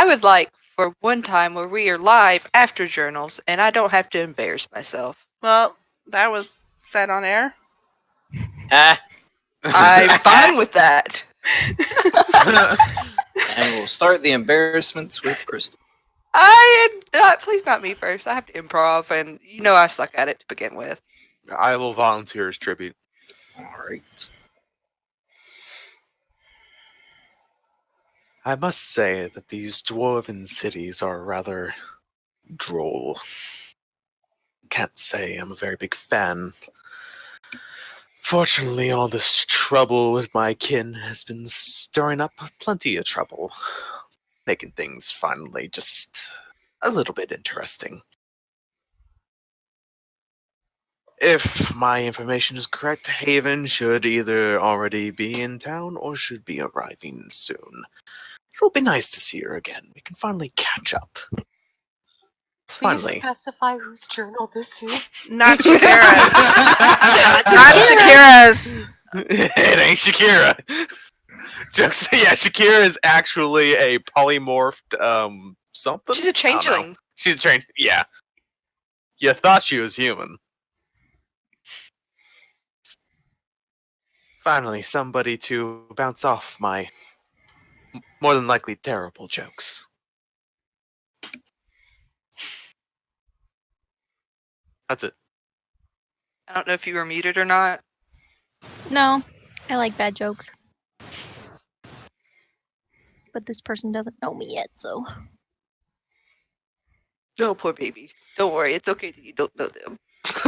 I would like for one time where we are live after journals and I don't have to embarrass myself. Well, that was said on air. I'm fine with that. And we'll start the embarrassments with Crystal. Please not me first. I have to improv, and you know I suck at it to begin with. I will volunteer as tribute. Alright. I must say that these dwarven cities are rather droll. Can't say I'm a very big fan. Fortunately, all this trouble with my kin has been stirring up plenty of trouble, making things finally just a little bit interesting. If my information is correct, Haven should either already be in town or should be arriving soon. It'll be nice to see her again. We can finally catch up. Please Finally. specify whose journal this is. Not Shakira's. Not Shakira's. It ain't Shakira. Jokes. Yeah, Shakira is actually a polymorphed something. She's a I don't know. changeling. She's a change. Yeah. You thought she was human. Finally, somebody to bounce off my more than likely terrible jokes. That's it. I don't know if you were muted or not. No, I like bad jokes. But this person doesn't know me yet, so. Oh, poor baby. Don't worry. It's okay that you don't know them. It's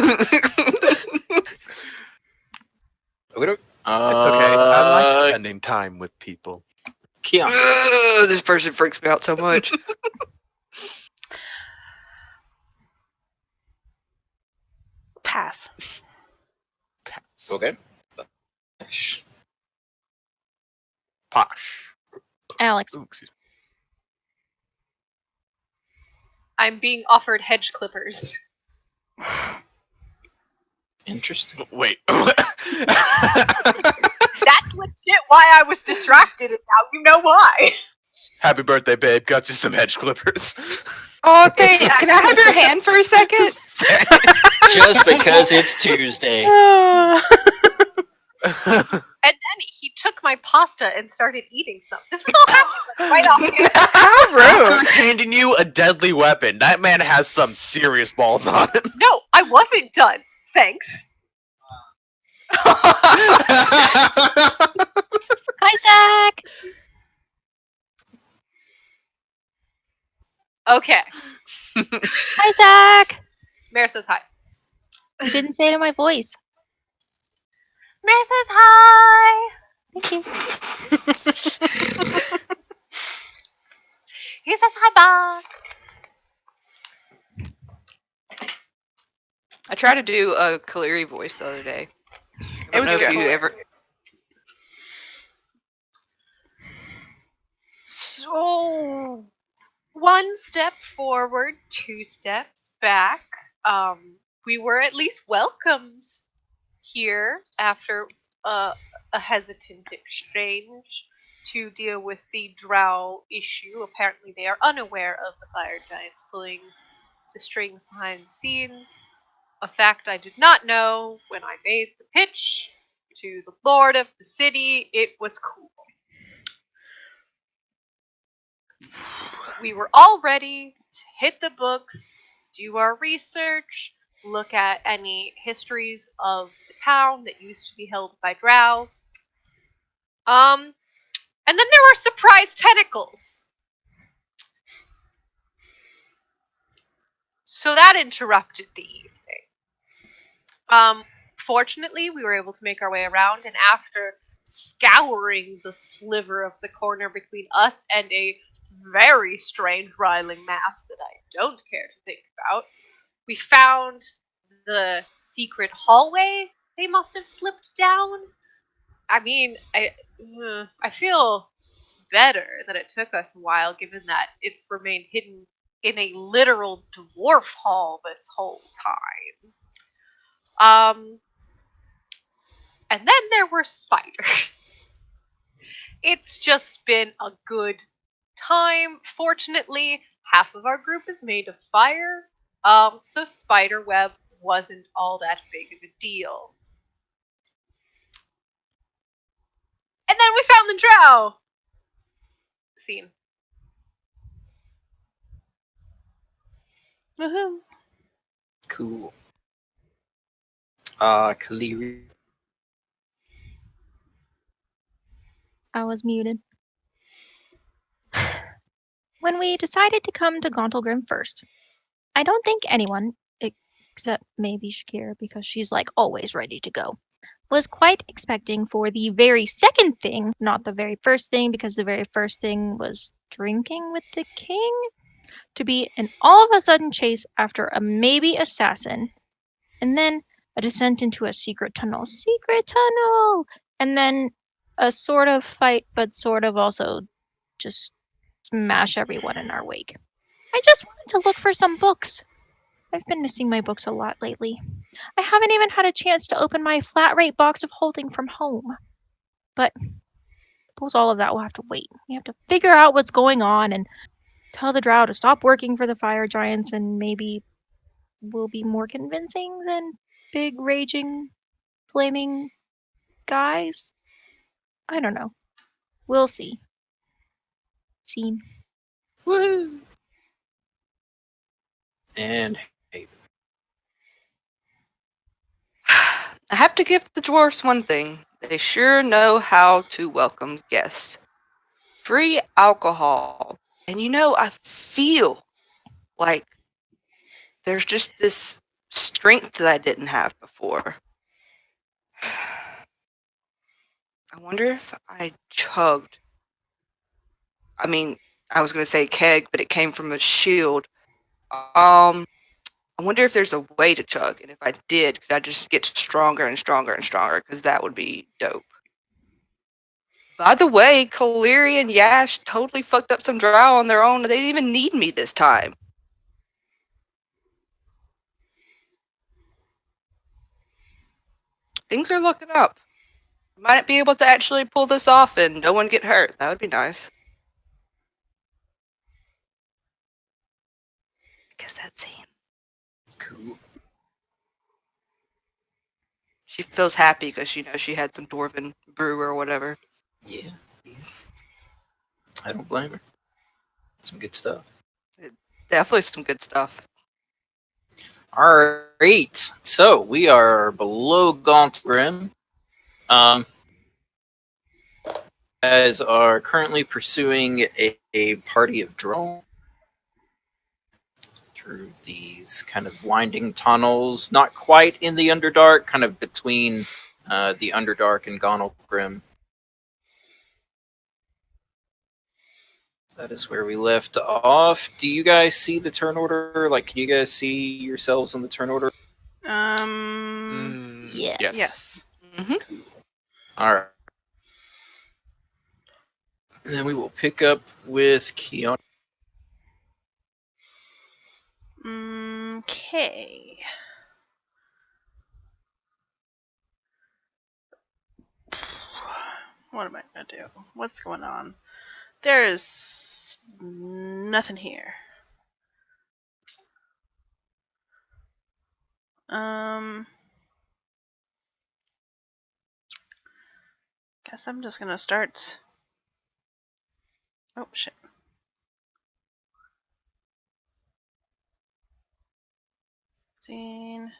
okay. I like spending time with people. Keon. This person freaks me out so much. Pass. Pass. Okay. Posh. Alex. Ooh, excuse I'm being offered hedge clippers. Interesting. me. Wait. That's legit why I was distracted, and now you know why. Happy birthday, babe. Got you some hedge clippers. Oh, thanks. Can I have your hand for a second? Just because it's Tuesday. And then he took my pasta and started eating some. This is all happening right off camera. How rude. After handing you a deadly weapon, that man has some serious balls on him. No, I wasn't done. Thanks. Hi, Zach! Okay. Hi, Zach! Mare says hi. You didn't say it in my voice. Mare says hi. Thank you. He says hi back. I tried to do a Kaleri voice the other day. I It don't was know if good. you ever. So, one step forward, two steps back. We were at least welcomed here after a hesitant exchange to deal with the drow issue. Apparently, they are unaware of the fire giants pulling the strings behind the scenes. A fact I did not know when I made the pitch to the lord of the city. It was cool. We were all ready to hit the books, do our research, look at any histories of the town that used to be held by drow. And then there were surprise tentacles. So that interrupted the evening. Fortunately, we were able to make our way around, and after scouring the sliver of the corner between us and a very strange riling mass that I don't care to think about, we found the secret hallway they must have slipped down. I mean, I feel better that it took us a while, given that it's remained hidden in a literal dwarf hall this whole time. And then there were spiders. It's just been a good time. Fortunately, half of our group is made of fire, so spiderweb wasn't all that big of a deal. And then we found the drow! Scene. Woohoo. Cool. Kaliri. I was muted. When we decided to come to Gauntlgrim first, I don't think anyone, except maybe Shakira because she's like always ready to go, was quite expecting for the very second thing, not the very first thing, because the very first thing was drinking with the king, to be an all of a sudden chase after a maybe assassin, and then a descent into a secret tunnel, and then a sort of fight, but sort of also just smash everyone in our wake. I just wanted to look for some books. I've been missing my books a lot lately. I haven't even had a chance to open my flat rate box of holding from home. But I suppose all of that will have to wait. We have to figure out what's going on and tell the drow to stop working for the fire giants, and maybe we'll be more convincing than big raging flaming guys. I don't know. We'll see. Scene. Woo! And Haven. I have to give the dwarfs one thing. They sure know how to welcome guests. Free alcohol. And I feel like there's just this strength that I didn't have before. I wonder if I chugged. I mean, I was going to say keg, but it came from a shield. I wonder if there's a way to chug, and if I did, could I just get stronger and stronger and stronger? Because that would be dope. By the way, Kaliri and Yash totally fucked up some drow on their own. They didn't even need me this time. Things are looking up. Might be able to actually pull this off and no one get hurt. That would be nice. I guess that scene. Cool. She feels happy because she had some dwarven brew or whatever. Yeah. I don't blame her. Some good stuff. Definitely some good stuff. Alright. So we are below Gauntlgrim. Guys are currently pursuing a party of drones through these kind of winding tunnels, not quite in the Underdark, kind of between the Underdark and Gauntlgrim. That is where we left off. Do you guys see the turn order? Like, can you guys see yourselves on the turn order? Yes. Yes. Mm-hmm. Alright. And then we will pick up with Keon. Okay. What am I gonna do? What's going on? There's nothing here. Guess I'm just gonna start. Oh shit. Scene.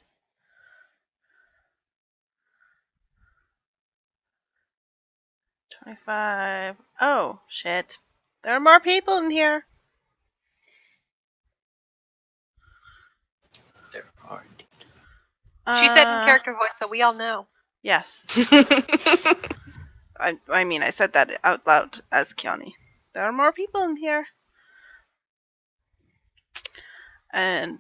$25. Oh shit. There are more people in here. There are indeed. She said in character voice, so we all know. Yes. I mean, I said that out loud as Keone. There are more people in here. And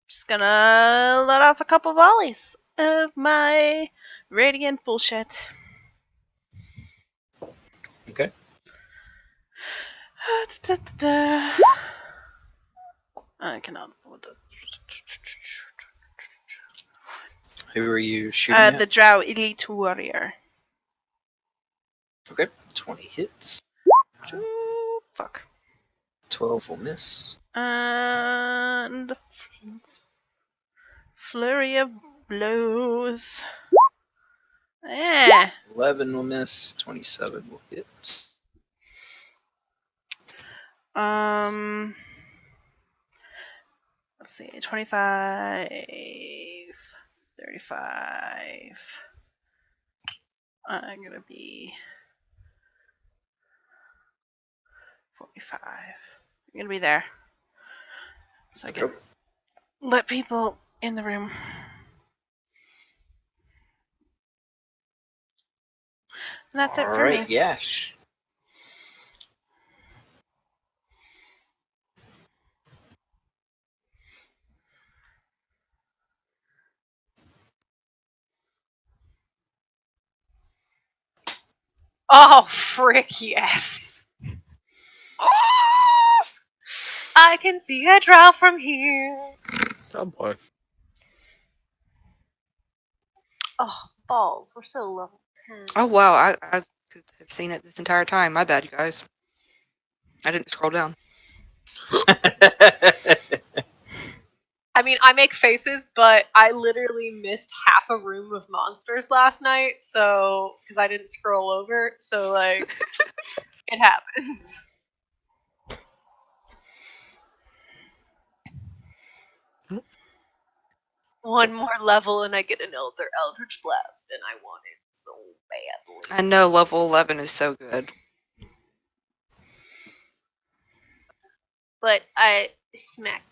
just gonna let off a couple volleys of my radiant bullshit. Okay. I cannot. Who are you shooting at? The Drow Elite Warrior. Okay. 20 hits. fuck. 12 will miss. And flurry of blows. 11 will miss. 27 will hit. Let's see, 25, 35. I'm gonna be 45. I'm gonna be there. So I can Okay. let people in the room. And that's it All for right, me. Yash. Oh, frick, yes. Oh, I can see a drow from here. Oh boy. Oh, balls. We're still level 10. Oh wow, I could have seen it this entire time. My bad, you guys. I didn't scroll down. I mean, I make faces, but I literally missed half a room of monsters last night, so because I didn't scroll over, so like it happens. One more level and I get an Eldritch Blast, and I want it so badly. I know level 11 is so good. But I smack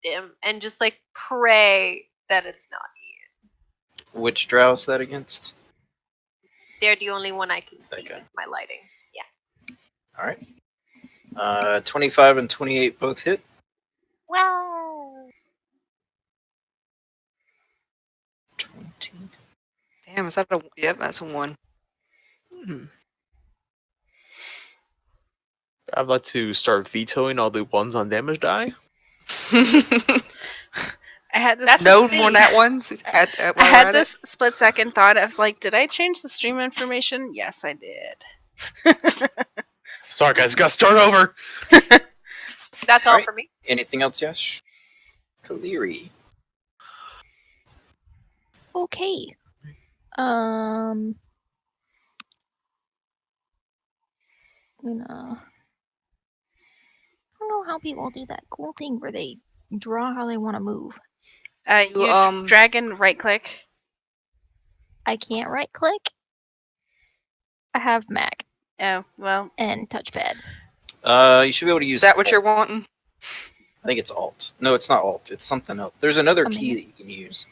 him and just like pray that it's not Ian. Which drow is that against? They're the only one I can see Okay. with my lighting. Yeah. All right. 25 and 28 both hit. Wow. 20. Damn, is that a... Yep, that's a 1. I'd like to start vetoing all the ones on damage die. I had this. That's No the more thing. nat ones? I While we're had at this split second thought. I was like, did I change the stream information? Yes, I did. Sorry, guys, gotta start over. That's all Alright. for me. Anything else, Yash? Kaliri. Okay. I don't know how people do that cool thing where they draw how they want to move. You dragon right click. I can't right click. I have Mac Oh, well. and touchpad. You should be able to use. Is that what Alt. you're wanting? I think it's Alt. No, it's not Alt. It's something else. There's another A key minute. that you can use.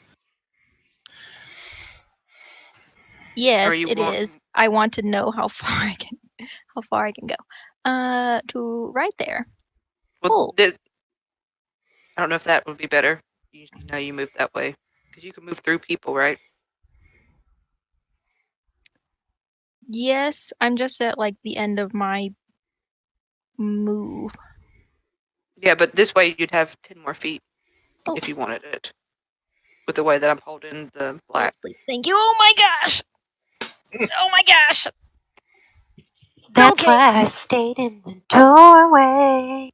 Yes, you it want- is. I want to know how far I can go. To right there. Well, Cool. I don't know if that would be better. You know, you move that way because you can move through people, right? Yes, I'm just at like the end of my move. Yeah, but this way you'd have 10 more feet Oh. if you wanted it. With the way that I'm holding the black. Yes, please. Thank you. Oh my gosh. Oh my gosh. That's Okay. why I stayed in the doorway.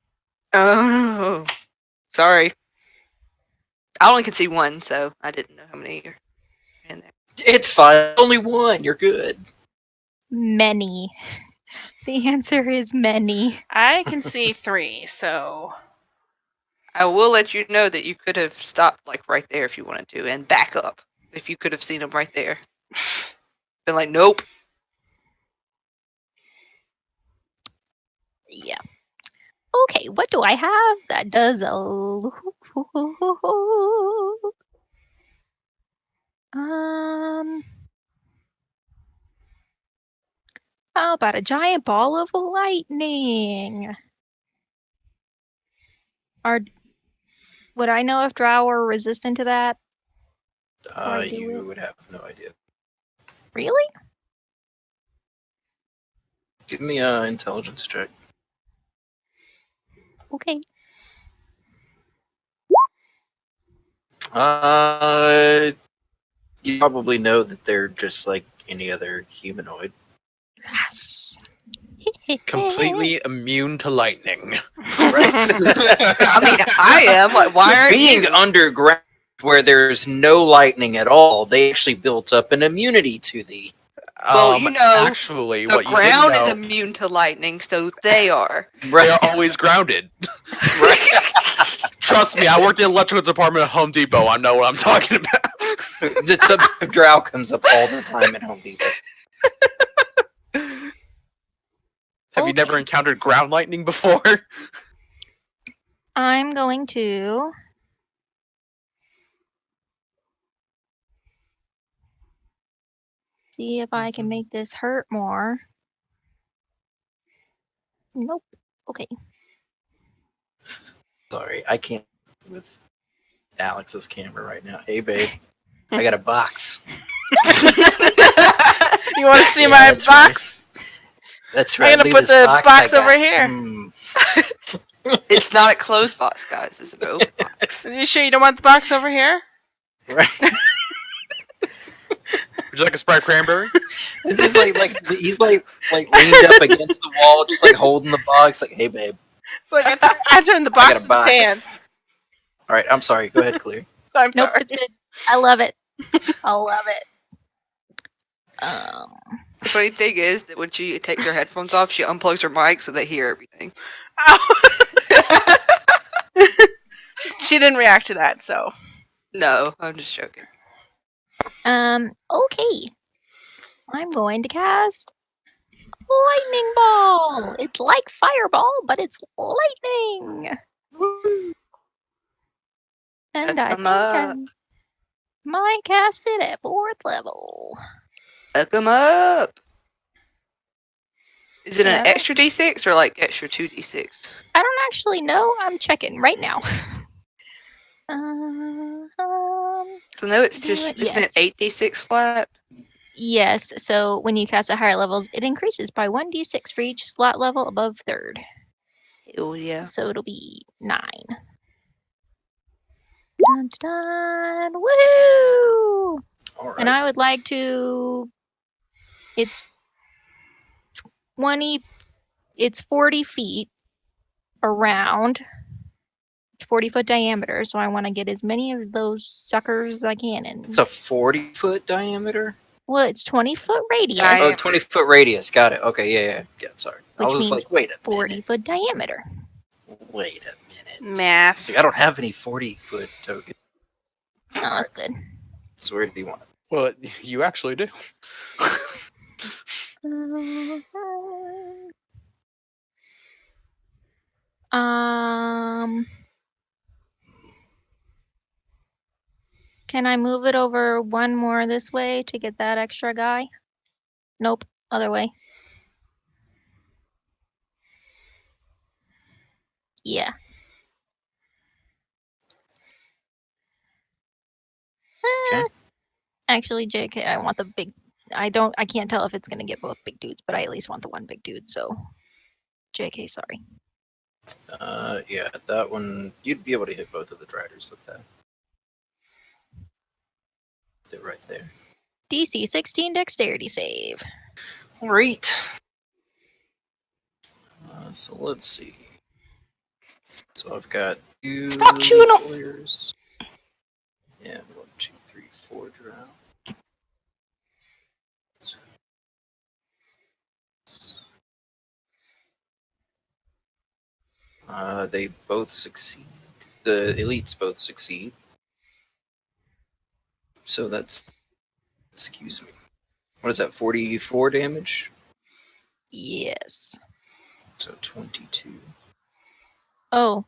Oh, sorry. I only could see one, so I didn't know how many are in there. It's fine. Only one. You're good. Many. The answer is many. I can see 3, so. I will let you know that you could have stopped like right there if you wanted to, and back up if you could have seen them right there. Been like, nope. Yeah. Okay, what do I have that does a how about a giant ball of lightning? Would I know if drow are resistant to that? I do You it? would have no idea. Really? Give me an intelligence check. Okay. You probably know that they're just like any other humanoid. Yes. Completely immune to lightning. I mean, I am. Like, why aren't Being you? underground where there's no lightning at all, they actually built up an immunity to the. Well, you know, actually, The what you didn't ground is know, immune to lightning, so they are. they are always grounded. Trust me, I worked in the electrical department at Home Depot. I know what I'm talking about. The subject of drow comes up all the time at Home Depot. Have you never encountered ground lightning before? I'm going to see if I can make this hurt more. Nope. Okay. Sorry, I can't with Alex's camera right now. Hey, babe, I got a box. You want to see Yeah, my that's box? That's right. I'm gonna Look at put this the box box I got. over here. It's not a closed box, guys. It's an open box. Are you sure you don't want the box over here? Right. Would you like a Sprite cranberry? It's just like he's like leaned up against the wall, just like holding the box. Like, hey, babe. It's like I turned the I got box a into box. pants. All right, I'm sorry. Go ahead, Clear. So I'm Nope, sorry. it's good. I love it. I love it. The funny thing is that when she takes her headphones off, she unplugs her mic so they hear everything. Ow. She didn't react to that, so. No, I'm just joking. Okay. I'm going to cast Lightning Ball. It's like Fireball, but it's lightning. And I think I might cast it at 4th level. Hook 'em up. Is it an Yeah. extra d6 or like extra 2d6? I don't actually know. I'm checking right now. So no, it's just isn't it Yes. 8d6 flat? Yes, so when you cast at higher levels, it increases by 1d6 for each slot level above 3rd. Oh yeah. So it'll be 9. Dun, dun, woohoo! All right. And I would like to. It's 20. It's 40 feet around. It's 40-foot diameter, so I want to get as many of those suckers as I can in. It's a 40-foot diameter. Well, it's 20-foot radius, Diameter. Oh, 20-foot radius. Got it. Okay, yeah. Sorry, I Which was means like, wait a 40-foot diameter. minute. Wait a minute. Math. See, I don't have any 40-foot tokens. Oh, that's good. So where do you want it? Well, you actually do. Can I move it over one more this way to get that extra guy? Nope, other way. Yeah. Okay. Actually, JK, I want the big. I can't tell if it's gonna get both big dudes, but I at least want the one big dude. So, JK, sorry. Yeah, that one you'd be able to hit both of the Driders with that. They're right there. DC 16 Dexterity save. All right. So let's see. So I've got two. Stop chewing on- warriors. Yeah, 1, 2, 3, 4 drow. They both succeed. The elites both succeed. So that's. Excuse me. What is that? 44 damage? Yes. So 22. Oh,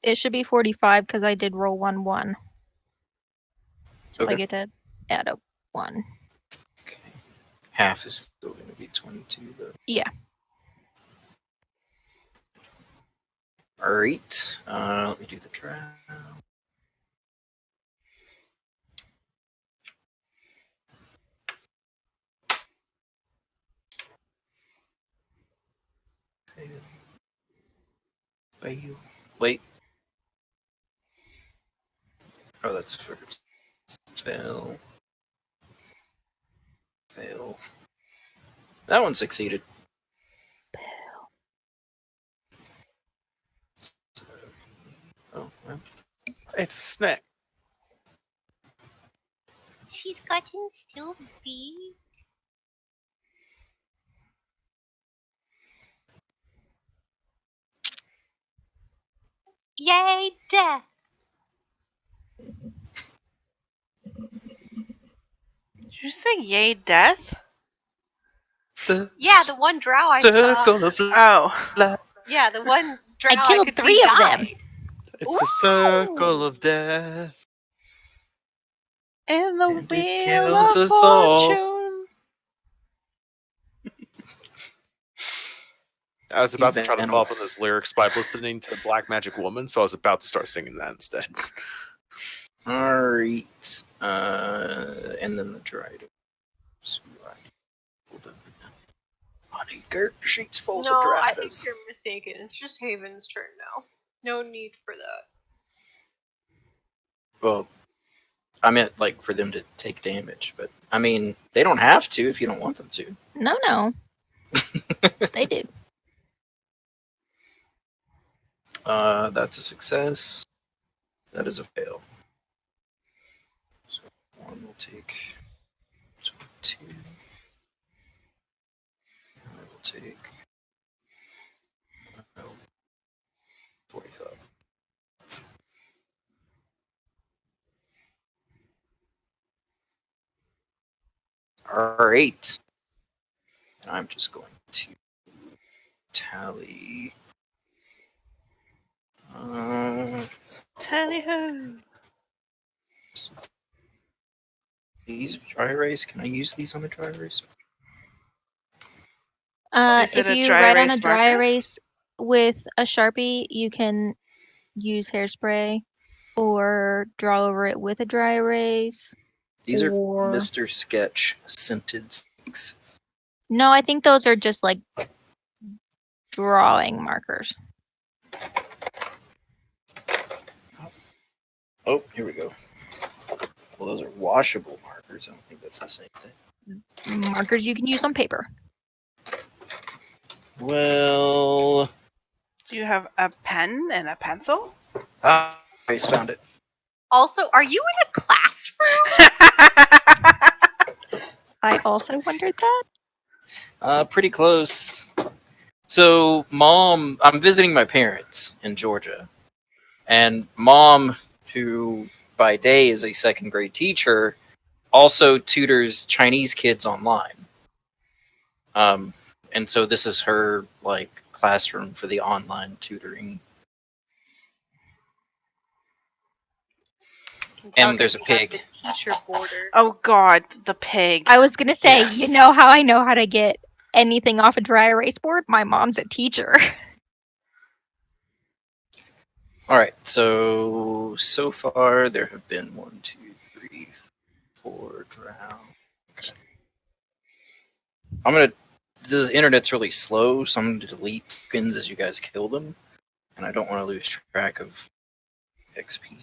it should be 45 because I did roll 1-1. So I Okay. get to add a 1. Okay. Half is still going to be 22, though. Yeah. Alright. Let me do the drow. Fail. Wait. Oh, that's first. Fail. Fail. That one succeeded. It's a snack. She's gotten so big. Yay, death! Did you say yay, death? Yeah, the one drow I saw. circle of Oh. life. Yeah, the one drow I killed could 3 see of them. died. It's a circle of death. In the And it wheel kills of us all. fortune. I was about to try to Venom. follow up on those lyrics by listening to Black Magic Woman, so I was about to start singing that instead. Alright. And then the dried. Honey, Gert, sheets full No, of I think dries. you're mistaken. It's just Haven's turn now. No need for that. Well, I meant like for them to take damage, but I mean they don't have to if you don't want them to. No. They do. That's a success. That is a fail. So one will take 22. I will take 45. Alright. And I'm just going to tally. Tally ho. These dry erase. Can I use these on a dry erase? Is it If a you dry write on erase a dry marker? erase with a Sharpie, you can use hairspray or draw over it with a dry erase. These are Or- Mr. Sketch scented sticks. No, I think those are just like drawing markers. Oh, here we go. Well, those are washable markers. I don't think that's the same thing. Markers you can use on paper. Well, Do you have a pen and a pencil? I just found it. Also, are you in a classroom? I also wondered that. Pretty close. So, Mom, I'm visiting my parents in Georgia. And Mom, who by day is a second grade teacher, also tutors Chinese kids online. And so this is her like classroom for the online tutoring. And there's a We have pig. The teacher border. Oh god, the pig. I was gonna say, you Yes. know how I know how to get anything off a dry erase board? My mom's a teacher. All right. So far there have been 1, 2, 3, 4 drown. Okay. The internet's really slow, so I'm gonna delete tokens as you guys kill them, and I don't want to lose track of XP.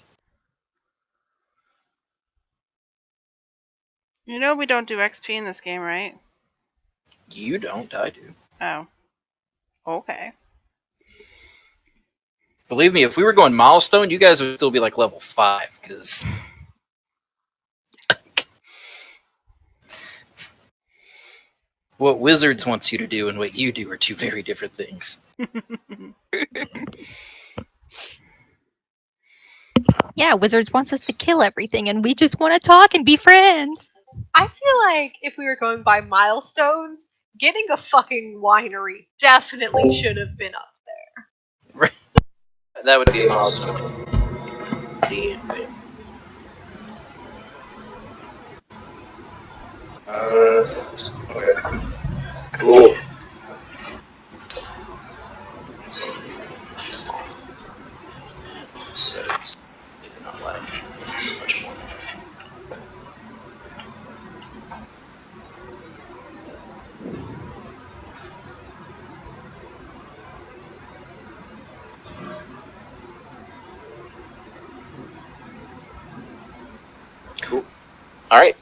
You know we don't do XP in this game, right? You don't, I do. Oh. Okay. Believe me, if we were going milestone, you guys would still be like level 5, because what Wizards wants you to do and what you do are two very different things. Yeah, Wizards wants us to kill everything, and we just want to talk and be friends. I feel like if we were going by milestones, getting a fucking winery definitely should have been up there. That would be a milestone. Damn. Okay. Cool. So it's not like it's much more. Cool. All right.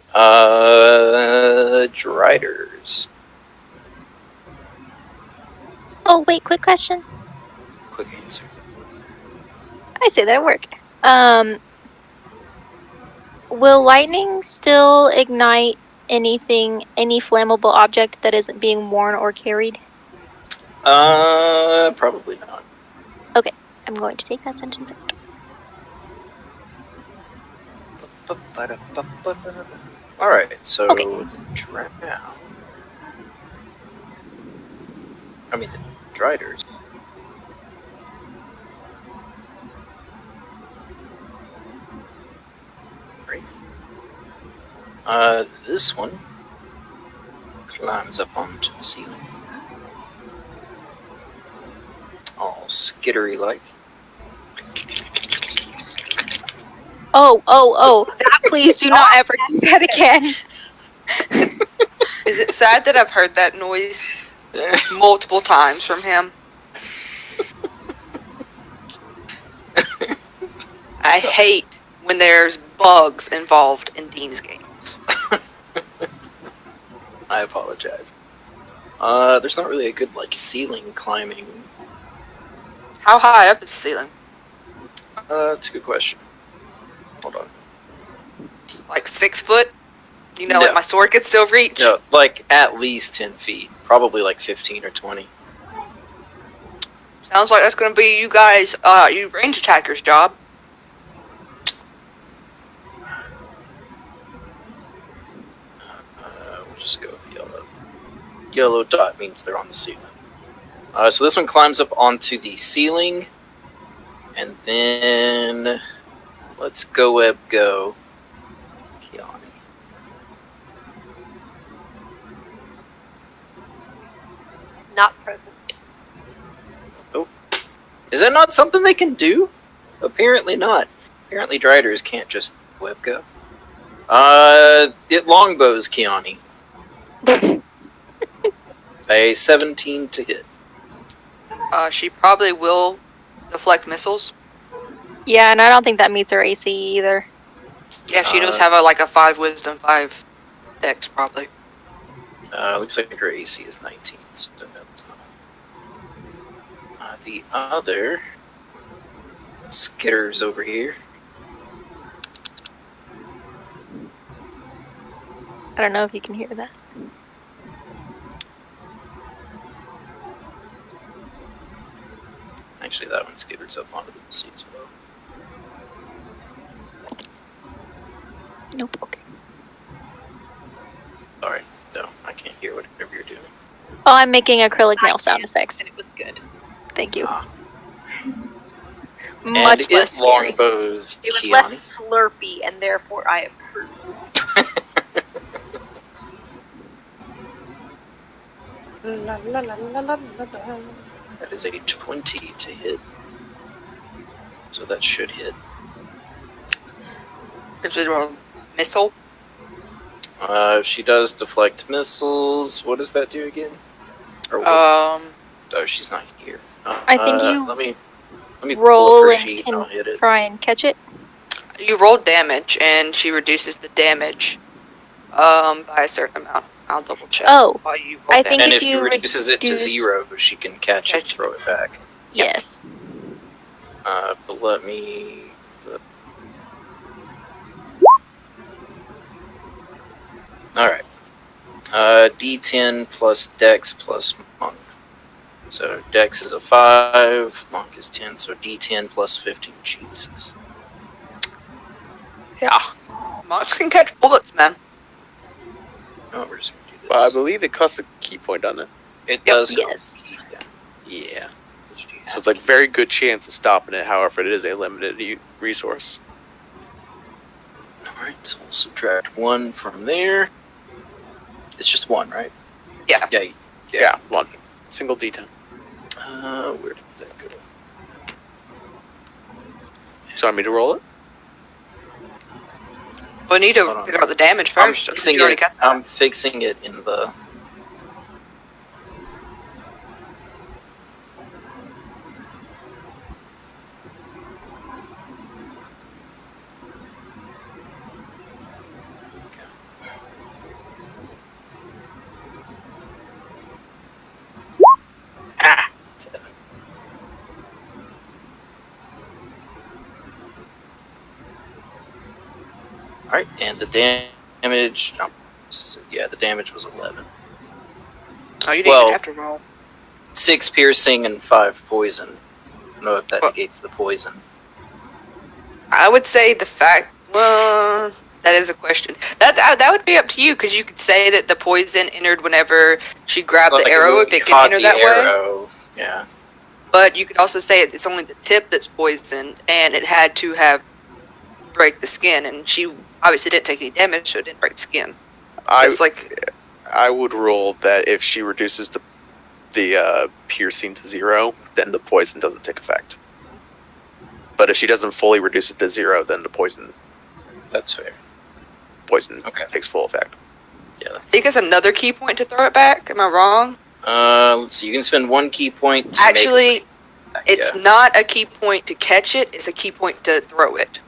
Driders. Oh, wait, quick question. Quick answer. I say that at work. Will lightning still ignite anything, any flammable object that isn't being worn or carried? Probably not. I'm going to take that sentence out. All right, so Okay. the drow. I mean, the Driders. Right. This one climbs up onto the ceiling, all skittery like. Oh! Please do not ever do that again. Is it sad that I've heard that noise multiple times from him? I So- hate when there's bugs involved in Dean's games. I apologize. There's not really a good like ceiling climbing. How high up is the ceiling? That's a good question. Hold on. Like 6 foot? You know, No. like my sword could still reach? No, like at least 10 feet. Probably like 15 or 20. Sounds like that's gonna be you guys, you range attackers' job. We'll just go with yellow. Yellow dot means they're on the ceiling. So this one climbs up onto the ceiling. And then let's go web go. Keanu. Not present. Is that not something they can do? Apparently not. Apparently Driders can't just web go. It longbows Kiani. A 17 to hit. She probably will deflect missiles. Yeah, and I don't think that meets her AC either. Yeah, she does Uh, have a 5 wisdom, 5 dex, probably. Looks like her AC is 19, so that's not. The other skitters over here. I don't know if you can hear that. Actually, that one skitters up onto the sea as well. Nope. Okay. Sorry, no, I can't hear whatever you're doing. Oh, I'm making acrylic nail I sound can, effects. And it was good. Thank you. Ah. Much and less it scary. longbows It was Kiani. less slurpy, and therefore I approve. That is a 20 to hit. So that should hit. Is it a missile? She does deflect missiles. What does that do again? Or what? Um, Oh, she's not here. I think you let me roll pull up her and sheet can and I'll hit it. try and catch it. you roll damage, and she reduces the damage by a certain amount. I'll double check. Oh, while you roll I think And damage. if if she you reduces it to reduce- 0, she can catch it and Catch it. throw it back. Yes. But let me. Alright. D10 plus Dex plus Monk. So Dex is a 5, Monk is 10, so D10 plus 15. Jesus. Yeah. Monks can catch bullets, man. No, we're just gonna do this. Well, I believe it costs a key point, doesn't it? It Yep. does. Yes. Yeah. So it's like very good chance of stopping it. However, it is a limited resource. Alright, so we'll subtract 1 from there. It's just 1, right? Yeah. Yeah. Yeah, one single D10. Where did that go? So I want me to roll it? We need to Hold on. figure out the damage I'm first. since fixing you already it. got that. I'm fixing it in the. All right, and the damage. No, the damage was 11. Oh, you didn't Well- even have to roll. 6 piercing and 5 poison. I don't know if that Well- negates the poison. I would say the fact. Well, that is a question. That would be up to you, because you could say that the poison entered whenever she grabbed Like, the arrow, when if we it can caught enter the that way. arrow, yeah. But you could also say it's only the tip that's poisoned, and it had to have break the skin, and she obviously didn't take any damage, so it didn't break the skin. It's like, I would rule that if she reduces the piercing to 0, then the poison doesn't take effect. But if she doesn't fully reduce it to 0, then the poison That's fair. Okay. takes full effect. Yeah. I think it's another key point to throw it back. Am I wrong? Let's see. You can spend 1 key point to Actually, make it's not a key point to catch it. It's a key point to throw it.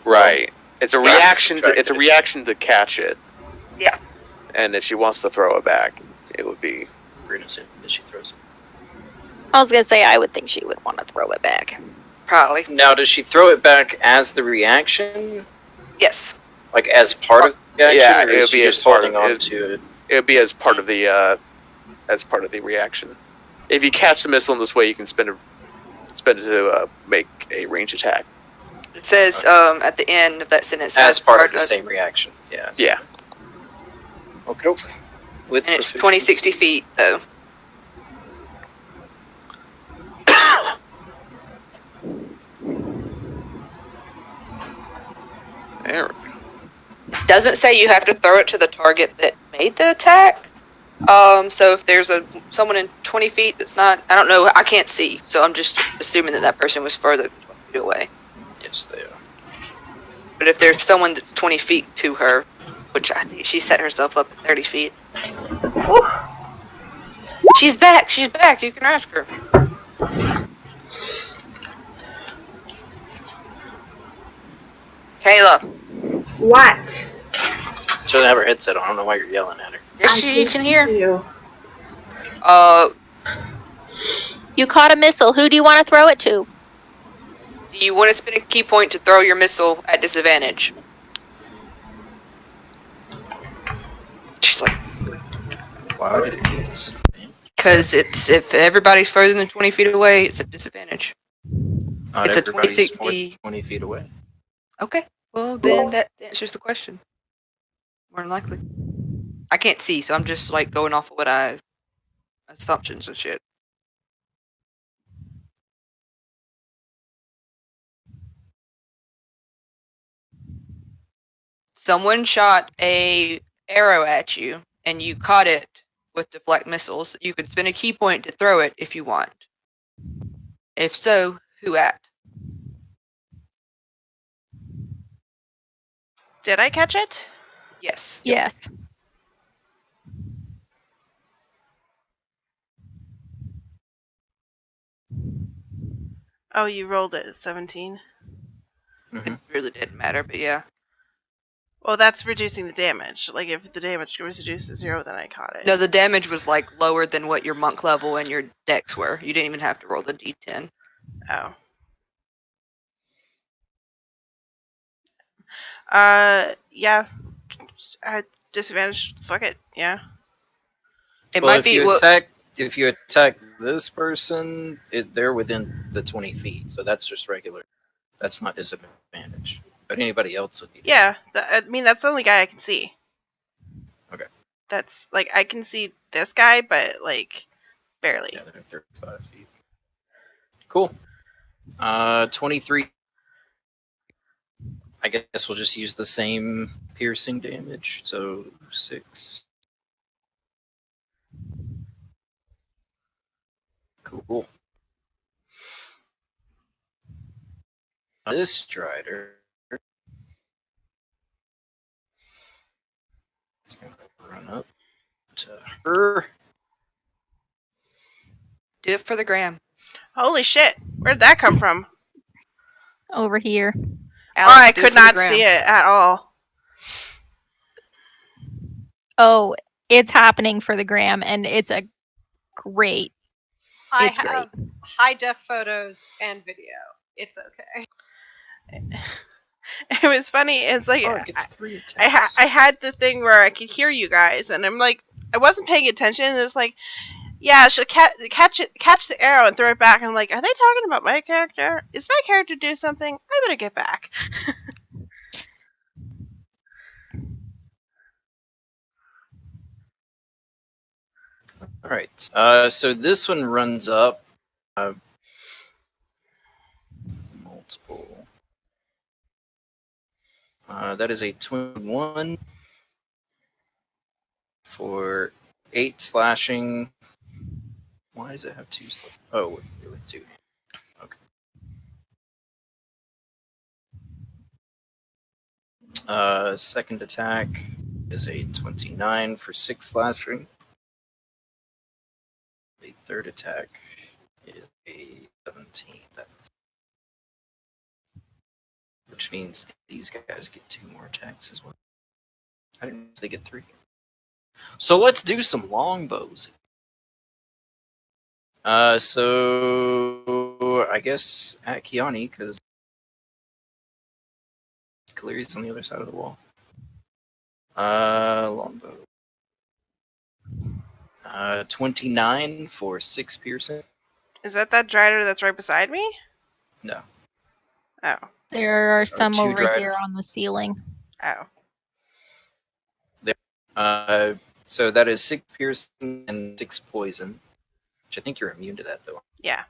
Right. It's a Yeah, reaction. subtract It's a it. reaction to catch it. Yeah. And if she wants to throw it back, it would be. We're gonna say that she throws it. I was gonna say I would think she would want to throw it back. Probably. Now, does she throw it back as the reaction? Yes. Like, as part of the reaction? Yeah, or it would is she be just as part holding of on it. to it? It would be as part of the reaction. If you catch the missile in this way, you can spend it to make a range attack. It says at the end of that sentence, As part of the same reaction. Yeah. Yeah. Okay. With and it's proficiency. 20, 60 feet, though. There. Doesn't say you have to throw it to the target that made the attack. So if there's someone in 20 feet that's not, I don't know, I can't see, so I'm just assuming that person was further than 20 feet away. Yes, they are. But if there's someone that's 20 feet to her, which I think she set herself up at 30 feet. She's back, you can ask her. Kayla. What? She doesn't have her headset on. I don't know why you're yelling at her. Yes, you can hear. You. You caught a missile. Who do you want to throw it to? Do you want to spend a key point to throw your missile at disadvantage? She's like, Why would it do this? because it's if everybody's further than 20 feet away, it's a disadvantage. Not It's a everybody's 2060. more than 20 feet away. Okay, well then that answers the question. More than likely. I can't see, so I'm just like going off of what assumptions and shit. Someone shot a arrow at you, and you caught it with deflect missiles. You could spend a key point to throw it if you want. If so, who at? Did I catch it? Yes. Yes. Oh, you rolled it. 17. It really didn't matter, but yeah. Well, that's reducing the damage. Like, if the damage was reduced to 0, then I caught it. No, the damage was like lower than what your monk level and your dex were. You didn't even have to roll the d10. Oh. Yeah. Disadvantage. Fuck it. Yeah. It Well, might if be you well, if you attack this person, they're within the 20 feet, so that's just regular. That's not disadvantage. But anybody else would be. Yeah. I mean, that's the only guy I can see. Okay. That's, like, I can see this guy, but, like, barely. Yeah, they're 35 feet. Cool. 23. I guess we'll just use the same piercing damage. So 6. Cool. This Strider is going to run up to her. do it for the gram. Holy shit. Where'd that come from? Over here. Alex, I do could for the not gram. see it at all. Oh, it's happening for the gram, and it's a great. I It's have high def photos and video. It's okay. It was funny. It's like Oh, it gets 3 attacks. I had the thing where I could hear you guys, and I'm like, I wasn't paying attention. And it was like, yeah, she'll catch the arrow and throw it back. And I'm like, are they talking about my character? Is my character do something? I better get back. All right. So this one runs up multiple. That is a 21 for 8 slashing. Why does it have 2 slashing? Oh, with 2. Okay. Second attack is a 29 for 6 slashing. The third attack is a 17. Which means these guys get 2 more attacks as well. I didn't know they get 3. So let's do some longbows. So I guess at Kiani, because Kaliri's on the other side of the wall. Longbow. 29 for 6 piercing. Is that Drider that's right beside me? No. Oh. There are some 2 over driders. here on the ceiling. Oh. So that is 6 piercing and 6 poison. Which I think you're immune to that, though. Yeah.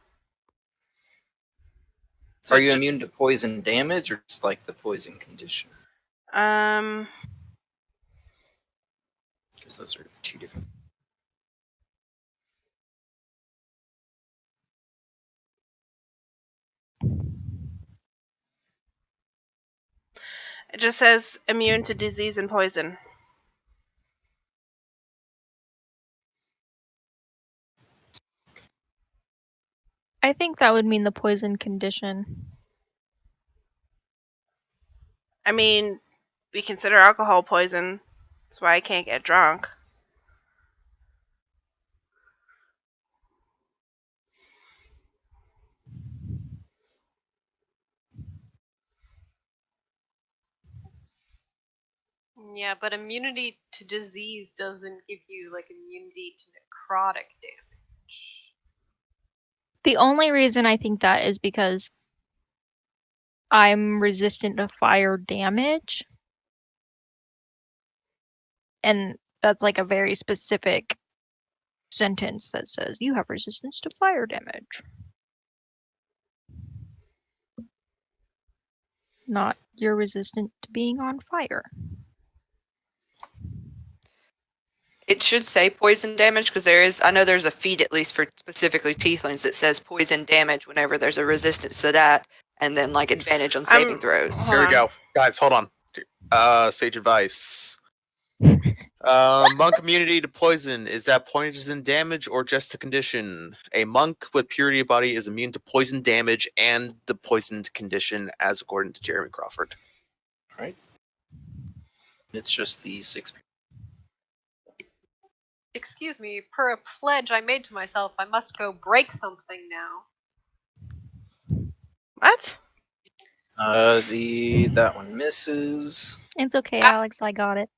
So Are you immune to poison damage or just like the poison condition? Because those are 2 different. It just says immune to disease and poison. I think that would mean the poison condition. I mean, we consider alcohol poison. That's why I can't get drunk. Yeah, but immunity to disease doesn't give you like immunity to necrotic damage. The only reason I think that is because I'm resistant to fire damage. And that's like a very specific sentence that says you have resistance to fire damage. Not you're resistant to being on fire. It should say poison damage because I know there's a feat at least for specifically tieflings that says poison damage whenever there's a resistance to that, and then like advantage on saving throws. Hold Here we on. go. Guys, hold on. Sage advice. Monk immunity to poison. Is that poison damage or just a condition? A monk with purity of body is immune to poison damage and the poisoned condition, as according to Jeremy Crawford. Right. It's just the 6. Excuse me, per a pledge I made to myself, I must go break something now. What? That one misses. It's okay, Ah. Alex, I got it.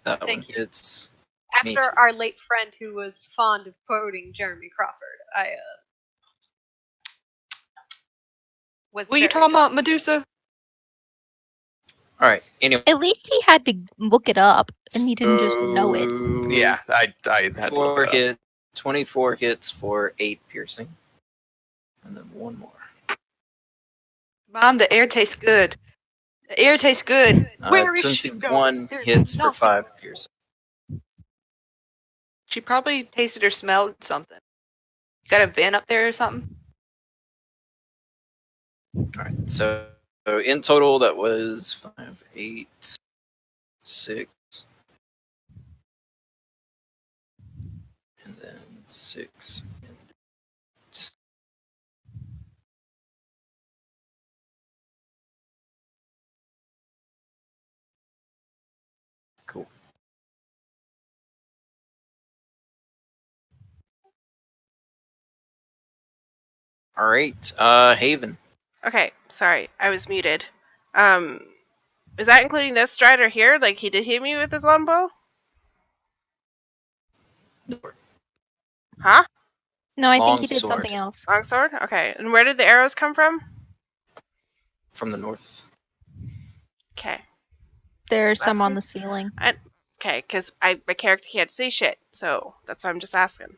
That one Thank you. hits. Me After too. our late friend who was fond of quoting Jeremy Crawford, I was What are you very talking about, touched. Medusa? All right. Anyway, At least he had to look it up and he didn't just know it. so Yeah, I had to look it up. 24 hits for 8 piercing, and then 1 more. Mom, the air tastes good. The air tastes good. Where is she 21 going? There's hits for nothing. 5 piercing. She probably tasted or smelled something. You got a vent up there or something? All right. So in total, that was 5, 8, 6, and then 6. And 8. Cool. All right. Haven. Okay, sorry, I was muted. Is that including this strider here? Like he did hit me with his longbow? Huh? No, I think Long he did sword. something else. Longsword? Okay. And where did the arrows come from? From the north. Okay. There's some on Asking? the ceiling. Okay, because my character can't see shit, so that's why I'm just asking.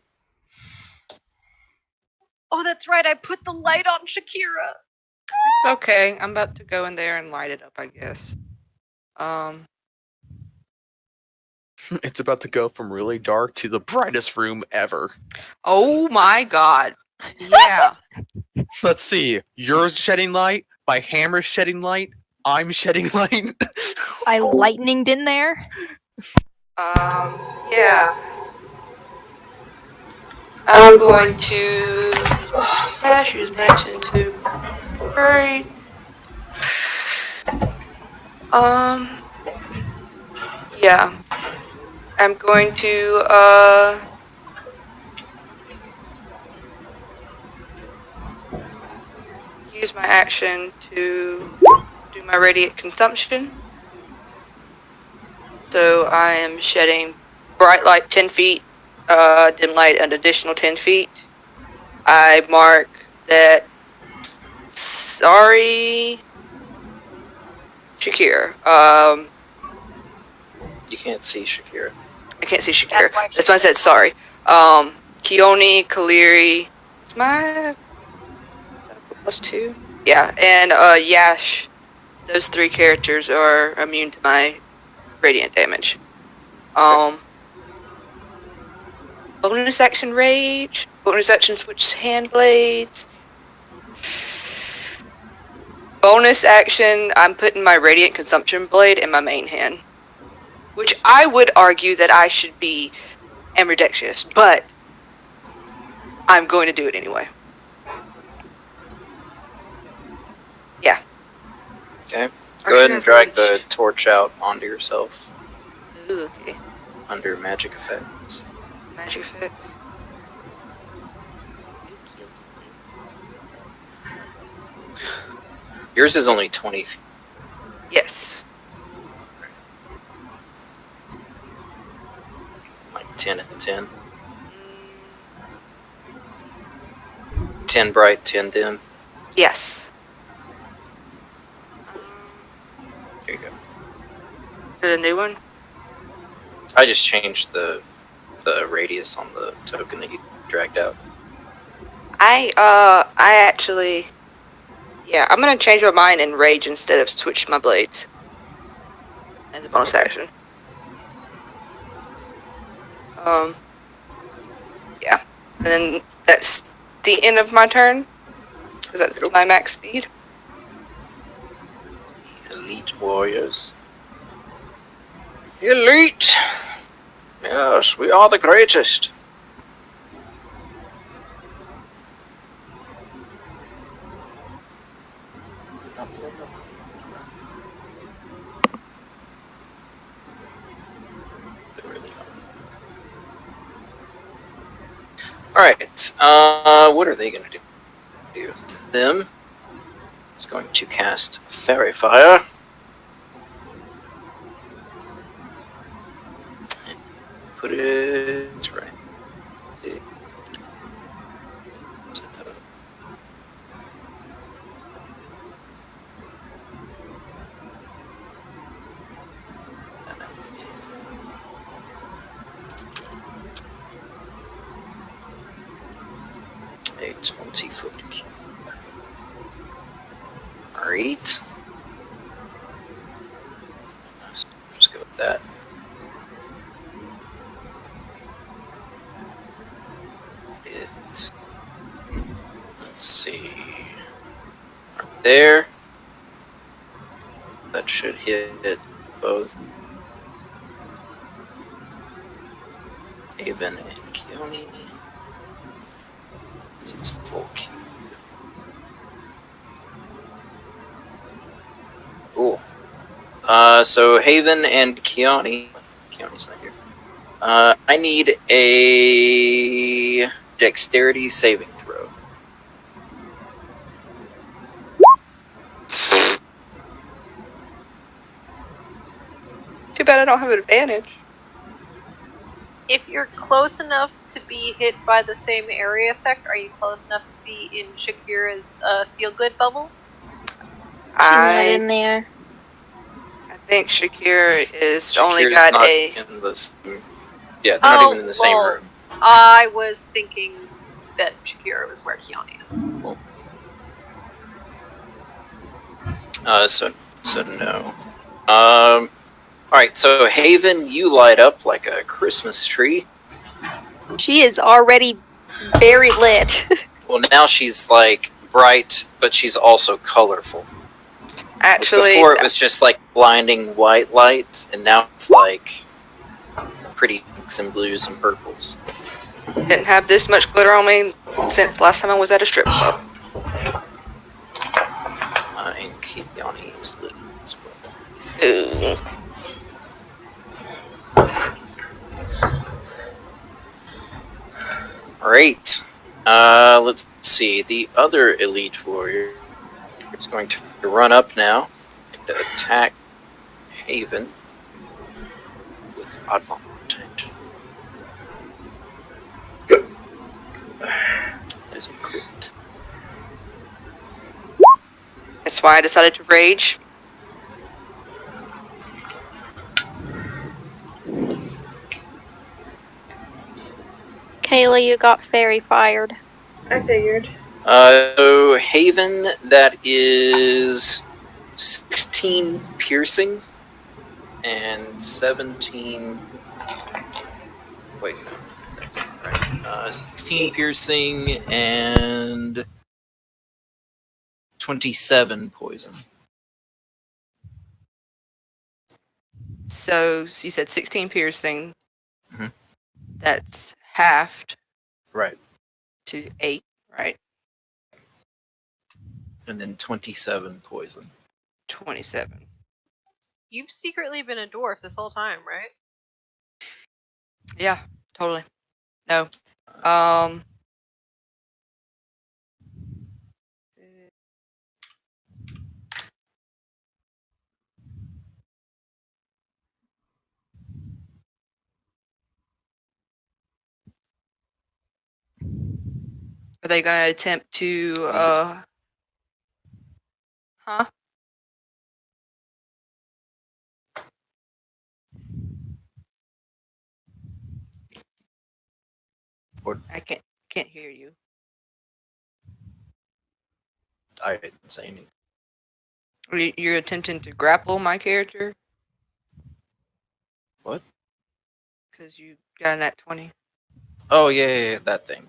Oh, that's right. I put the light on Shakira. It's okay. I'm about to go in there and light it up, I guess. It's about to go from really dark to the brightest room ever. Oh my god. Yeah. Let's see. You're shedding light. My hammer's shedding light. I'm shedding light. I lightninged in there. Yeah. I'm going to use my dash, use mention to hurry. Yeah. I'm going to, use my action to do my radiant consumption. So I am shedding bright light 10 feet, dim light an additional 10 feet. I mark that, sorry, Shakira. You can't see Shakira. I can't see Shakira. That's why That's why I said sorry. Keone, Kaliri, is that a +2? Yeah, and Yash. Those three characters are immune to my radiant damage. Bonus action rage. Bonus action switch hand blades. Bonus action, I'm putting my radiant consumption blade in my main hand. Which I would argue that I should be ambidextrous, but I'm going to do it anyway. Yeah. Okay. Or Go ahead should and I drag the reach? torch out onto yourself Ooh, okay. under magic effects. Magic effect. Yours is only 20 feet. Yes. Like 10 and 10. Mm, 10 bright, 10 dim. yes. There you go. Is it a new one? I just changed the radius on the token that you dragged out. I actually, yeah, I'm gonna change my mind and rage instead of switch my blades as a bonus action. Yeah, and then that's the end of my turn. Because that's Yep. my max speed. Elite warriors. Elite! Yes, we are the greatest. Alright, what are they going to do? Them is going to cast Fairy Fire. Put it right there. A 20-foot cube. Alright. Just go with that. Let's see. Right there. That should hit both Haven and Keone. It's the full cube. Cool. So Haven and Keone's not here. I need a dexterity saving throw. Too bad I don't have an advantage. If you're close enough to be hit by the same area effect, are you close enough to be in Shakira's feel-good bubble? She's not I in there. think Shakira is only Shakira's got not a. in the same, yeah, they're not even in the same well, room. I was thinking that Shakira was where Kiani is. Well, So no. All right. So Haven, you light up like a Christmas tree. She is already very lit. Well, now she's like bright, but she's also colorful. Actually, Before it was just like blinding white light, and now it's like pretty pinks and blues and purples. didn't have this much glitter on me since last time I was at a strip club. And Kiani is lit as well. Ooh. Great. Let's see. The other elite warrior is going to run up now and attack Haven with advantage. There's a crit. That's why I decided to rage. Kayla, you got fairy fired. I figured. So Haven, that is 16 piercing and 17. Wait, no, that's not right. 16 piercing and 27 poison. So you said 16 piercing. Mhm. That's halved Right. to 8, right? And then 27 poison. 27. you've secretly been a dwarf this whole time, right? Yeah, totally. No. Um. Are they gonna attempt to huh? What? I can't hear you. I didn't say anything. You're attempting to grapple my character? What? Because you got a nat 20. Oh, yeah, that thing.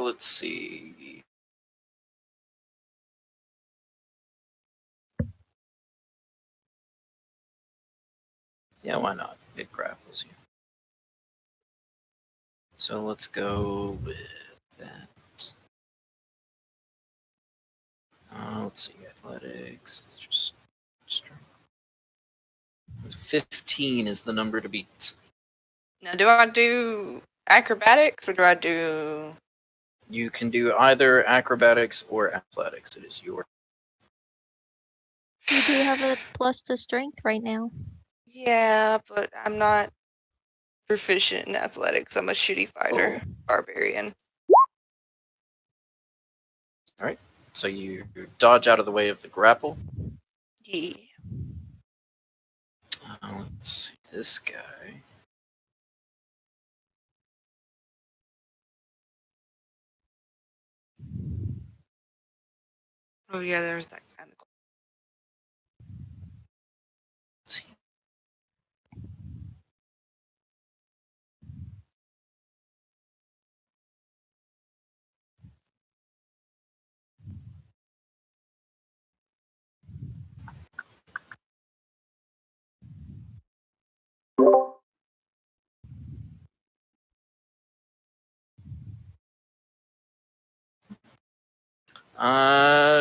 Let's see. Yeah, why not? It grapples you. So let's go with that. Let's see, athletics. It's just strength. 15 is the number to beat. Now, do I do acrobatics or do I do? You can do either acrobatics or athletics. It is your. You do have a plus to strength right now. Yeah, but I'm not proficient in athletics. I'm a shitty fighter, barbarian. So you dodge out of the way of the grapple. Yeah. Let's see, this guy. Oh yeah, there's that kind of. Let's see.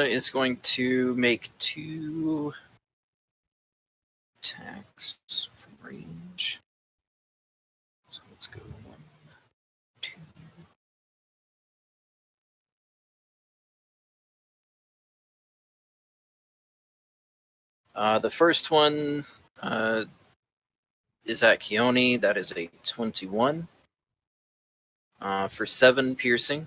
Is going to make 2 attacks from range. So let's go 1, 2. The first one is at Keone. That is a 21 for 7 piercing.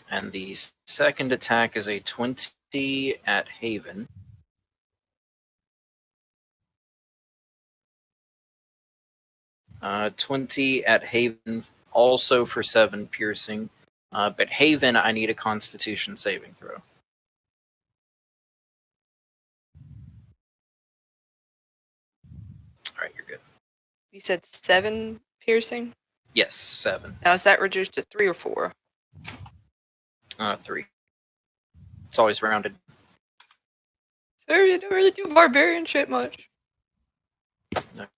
And the second attack is a 20 at Haven. Uh, 20 at Haven, also for 7 piercing. But Haven, I need a Constitution saving throw. All right, you're good. You said 7 piercing? Yes, 7. Now, is that reduced to 3 or 4? 3. It's always rounded. So you don't really do barbarian shit much. Let's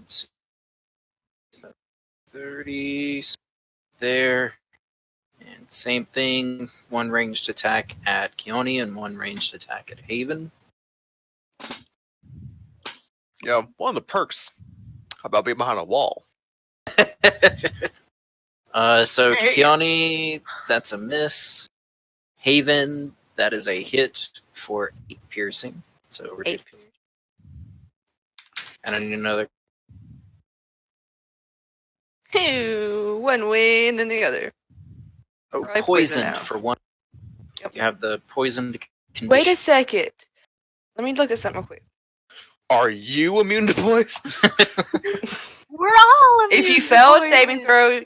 see. 30 there. And same thing, 1 ranged attack at Keone and 1 ranged attack at Haven. Yeah, one of the perks about being behind a wall. So Hey. Keone, that's a miss. Haven, that is a hit for 8 piercing. So we're 8. And I need another. One way and then the other. Oh, Try poison poisoned now. for 1. Yep. You have the poisoned condition. Wait a second. Let me look at something real quick. Are you immune to poison? We're all If you immune to fail a poison. saving throw,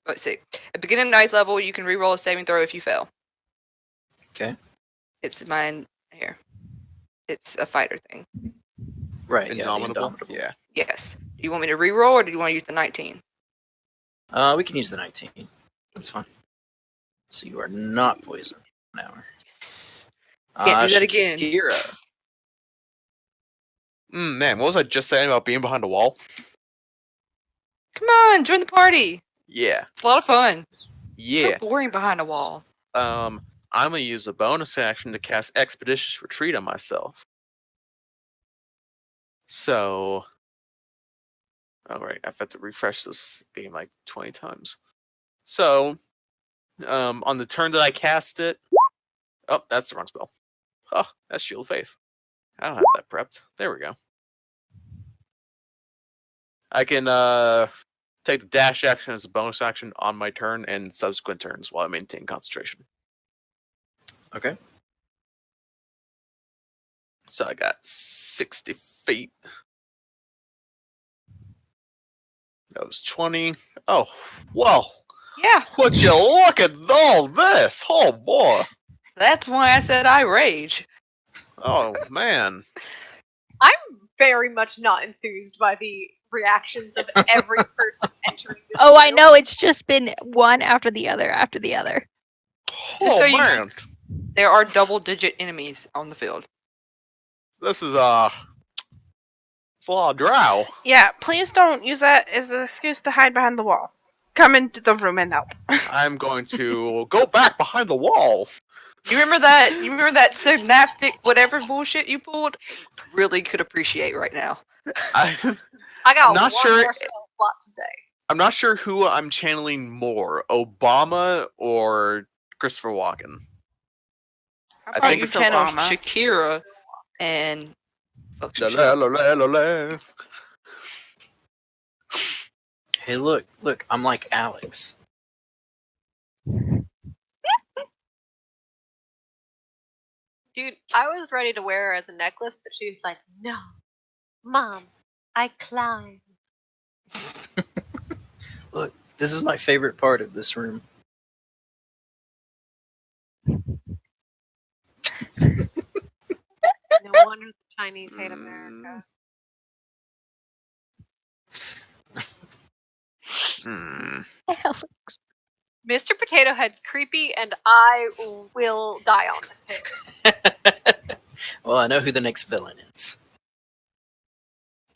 let's see. At beginning of 9th level, you can reroll a saving throw if you fail. Okay. It's mine here. It's a fighter thing. Right, yeah, the Indomitable? Indomitable. Yeah. Yes. Do you want me to reroll or do you want to use the 19? We can use the 19. That's fine. So you are not poisoned now. Yes. Can't do that again. Shakira. Man, what was I just saying about being behind a wall? Come on, join the party. Yeah. It's a lot of fun. It's Yeah. so boring behind a wall. I'm gonna use a bonus action to cast Expeditious Retreat on myself. So, all right, I've had to refresh this game like 20 times. So, on the turn that I cast it, oh, that's the wrong spell. Oh, that's Shield of Faith. I don't have that prepped. There we go. I can take the dash action as a bonus action on my turn and subsequent turns while I maintain concentration. Okay. So I got 60 feet. That was 20. Oh, well, Yeah, would you look at all this? Oh, boy. that's why I said I rage. Oh, man. I'm very much not enthused by the reactions of every person entering this Oh, I room. know. It's just been one after the other after the other. Oh, so you- man. There are double-digit enemies on the field. This is, it's a lot of drow. Yeah, please don't use that as an excuse to hide behind the wall. Come into the room and help. I'm going to go back behind the wall. You remember that? You remember that synaptic whatever bullshit you pulled? Really could appreciate right now. I got Not one sure- more spell slot today. I'm not sure who I'm channeling more, Obama or Christopher Walken. How I about think you it's channel Obama. Shakira and fuck some La, shit. la, la, la, la. Hey, look, I'm like Alex. Dude, I was ready to wear her as a necklace, but she was like, no. Mom, I climb. Look, this is my favorite part of this room. No wonder the Chinese hate America. Hmm. Alex. Mr. Potato Head's creepy, and I will die on this hill. Well, I know who the next villain is.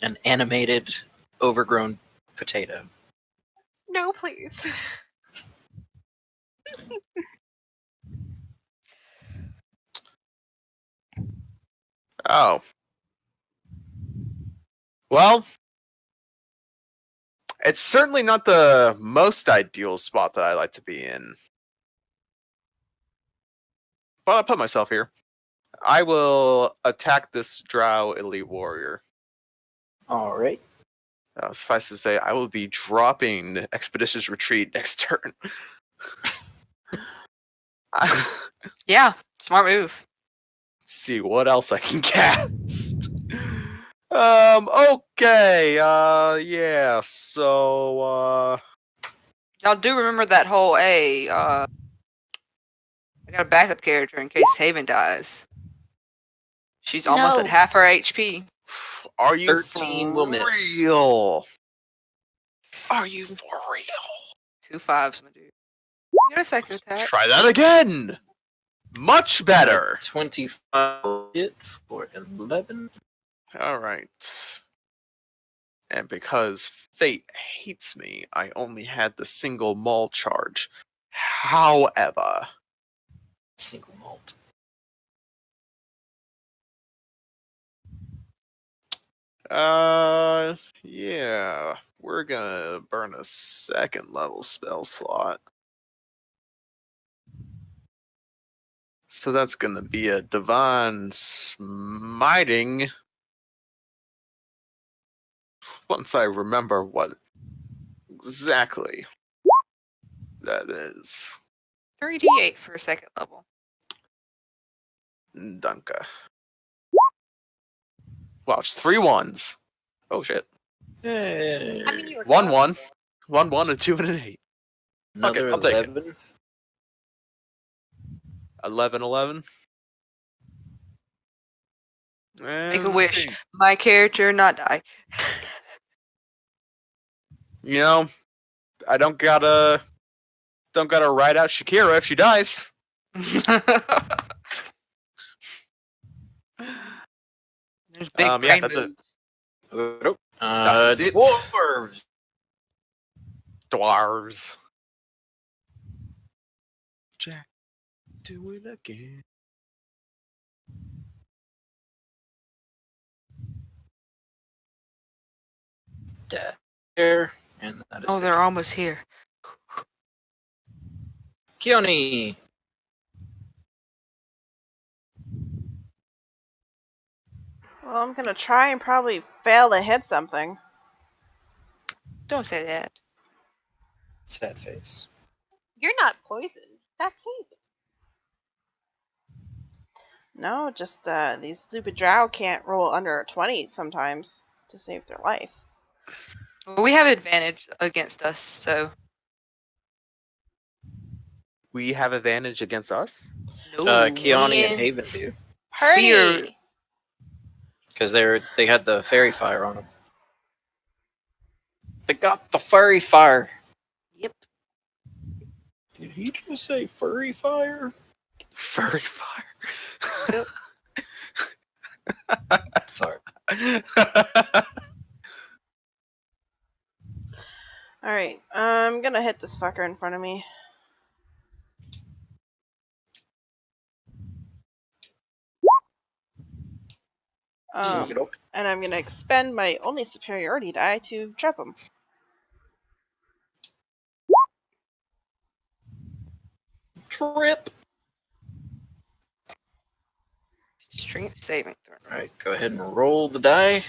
An animated, overgrown potato. No, please. Oh. Well, it's certainly not the most ideal spot that I like to be in. But I'll put myself here. I will attack this Drow elite warrior. All right. Suffice to say, I will be dropping Expeditious Retreat next turn. Yeah, smart move. See what else I can cast. Okay. Yeah. So, Y'all do remember that whole I got a backup character in case Haven dies. She's almost at No. half her HP. are you 13 for will miss. real? Are you for real? 2 5s, my dude. You got a second attack. Try that again. Much better. 25 hit for 11. All right. And because fate hates me, I only had the single maul charge. However, Single malt. yeah, we're gonna burn a second level spell slot. So that's gonna be a divine smiting. Once I remember what exactly that is. 3d8 for a second level. Dunka. Wow, it's 3 1s. Oh shit. Hey. I mean, you were 1 close. 1. 1 1, a 2, and an 8. Another I'll take it. 11. 11 11. Make a wish. My character not die. You know, I don't gotta ride out Shakira if she dies. There's big Yeah, brain that's it. moves. Das ist it. Dwarves. Dwarves. Jack, do it again. There. And that is Oh, they're almost here. Keone. Well, I'm gonna try and probably fail to hit something. Don't say that. Sad face. You're not poisoned. That's Haven. No, just these stupid drow can't roll under a 20 sometimes to save their life. Well, we have advantage against us, so We have advantage against us? no. Keone me and and- Haven do. Purdy! Because they had the fairy fire on them. They got the fairy fire. Yep. Did he just say furry fire? Furry fire. Sorry. Alright, I'm gonna hit this fucker in front of me. And I'm gonna expend my only superiority die to trap him. Trip. Strength saving throw. Alright, go ahead and roll the die.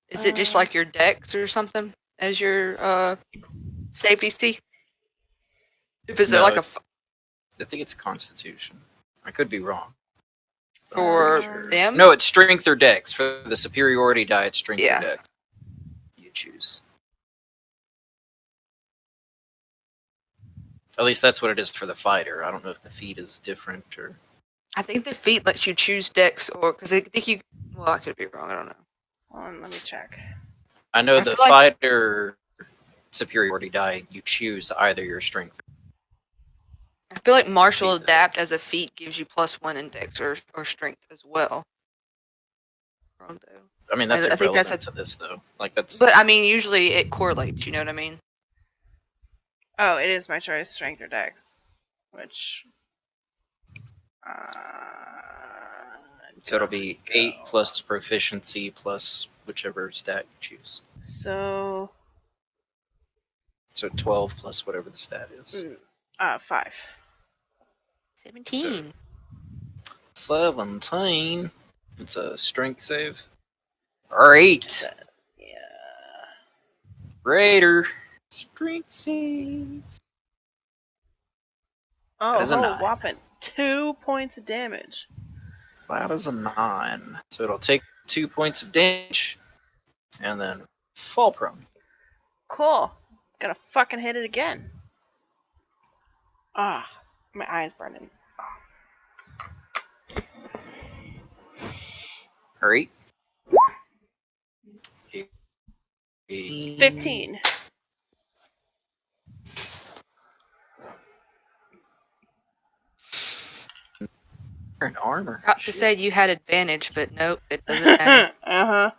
Is it just like your dex or something as your save DC? If is it No, like a I think it's Constitution. I could be wrong. but I'm for pretty sure. them? No, it's Strength or Dex. For the superiority die, it's Strength Yeah. or Dex. You choose. At least that's what it is for the fighter. I don't know if the feat is different or. I think the feat lets you choose dex or because I think you. Well, I could be wrong. I don't know. Hold on, let me check. I know I the feel like- fighter superiority die, you choose either your strength. I feel like martial Feat does. adapt as a feat gives you +1 in dex or strength as well. Wrong though. I mean, that's I think that's irrelevant to this though. Like that's. But I mean, usually it correlates. You know what I mean? Oh, it is my choice, strength or dex. Which... So it'll be 8 plus proficiency plus whichever stat you choose. So... So 12 plus whatever the stat is. 5. 17. 17. It's a strength save. Alright. Yeah. Raider. Strength save. Oh, is a whole 9. whopping 2 points of damage. That is a 9. So it'll take 2 points of damage and then fall prone. Cool. Gonna fucking hit it again. Ah, my eye's burning. Alright. 15. An armor. About to Shit. say you had advantage, but nope, it doesn't matter.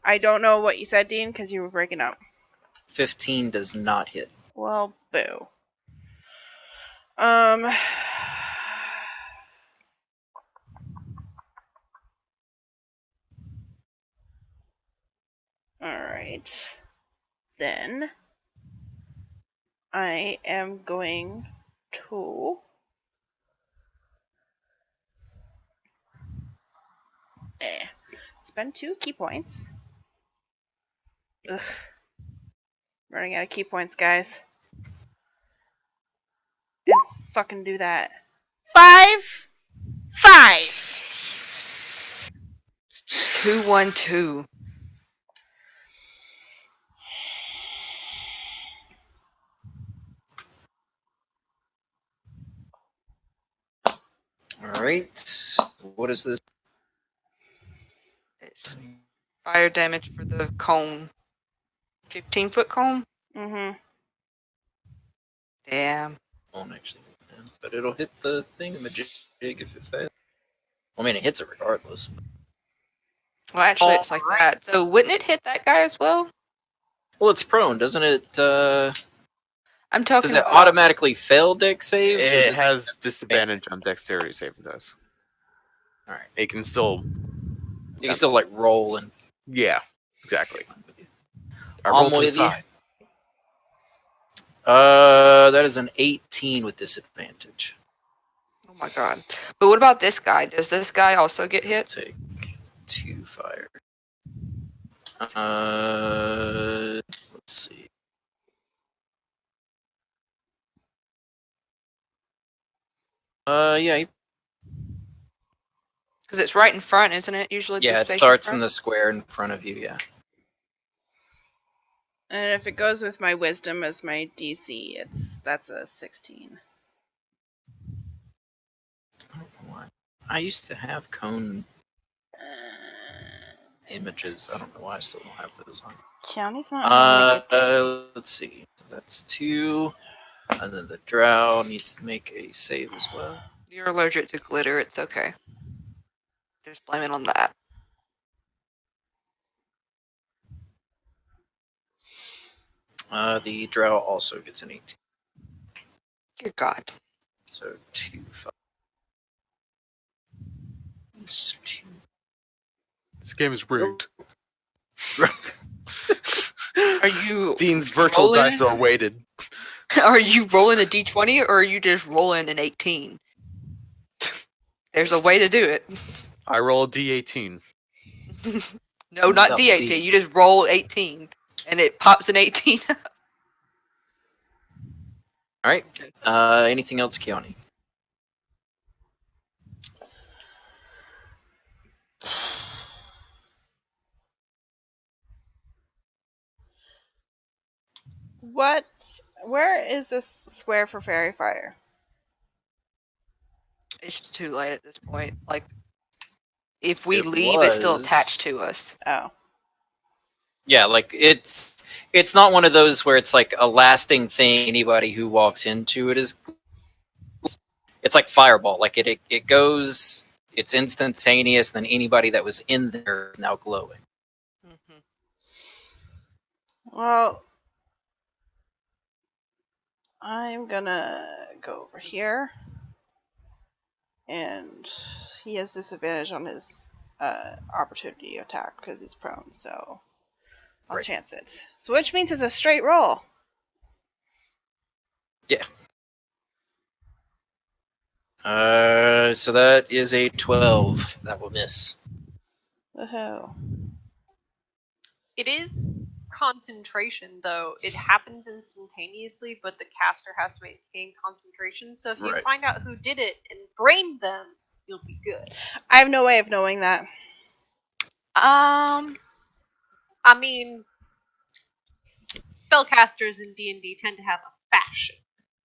I don't know what you said, Dean, because you were breaking up. 15 does not hit. Well, boo. Alright. Then I am going to spend 2 key points. Ugh. Running out of key points, guys. And fucking do that. 5! 5! 2-1-2. Alright. What is this? It's fire damage for the cone. 15-foot cone? Mm-hmm. Damn. Won't actually hit them, but it'll hit the thing in the jig if it fails. I mean, it hits it regardless. Well, actually, it's like that. So wouldn't it hit that guy as well? Well, it's prone, doesn't it? I'm talking Does it about automatically fail deck saves? or It does has disadvantage on dexterity saving throws. Alright. It can still. You can still, like, roll and... Yeah, exactly. I I'm roll to the with you. side. That is an 18 with disadvantage. Oh my god. But what about this guy? Does this guy also get hit? Take 2 fire. Let's see. Yeah, Because it's right in front, isn't it? Usually yeah. the It space starts in front? the square in front of you. Yeah. And if it goes with my wisdom as my DC, that's a 16. I don't know why. I used to have cone images. I don't know why I still don't have those on. County's not having a good day. Let's see. That's 2, and then the drow needs to make a save as well. You're allergic to glitter, it's okay. Just blame it on that. The drow also gets an 18. Dear God. So 2 5. It's 2. This game is rigged. Are you Dean's virtual rolling? dice are weighted. Are you rolling a d20 or are you just rolling an 18? There's a way to do it. I roll a d18. No, not No, d18. D. You just roll 18 and it pops an 18. All right. Anything else, Keone? Where is this square for fairy fire? It's too late at this point. Like, if we It leave, it's still was- attached to us. Oh. Yeah, like it's not one of those where it's like a lasting thing. Anybody who walks into it is. It's like fireball. Like it goes. It's instantaneous. Then anybody that was in there is now glowing. Mhm. Well, I'm gonna go over here. And he has disadvantage on his opportunity attack because he's prone, so I'll Right. chance it. So which means it's a straight roll. Yeah. So that is a 12. That will miss. Woohoo. It is concentration, though. It happens instantaneously, but the caster has to maintain concentration. So if you Right. find out who did it and brain them, you'll be good. I have no way of knowing that. I mean, spellcasters in D&D tend to have a fashion,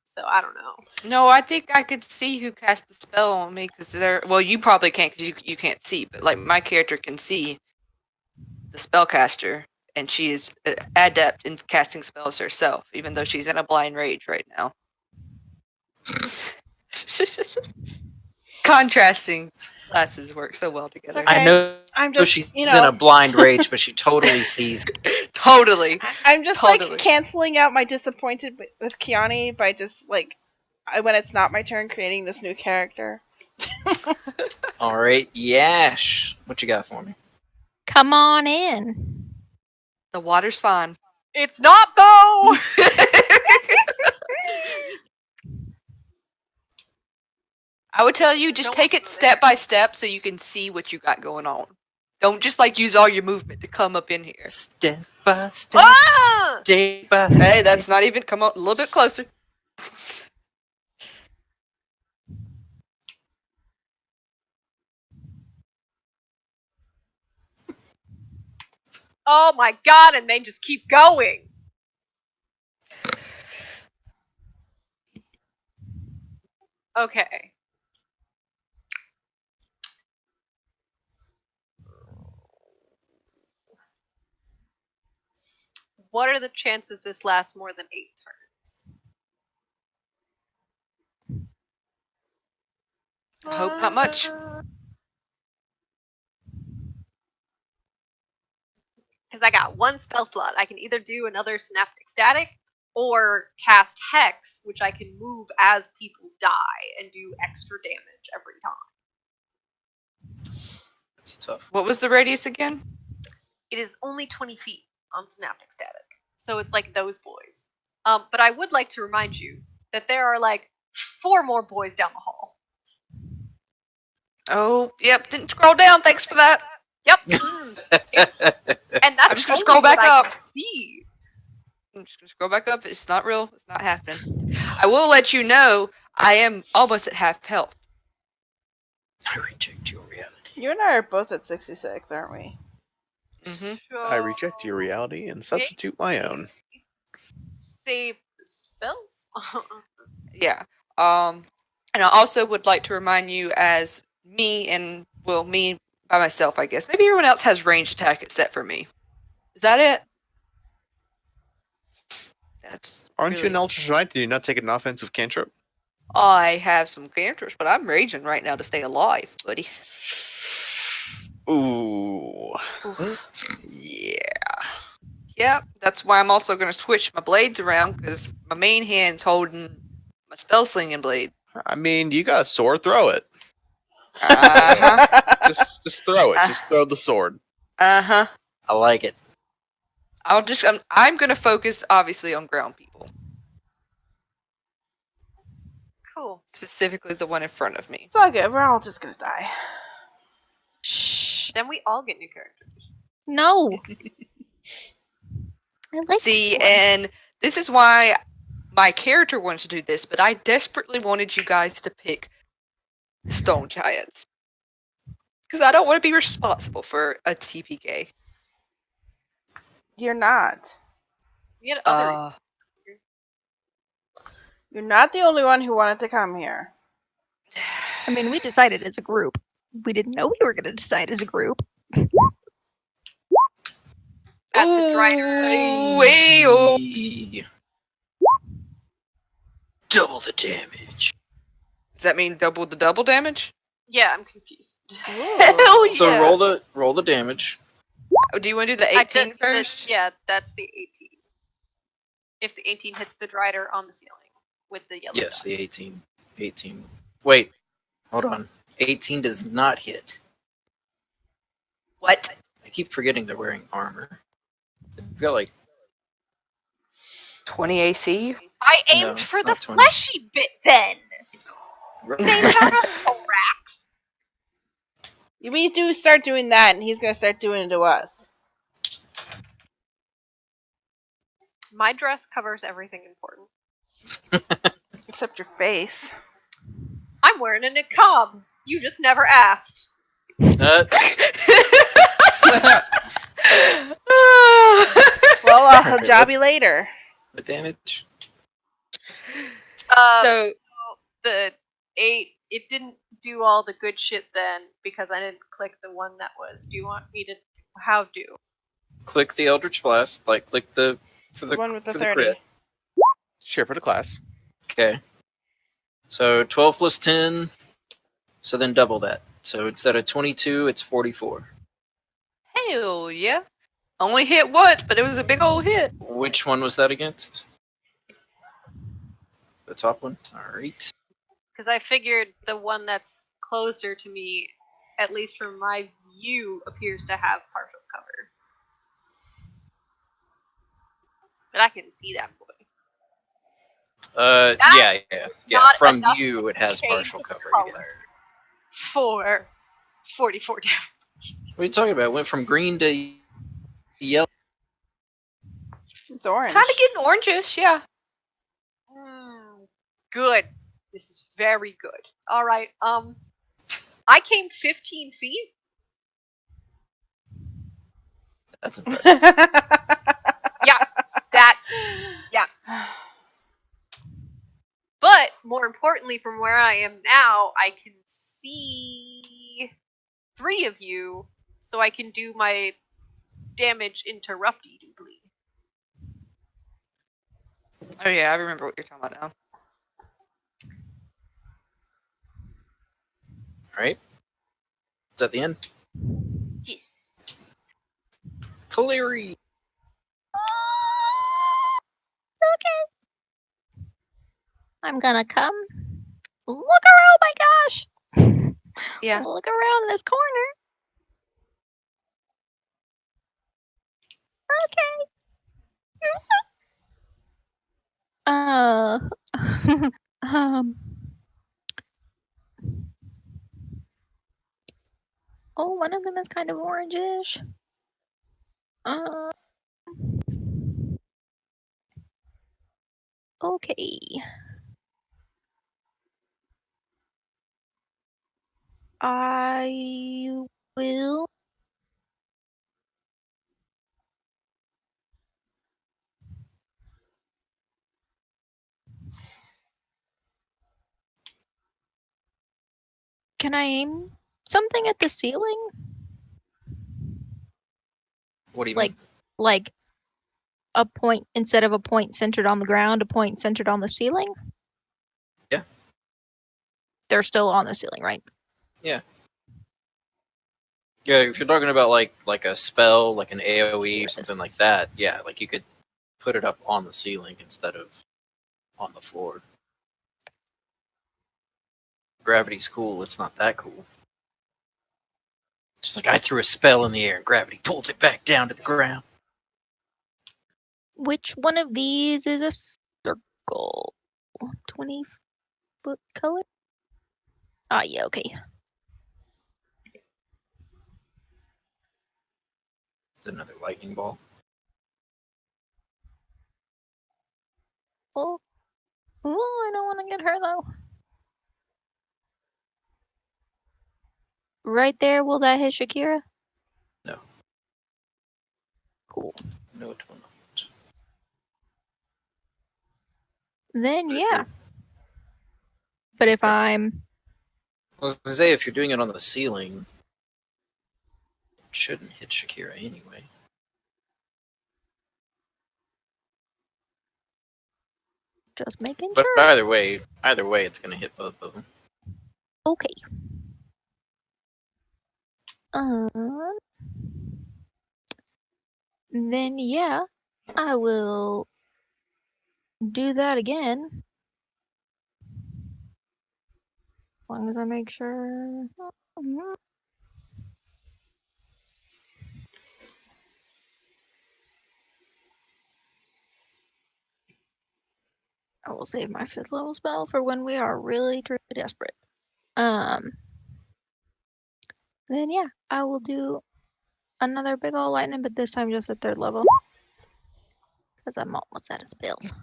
so I don't know. No, I think I could see who cast the spell on me because they're. Well, you probably can't because you can't see, but like my character can see the spellcaster, and she is adept in casting spells herself, even though she's in a blind rage right now. Contrasting classes work so well together. Okay. I know I'm just, she's you in know, a blind rage, but she totally sees. Totally. I'm just Totally. like canceling out my disappointed with Kiani by just like when it's not my turn creating this new character. All right, Yash, what you got for me? Come on in. The water's fine. It's not, though! I would tell you just Don't take it go step by step so you can see what you got going on. Don't just like use all your movement to come up in here. Step by step, Ah! day by Hey, that's not even. Come on, a little bit closer. Oh my god, and they just keep going. Okay. What are the chances this lasts more than 8 turns? I hope not much. Because I got one spell slot. I can either do another Synaptic Static or cast Hex, which I can move as people die and do extra damage every time. That's tough. What was the radius again? It is only 20 feet on Synaptic Static. So it's like those boys. But I would like to remind you that there are like 4 more boys down the hall. Oh, yep. Didn't scroll down. Thanks for that. Yep. It's, and that's I'm just gonna only scroll what back I up. can see. I'm just gonna scroll back up. It's not real. It's not happening. I will let you know I am almost at half health. I reject your reality. You and I are both at 66, aren't we? Mm-hmm. I reject your reality and substitute my own. Save the spells? Yeah. And I also would like to remind you, as me by myself, I guess. Maybe everyone else has ranged attack except for me. Is that it? That's. Aren't you really an Eldritch Knight? Did you not take an offensive cantrip? I have some cantrips, but I'm raging right now to stay alive, buddy. Ooh. Yeah. Yep, that's why I'm also going to switch my blades around, because my main hand's holding my spell slinging blade. I mean, you got a sword, throw it. Uh-huh. Just throw it. Just throw the sword. Uh-huh. I like it. I'm going to focus, obviously, on ground people. Cool. Specifically the one in front of me. It's all good. We're all just gonna die. Shh. Then we all get new characters. No. I like See, this one. and this is why my character wanted to do this, but I desperately wanted you guys to pick Stone Giants. Because I don't want to be responsible for a TPK. You're not. We had others. You're not the only one who wanted to come here. I mean, we decided as a group. We didn't know we were going to decide as a group. At the Drider. Ooh, hey-oh. Hey. Double the damage. Does that mean double the double damage? Yeah, I'm confused. Hell So yes. roll the damage. Oh, do you want to do the I 18 did- first? Yeah, that's the 18. If the 18 hits the Drider on the ceiling with the yellow Yes, dot. the 18. 18. Wait, hold on. 18 does not hit. What? I keep forgetting they're wearing armor. They've got like 20 AC? I No, aimed it's for the not 20. fleshy bit then! Named our thorax. We do start doing that, and he's gonna start doing it to us. My dress covers everything important. Except your face. I'm wearing a niqab. You just never asked. Uh, Well, I'll job you later. the damage. So The 8, it didn't do all the good shit then because I didn't click the one that was. Do you want me to how do? Click the Eldritch Blast. Like click the for The one with the for 30. crit. Share for the class. Okay. So 12 plus 10. So then double that. So instead of 22, it's 44. hell yeah. Only hit once, but it was a big old hit. Which one was that against? The top one? Alright. Because I figured the one that's closer to me, at least from my view, appears to have partial cover. But I can see that boy. Yeah. Not From enough you, it has change partial the cover color again. for 44 damage. What are you talking about? It went from green to yellow. It's orange. Kind of getting orangish, yeah. Good. This is very good. All right. I came 15 feet. That's impressive. That. But more importantly, from where I am now, I can see 3 of you, so I can do my damage interruptedly. Oh yeah, I remember what you're talking about now. Alright. Is that the end? Yes. Kaleri! I'm gonna come. Look around, oh my gosh! Yeah. Look around this corner. Okay. um. Oh, one of them is kind of orangish. Okay. I will. Can I aim something at the ceiling? What do you Like, mean? like a point instead of a point centered on the ground, a point centered on the ceiling? Yeah. They're still on the ceiling, right? Yeah, if you're talking about like a spell, like an AoE or something like Yes. that, yeah, like you could put it up on the ceiling instead of on the floor. Gravity's cool, it's not that cool. Just like I threw a spell in the air and gravity pulled it back down to the ground. Which one of these is a circle? 20-foot color? Ah, yeah, okay. It's another lightning ball. Oh, I don't want to get her though. Right there, will that hit Shakira? No. Cool. No, it will not. Then But if yeah. you're- But if Okay. I'm I was gonna say, if you're doing it on the ceiling, it shouldn't hit Shakira anyway. just making But sure. either way, it's gonna hit both of them. Okay. Then yeah, I will do that again. As long as I make sure. I will save my 5th level spell for when we are really truly desperate. Then yeah, I will do another big ol' lightning, but this time just at 3rd level. Because I'm almost out of spells.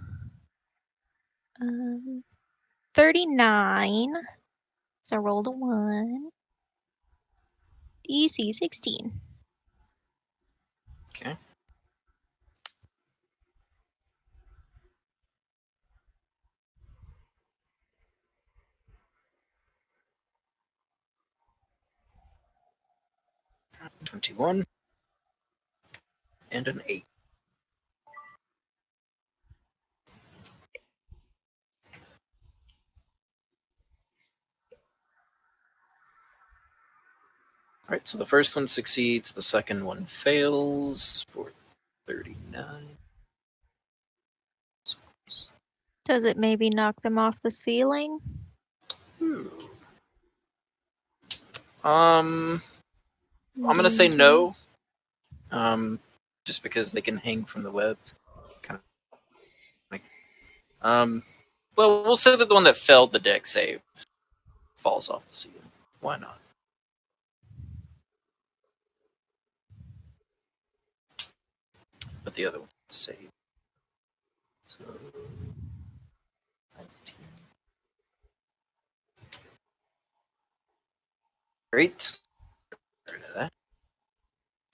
39. So I rolled a 1. DC 16. Okay. $21 and an 8. All right, so the first one succeeds, the second one fails for 39. Does it maybe knock them off the ceiling? I'm gonna say no. Just because they can hang from the web. Kind of like, well, we'll say that the one that failed the deck save falls off the ceiling. Why not? But the other one saved. So 19. Great. Get rid of that.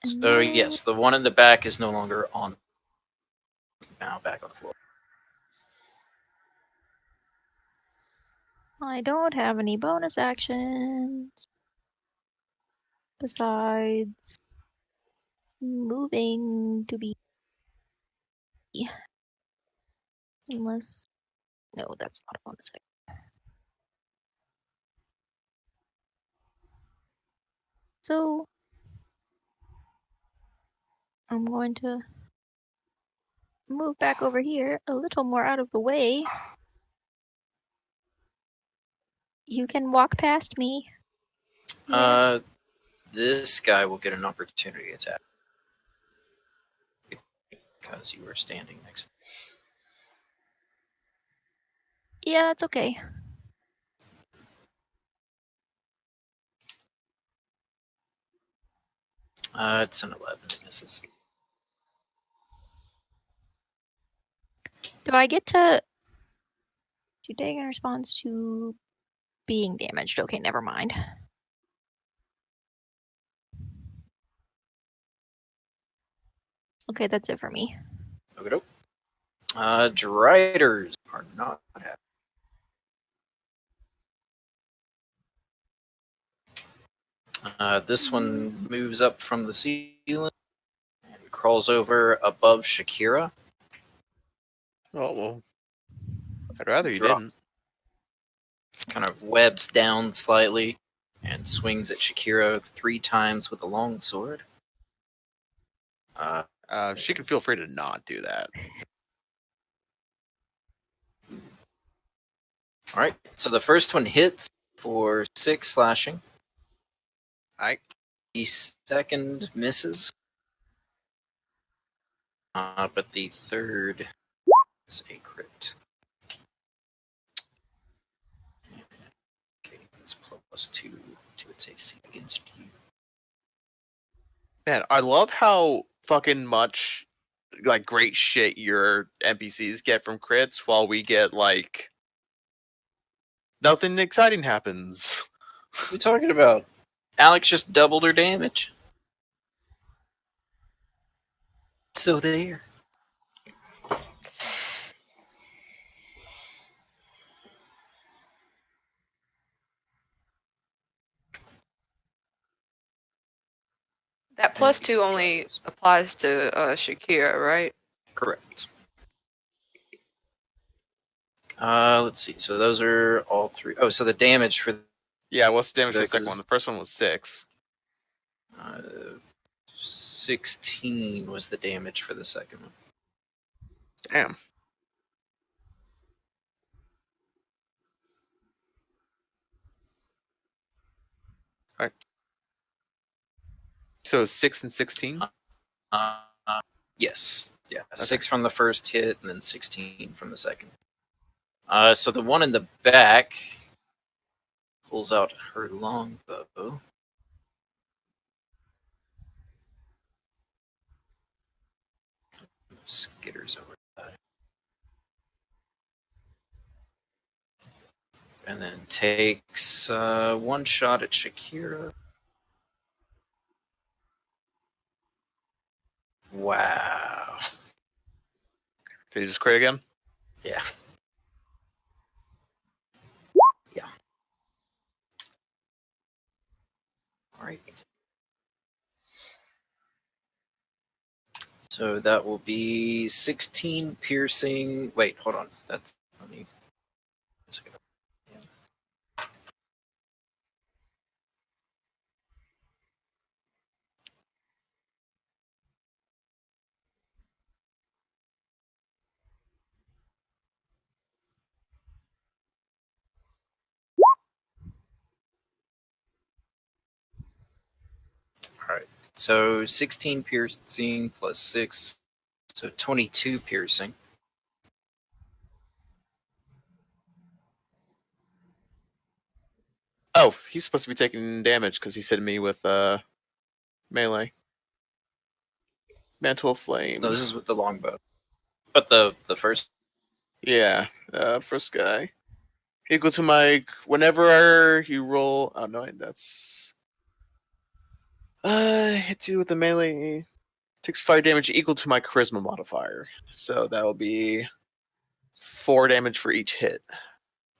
And So then yes, the one in the back is no longer on. Now back on the floor. I don't have any bonus actions. Besides moving to be. Unless. No, that's not a bonus action. So. I'm going to move back over here a little more out of the way. You can walk past me. Yes. This guy will get an opportunity attack because you were standing next. Yeah, it's okay. It's an 11. It misses. Do I get to do take in response to being damaged? Okay, never mind. Okay, that's it for me. Okay. Driders are not happy. This one moves up from the ceiling and crawls over above Shakira. Oh well. I'd rather you Drop. didn't. Kind of webs down slightly and swings at Shakira 3 times with a long sword. She can feel free to not do that. All right. So the first one hits for 6 slashing. The second misses. But the third is a crit. Okay, it's +2 to its AC against you. Man, I love how fucking much like great shit your NPCs get from crits while we get like nothing exciting happens. What are you talking about? Alex just doubled her damage. So there. That +2 only applies to Shakira, right? Correct. Let's see. So those are all 3. Oh, so the damage for Yeah, what's the damage for the second Because- one? The first one was 6. 16 was the damage for the second one. Damn. Alright. So 6 and 16? Yes. Yeah. 6 from the first hit and then 16 from the second. So the one in the back pulls out her longbow. Skitters over that. And then takes one shot at Shakira. Wow. Did you just crit again? Yeah. Yeah. Alright. So that will be 16 piercing. Wait, hold on. That's let me. Alright. So 16 piercing plus 6. So 22 piercing. Oh, he's supposed to be taking damage because he's hitting me with melee. Mantle of Flame. No, this is with the longbow. But the first. Yeah, first guy. Equal to my whenever you roll. Oh no, that's hits you with the melee. Takes fire damage equal to my charisma modifier. So that will be 4 damage for each hit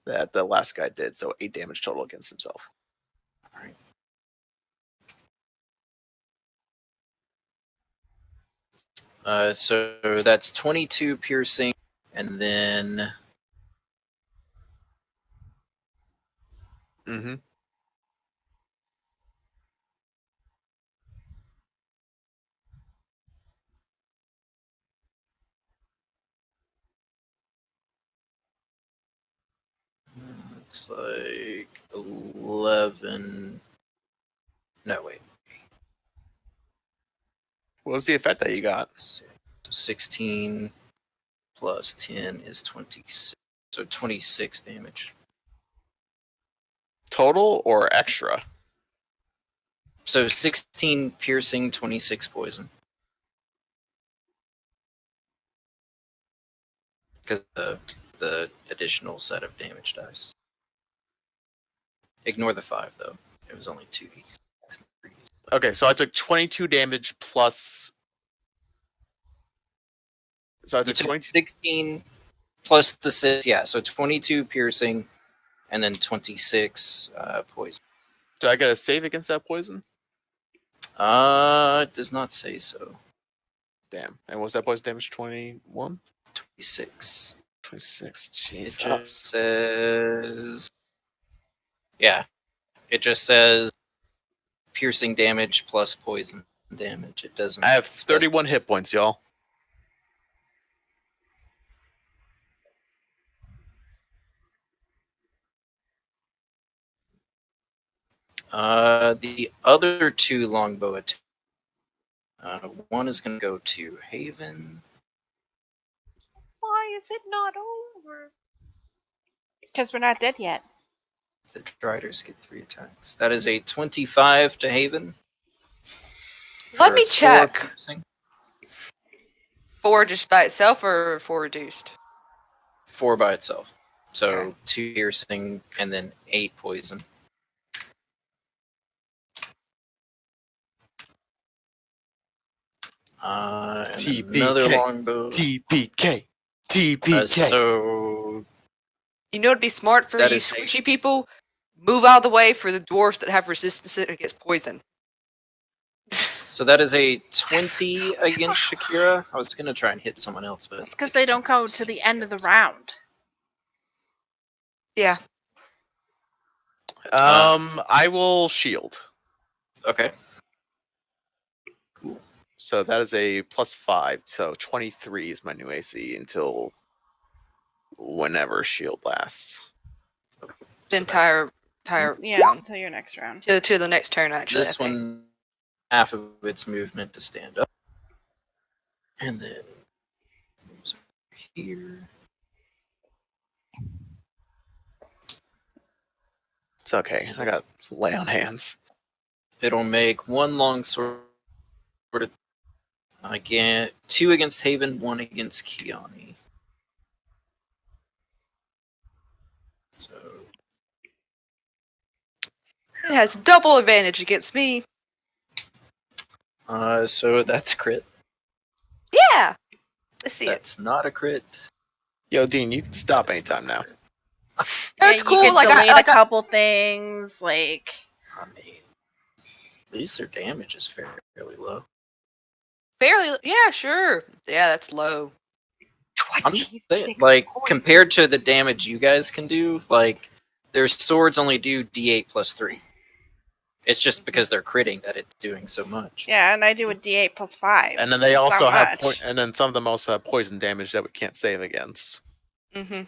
that the last guy did. So 8 damage total against himself. So that's 22 piercing, and then Mm-hmm. looks like 11. No, wait. What was the effect that you got? 16 plus 10 is 26. So 26 damage. Total or extra? So 16 piercing, 26 poison. Because the additional set of damage dice. Ignore the 5 though. It was only 2 d6. Okay, so I took 22 damage plus. So I You took took 22. 16 plus the 6. Yeah, so 22 piercing, and then 26 poison. Do I get a save against that poison? It does not say so. Damn. And was that poison damage 21? 26. 26. It just Jesus. says. Yeah. It just says piercing damage plus poison damage. It doesn't. I have 31 hit points, y'all. The other 2 longbow attacks. One is going to go to Haven. Why is it not over? Because we're not dead yet. The Driders get 3 attacks. That is a 25 to Haven. Let for me 4 check. piercing. 4 just by itself or 4 reduced? 4 by itself. So Okay. 2 piercing and then 8 poison. And TPK. another longbow. TPK. TPK. So You know, it'd be smart for That you is a- squishy people. Move out of the way for the dwarfs that have resistance against poison. So that is a 20 against Shakira. I was gonna try and hit someone else, but It's because they don't go to the end of the round. Yeah. I will shield. Okay. So that is a +5. So 23 is my new AC until whenever shield lasts. The entire Yeah, round. until your next round. To the next turn, actually. This I think. one, half of its movement to stand up, and then moves over here. It's okay. I got lay on hands. It'll make one long sword. Again, 2 against Haven, 1 against Kiani. So It has double advantage against me. so that's a crit. Yeah. Let's see it. That's not a crit. Yo, Dean, you can stop anytime now. That's You cool. could Like delete I a couple things, like I mean, at least their damage is fairly low. fairly. Yeah, sure. Yeah, that's low. I'm just 26 saying, like, points. compared to the damage you guys can do, like, their swords only do D8 plus 3. It's just because they're critting that it's doing so much. yeah, and I do a D8 plus 5. And then they It's also not have much. and then some of them also have poison damage that we can't save against. Mm-hmm.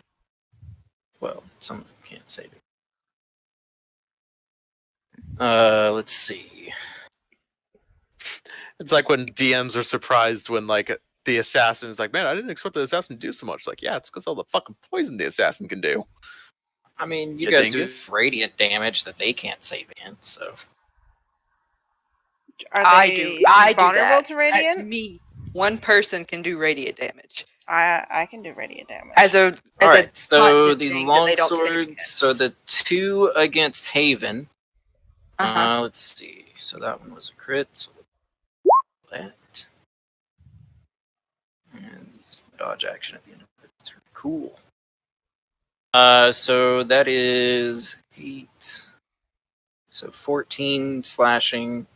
Well, some of them can't save it. Let's see. It's like when DMs are surprised when like the assassin is like, "Man, I didn't expect the assassin to do so much." Like, yeah, it's because all the fucking poison the assassin can do. I mean, you Yeah, guys dingus. do radiant damage that they can't save against, so. Are I they do. I do vulnerable that. to That's radiant? me. One person can do radiant damage I can do radiant damage. as a Alright, so constant the thing that they don't save longsword, against. so the 2 against Haven. Uh-huh. Let's see. So that one was a crit, so that. And use the dodge action at the end of the turn. Cool. So that is 8. So 14 slashing.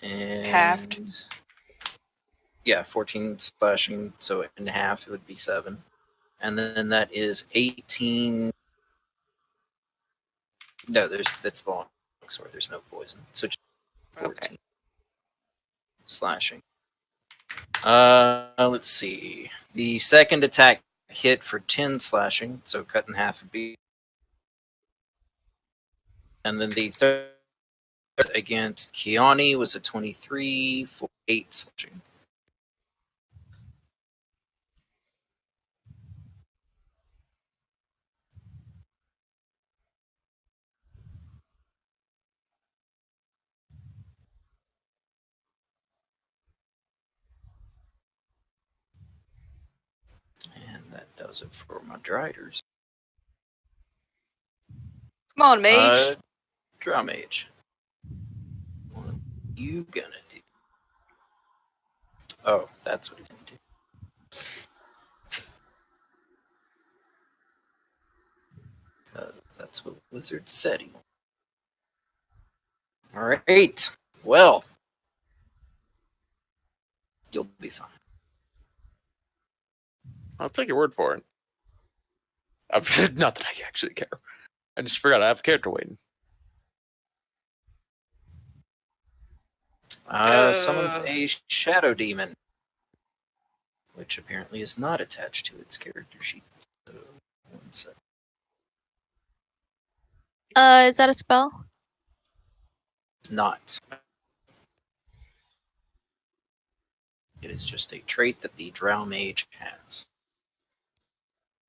And Halved. yeah, 14 slashing, so in half it would be 7. And then that is 18. No, that's the long sword. There's no poison. So just 14 Okay. slashing. Let's see. The second attack hit for 10 slashing, so cut in half would be. And then the third against Kiani was a 23 for 8 slashing. And that does it for my Driders. Come on, mage. Drow Mage. What are you gonna do? Oh, that's what he's gonna do. That's what Wizard said he wanted. Alright. Well, you'll be fine. I'll take your word for it. Not that I actually care. I just forgot I have a character waiting. Summons a Shadow Demon, which apparently is not attached to its character sheet. So, 1 sec. Is that a spell? It's not. It is just a trait that the Drow Mage has.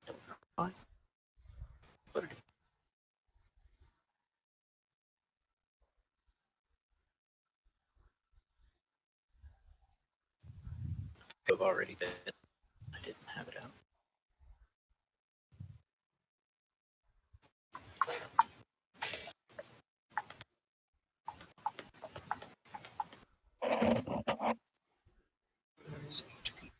Don't know why. But it is. I've already been. I didn't have it out. Where's HP?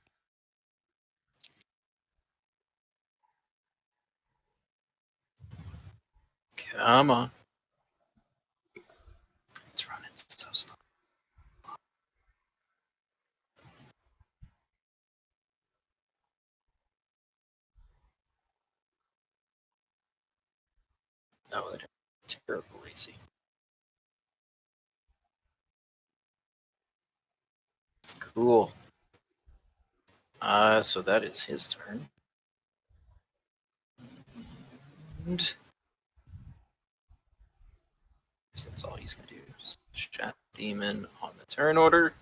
Come on. It's running so slow. No, they're terrible lazy. Cool. So that is his turn. And that's all he's gonna do. Shadow Demon on the turn order.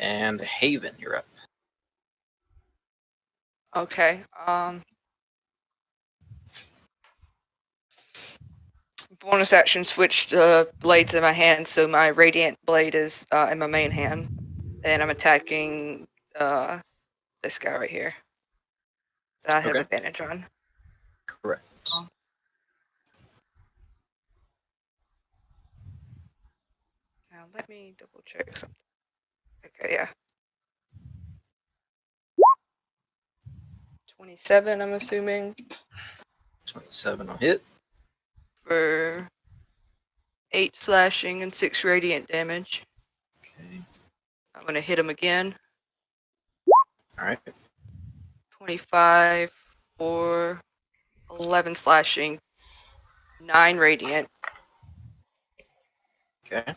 And Haven, you're up. Okay. Bonus action, switch blades in my hand, so my radiant blade is in my main hand, and I'm attacking this guy right here that I have Okay. advantage on. Correct. Now let me double check something. Okay, yeah. 27, I'm assuming, 27 will hit. for 8 slashing and 6 radiant damage. Okay. I'm gonna hit him again. All right. 25 for 11 slashing, 9 radiant. Okay.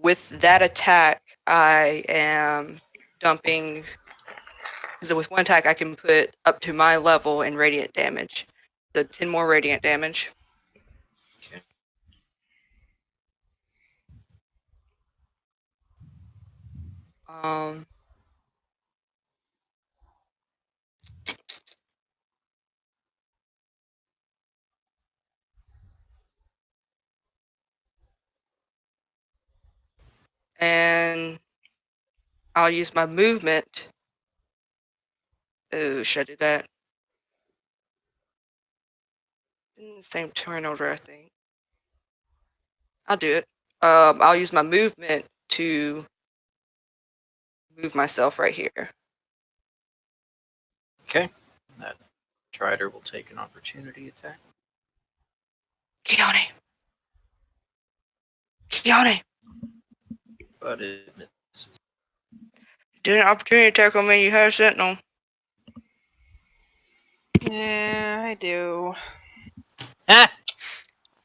With that attack, I am dumping, because with one attack I can put up to my level in radiant damage. The 10 more radiant damage. Okay. Um, and I'll use my movement. Oh, should I do that? In the same turn order, I think. I'll do it. I'll use my movement to move myself right here. Okay. That Strider will take an opportunity attack. Kiane! Kiane! But it misses. Did an opportunity attack on me, you have Sentinel. Yeah, I do. Ah!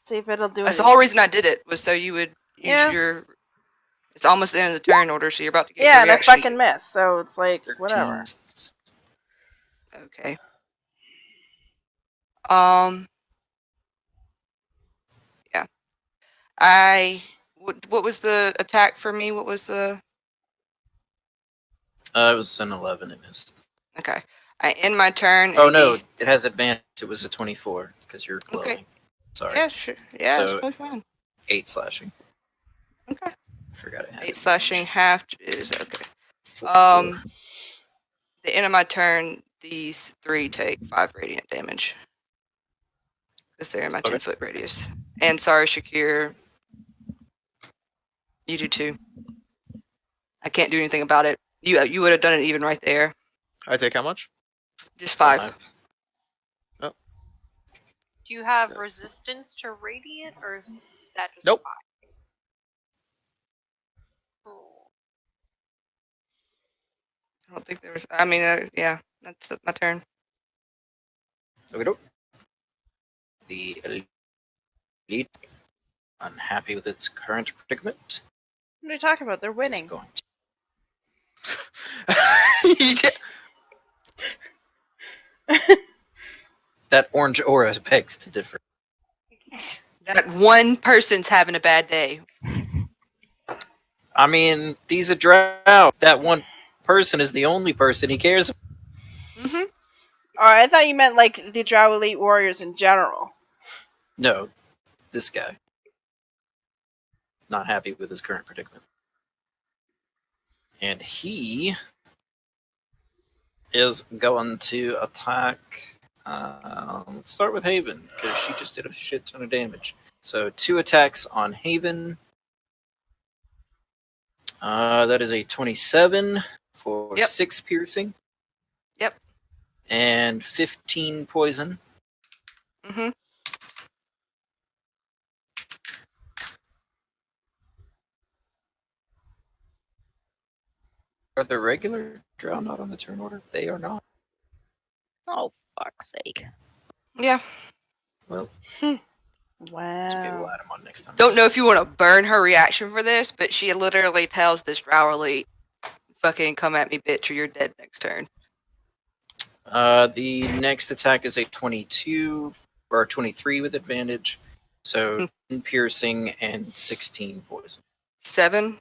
See if it'll do That's the anything. whole reason I did it, was so you would use Yeah. your... It's almost the end of the turn order, so you're about to get Yeah, your and I reaction. fucking missed, so it's like, 13 whatever. misses. Okay. Yeah. What was the attack for me? What was the... It was an 11. It missed. Okay. I end my turn. Oh and no, these- it has advantage. It was a 24 because you're glowing. Okay. Sorry. Yeah, sure. Yeah, it's So- totally fine. 8 slashing. Okay. Forgot it had 8 slashing, advantage. half is okay. Four. The end of my turn, these 3 take 5 radiant damage. Because they're in my Okay. 10-foot radius. And sorry, Shakir. You do too. I can't do anything about it. You would have done it even right there. I take how much? Just 5. Do you have Yes. resistance to radiant, or is that just Nope. 5? Oh. I don't think there was... I mean, yeah. That's my turn. Okay. The elite, unhappy with its current predicament, What are you talking about? They're is winning. going to that orange aura begs to differ. That one person's having a bad day. I mean, these are drought. That one person is the only person he cares about. Mm-hmm. Oh, I thought you meant like the Drow Elite Warriors in general. No, this guy. Not happy with his current predicament. And he is going to attack. Let's start with Haven, because she just did a shit ton of damage. So 2 attacks on Haven. That is a 27 for Yep. 6 piercing. Yep. And 15 poison. Mm-hmm. Are the regular drow not on the turn order? They are not. Oh, fuck's sake. Yeah. Well, Wow. it's okay. We'll add them on next time. Don't know if you want to burn her reaction for this, but she literally tells this Drow Elite, fucking come at me, bitch, or you're dead next turn. The next attack is a 22 or 23 with advantage. So 10 piercing and 16 poison. 7.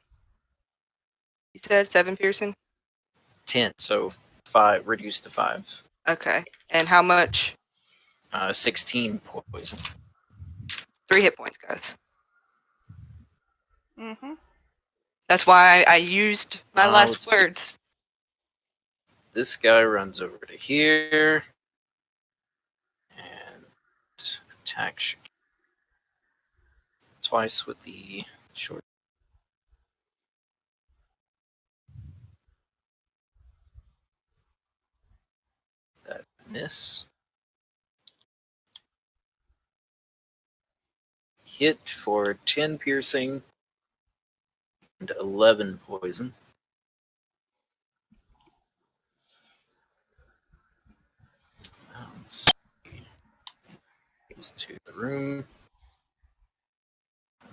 You said 7 piercing? 10, so 5, reduced to 5. Okay. And how much? 16 poison. 3 hit points, guys. Mm-hmm. That's why I used my let's last see. words. This guy runs over to here and attacks twice with the short. That miss. Hit for 10 piercing and 11 poison. Let's see. Goes to the room.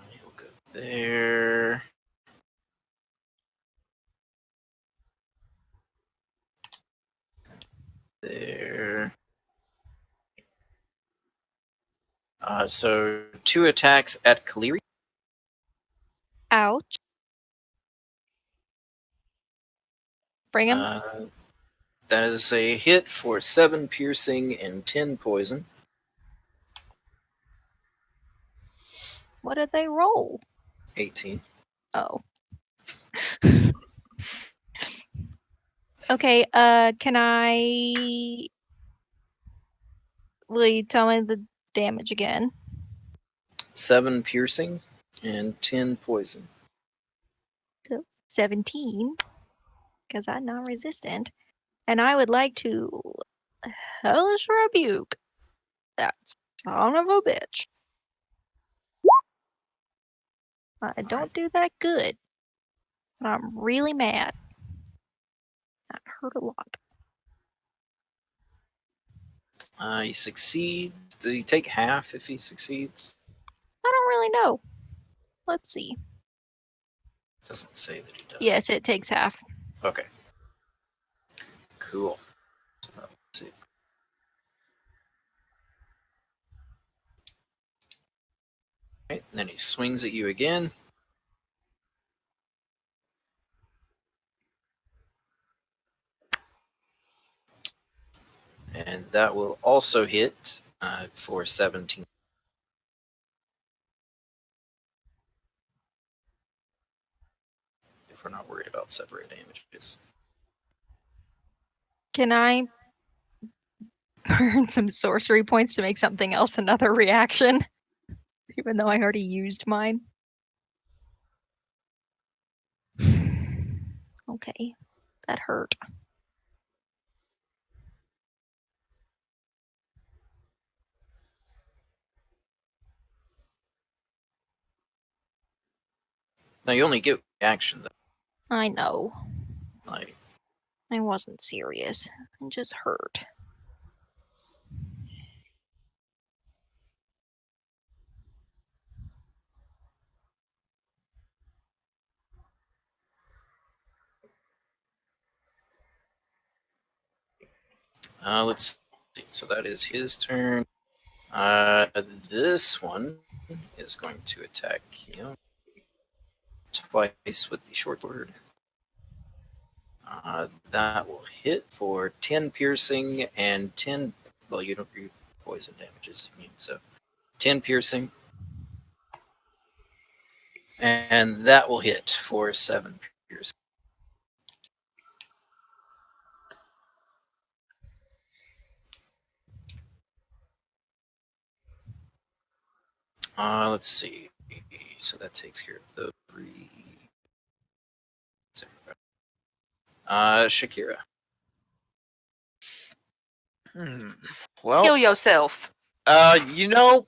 He'll go there. There. So 2 attacks at Kaleri. Ouch. Bring him. That is a hit for 7 piercing and 10 poison. What did they roll? 18. Oh. Okay, can I... Will you tell me the damage again? 7 piercing and 10 poison. 17, because I'm not resistant. And I would like to Hellish Rebuke that son of a bitch. I don't do that good, but I'm really mad. That hurt a lot. He succeeds. Does he take half if he succeeds? I don't really know. Let's see. Doesn't say that he does. Yes, it takes half. Okay. Cool. So let's see. Right, and then he swings at you again. And that will also hit for 17. If we're not worried about separate damages. Can I burn some sorcery points to make something else another reaction? Even though I already used mine. Okay, that hurt. Now you only get reaction though. I know. Like, I wasn't serious. It just hurt. let's see. So that is his turn. This one is going to attack him twice with the short sword. That will hit for 10 piercing and 10. Well, you don't do poison damages, so 10 piercing. And that will hit for 7 piercing. Let's see. So that takes care of the 3. Shakira. Well, Kill yourself. you know,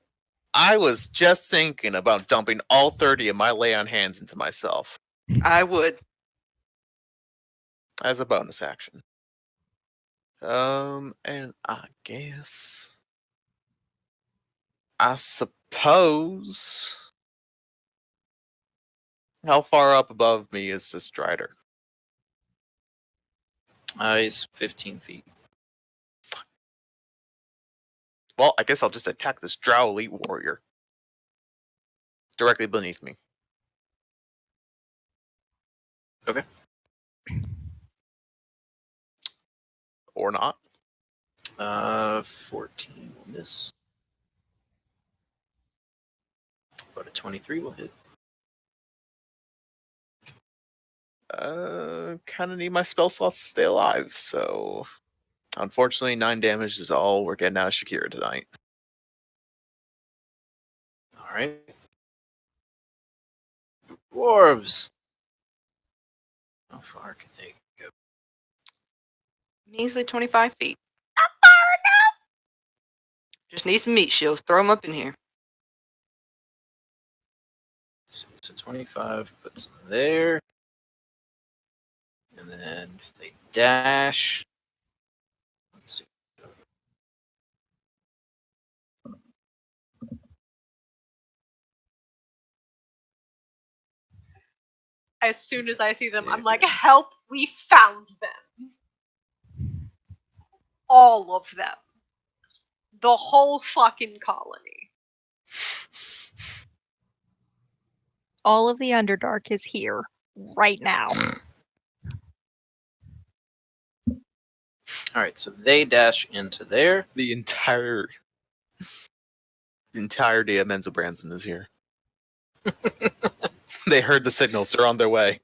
I was just thinking about dumping all 30 of my lay on hands into myself I would. as a bonus action. And I guess, I suppose, how far up above me is this Strider? He's 15 feet. Well, I guess I'll just attack this Drow Elite Warrior directly beneath me. Okay. Or not. 14 will miss. But a 23 will hit. Kind of need my spell slots to stay alive, so unfortunately, 9 damage is all we're getting out of Shakira tonight. All right. Dwarves. How far can they go? Measly 25 feet. Just need some meat shields. Throw them up in here. Let's see, so 25 puts them there. And then if they dash. Let's see. As soon as I see them, I'm Yeah. like, help, we found them. All of them. The whole fucking colony. All of the Underdark is here right now. All right, so they dash into there. The entirety of Menzo Branson is here. They heard the signals. They're on their way.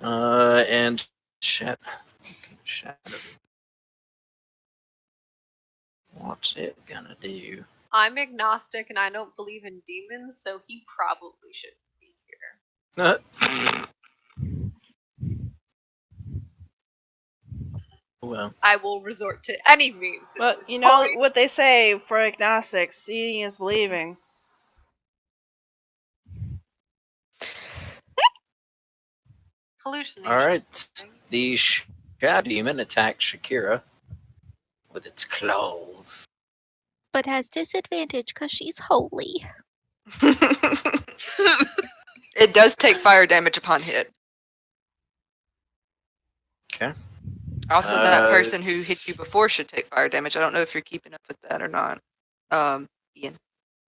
And Shadow. What's it gonna do? I'm agnostic and I don't believe in demons, so he probably shouldn't be here. Well, I will resort to any means. at But this you know point. what they say for agnostics: seeing is believing. Hallucination. all right. The Shadow Demon attacks Shakira with its claws. But has disadvantage because she's holy. It does take fire damage upon hit. Okay. Also, that person who it's- hit you before should take fire damage. I don't know if you're keeping up with that or not. Ian.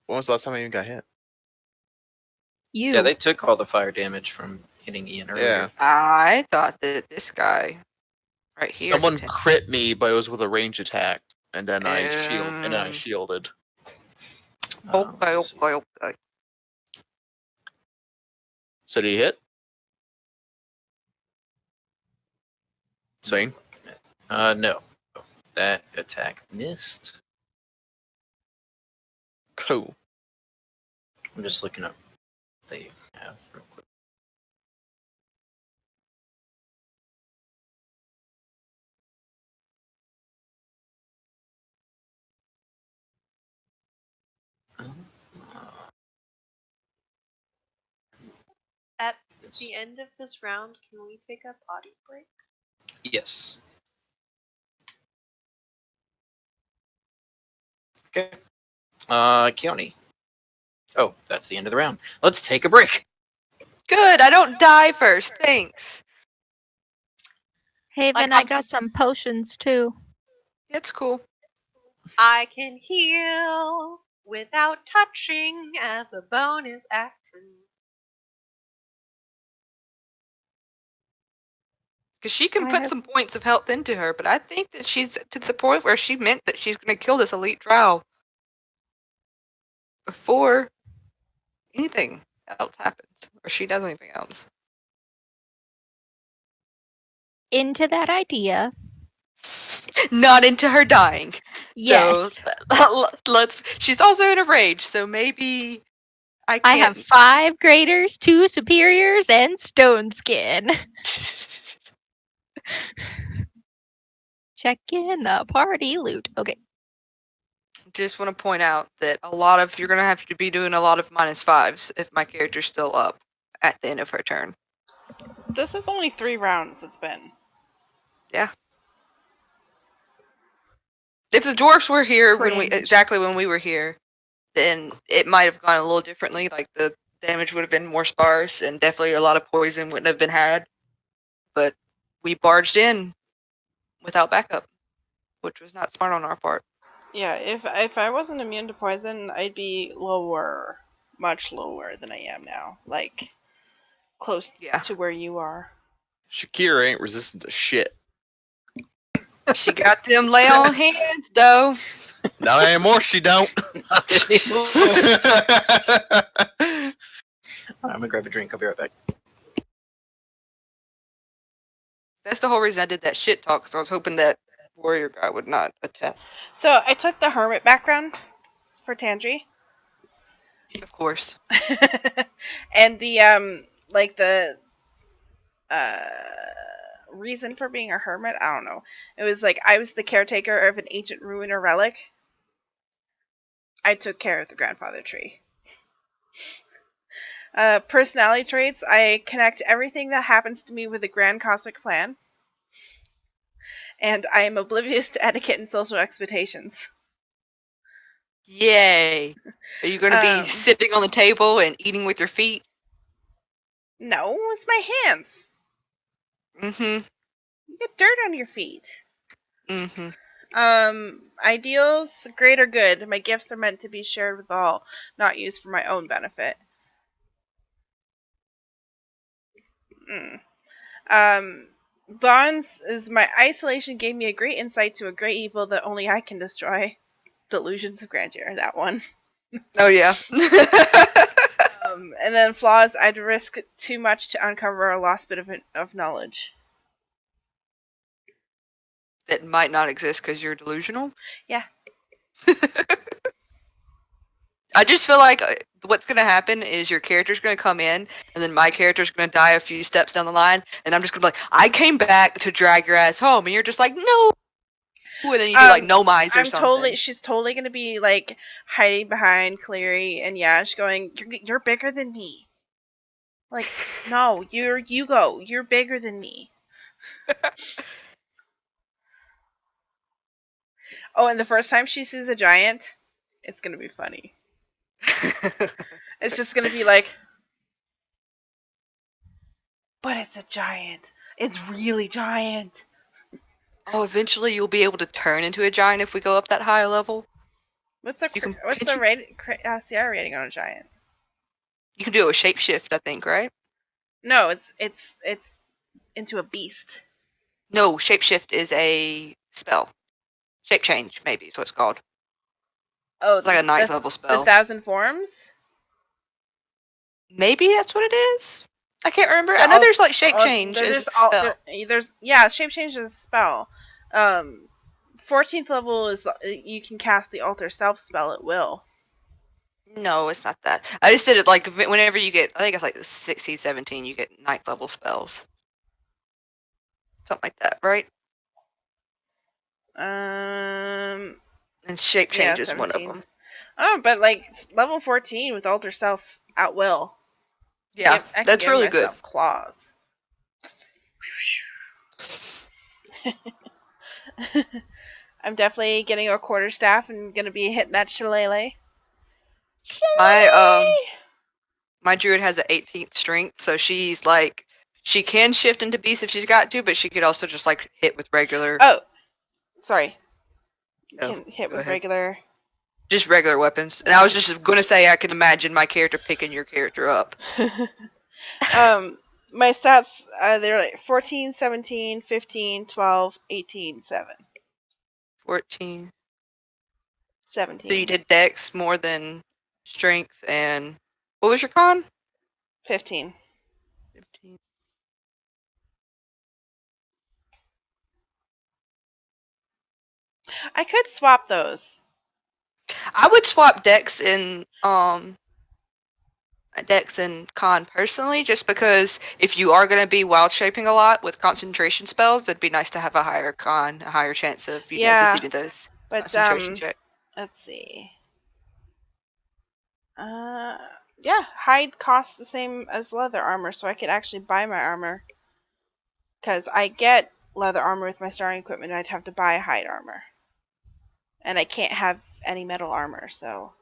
When was the last time I even got hit? You. Yeah, they took all the fire damage from hitting Ian earlier. Yeah. I thought that this guy right here. Someone did it. crit me, but it was with a range attack, and then I Um, shielded. Okay, Let's see. okay. So did he hit? Same. No. That attack missed. Cool. I'm just looking up what they have real quick. At the end of this round, can we take a potty break? Yes. Okay. Keone. Oh, that's the end of the round. Let's take a break. Good. I don't die first. Thanks. Haven, I got some potions too. It's cool. I can heal without touching as a bonus action. Because she can I put have- some points of health into her, but I think that she's to the point where she meant that she's going to kill this elite drow before anything else happens, or she does anything else. Into that idea. Not into her dying. Yes. So let's. She's also in a rage, so maybe I I can't. have 5 graders, 2 superiors, and stone skin. Check in the party loot. Okay. Just want to point out that you're going to have to be doing a lot of -5s if my character's still up at the end of her turn. This is only 3 rounds. It's been. If the dwarfs were here when Cringe. when we were here, then it might have gone a little differently. Like the damage would have been more sparse, and definitely a lot of poison wouldn't have been had. But we barged in without backup, which was not smart on our part. Yeah, if I wasn't immune to poison, I'd be lower, much lower than I am now. Like, close Yeah. to where you are. Shakira ain't resistant to shit. She got them lay on hands though. Not anymore, she don't. Not anymore. I'm gonna grab a drink. I'll be right back. That's the whole reason I did that shit talk. Because I was hoping that warrior guy would not attack. So I took the hermit background for Tandri. Of course. And the like the uh reason for being a hermit, I don't know. It was like I was the caretaker of an ancient ruin or relic. I took care of the grandfather tree. Personality traits, I connect everything that happens to me with a grand cosmic plan. And I am oblivious to etiquette and social expectations. Yay. Are you going to be sitting on the table and eating with your feet? No, it's my hands. Mm-hmm. You get dirt on your feet. Mm-hmm. Ideals, great or good. My gifts are meant to be shared with all, not used for my own benefit. Bonds is my isolation gave me a great insight to a great evil that only I can destroy. Delusions of grandeur, that one. Oh, yeah. And then flaws, I'd risk too much to uncover a lost bit of knowledge. That might not exist because you're delusional? Yeah. I just feel like what's going to happen is your character's going to come in, and then my character's going to die a few steps down the line, and I'm just going to be like, I came back to drag your ass home, and you're just like, no! And then you do like no mice or something. She's totally going to be like hiding behind Cleary and Yash going, you're bigger than me. Like, no, you go. You're bigger than me. Oh, and the first time she sees a giant, it's going to be funny. It's just going to be like, but it's a giant. It's really giant. Oh, eventually you'll be able to turn into a giant if we go up that high level. What's the CR rating on a giant? You can do it with shapeshift, I think, right? No, it's into a beast. No, shapeshift is a spell. Shape change, maybe is what it's called. Oh, it's like a 9th level spell. The 1,000 forms? Maybe that's what it is. I can't remember. I know there's like shape change as a spell. Shape change is a spell. 14th level is you can cast the alter self spell at will. No, it's not that. I just did it like whenever you get, I think it's like 16, 17, you get 9th level spells. Something like that, right? And shape change is one of them. Oh, but like level 14 with alter self at will. Yeah, that's really good. Claws. I'm definitely getting a quarterstaff and gonna be hitting that shillelagh. My druid has an 18th strength, so she's like, she can shift into beast if she's got to, but she could also just like hit with regular. Oh, sorry. Can hit with regular. Just regular weapons. And I was just gonna say I can imagine my character picking your character up. My stats, they're like 14, 17, 15, 12, 18, 7. 14. 17. So you did dex more than strength, and what was your con? 15. 15. I could swap those. I would swap dex and con personally, just because if you are going to be wild shaping a lot with concentration spells, it'd be nice to have a higher con, a higher chance of succeeding those concentration check. Let's see. Yeah, hide costs the same as leather armor, so I could actually buy my armor. Because I get leather armor with my starting equipment, and I'd have to buy hide armor. And I can't have any metal armor, so...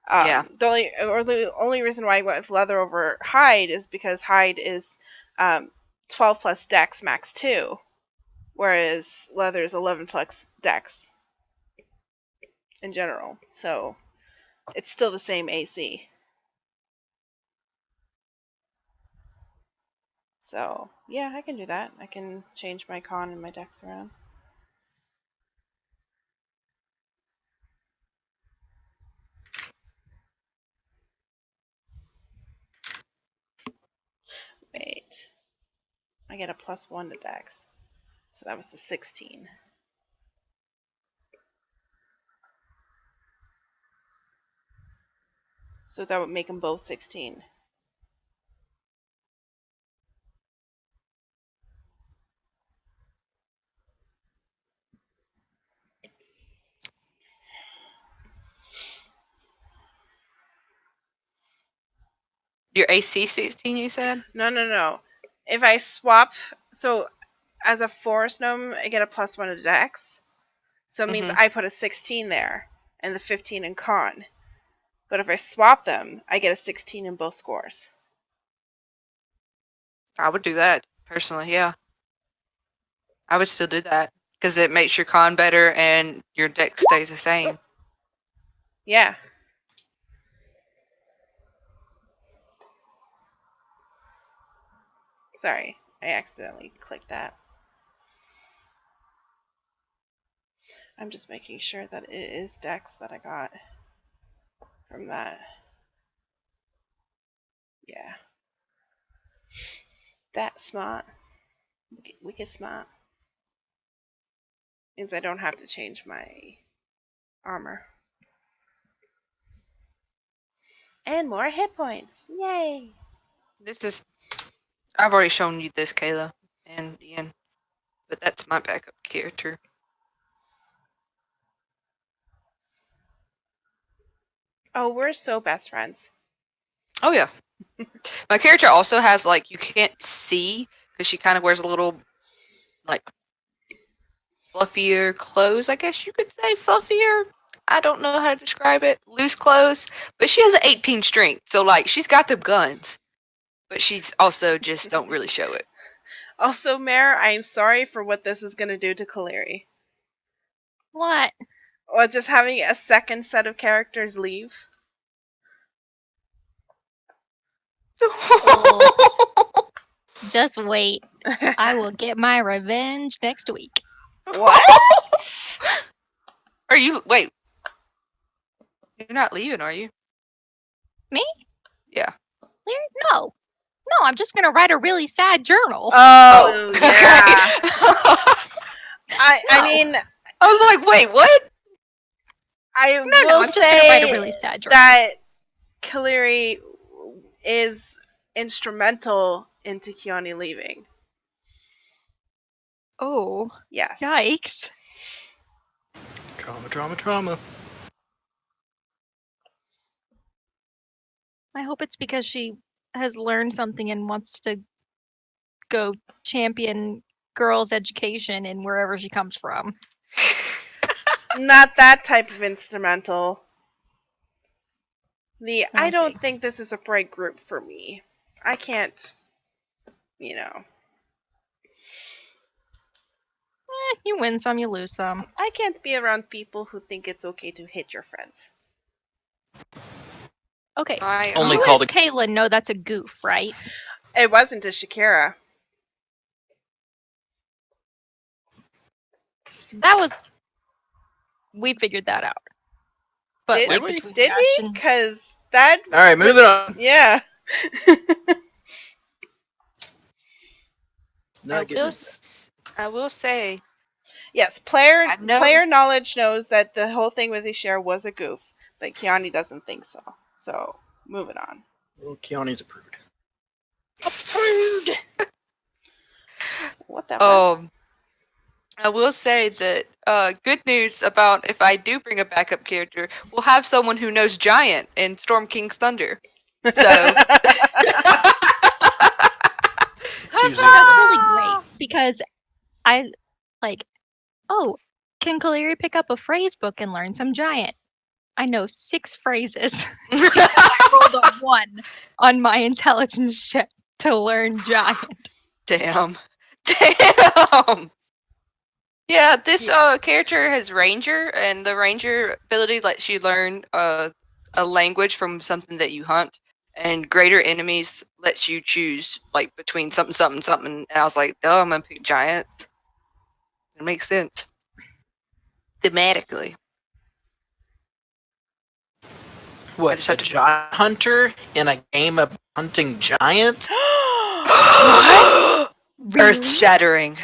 The only reason why I went with leather over hide is because hide is 12 plus dex max 2, whereas leather is 11 plus dex in general. So it's still the same AC. So yeah, I can do that. I can change my con and my dex around. Wait. I get a +1 to dex. So that was the 16. So that would make them both 16. Your AC 16, you said? No. If I swap, so as a forest gnome, I get a +1 to dex. So it means Mhm. I put a 16 there and the 15 in con. But if I swap them, I get a 16 in both scores. I would do that personally. Yeah, I would still do that because it makes your con better and your deck stays the same. Yeah. Sorry, I accidentally clicked that. I'm just making sure that it is dex that I got from that. Yeah. That's smart. Wicked smart. Means I don't have to change my armor. And more hit points. Yay! This is. I've already shown you this, Kayla and Ian, but that's my backup character. Oh, we're so best friends. Oh yeah. My character also has like you can't see because she kind of wears a little like fluffier clothes. I guess you could say fluffier. I don't know how to describe it. Loose clothes, but she has an 18 strength, so like she's got the guns, but she's also just don't really show it. Also, Mare, I am sorry for what this is going to do to Kaleri. What? Or just having a second set of characters leave. Just wait. I will get my revenge next week. What? Are you wait? You're not leaving, are you? Me? Yeah. No. No, I'm just gonna write a really sad journal. Oh, yeah. I No. mean, I was like, wait, what? I No, will I'm just gonna write a say really sad journal. that Kaleri is instrumental into Kiani leaving. Oh, Yes. yikes. Drama. I hope it's because she has learned something and wants to go champion girls' education in wherever she comes from. Not that type of instrumental. I don't Okay. think this is a bright group for me. I can't, you know. You win some, you lose some. I can't be around people who think it's okay to hit your friends. Okay. I Only You call as the- Kayla know that's a goof, right? It wasn't a Shakira. That was. We figured that out. But Did like we? between Did Ash we? and- Because that. All right, moving on. Yeah. Not getting into I will say, Yes, player I know- player knowledge knows that the whole thing with Ishare was a goof, but Kiani doesn't think so. So, moving on. Well, Keanu's a prude. What the fuck? I will say that good news about if I do bring a backup character, we'll have someone who knows Giant in Storm King's Thunder. So It's usually That's really great because I like. Oh, can Kaleri pick up a phrase book and learn some giant? I know 6 phrases. I rolled a 1 on my intelligence check to learn giant. damn. Yeah, this character has Ranger, and the Ranger ability lets you learn a language from something that you hunt. and greater enemies lets you choose like between something, something, something. And I was like, oh, I'm gonna pick giants. It makes sense thematically. What, just a have to- giant hunter in a game of hunting giants? What? Earth shattering.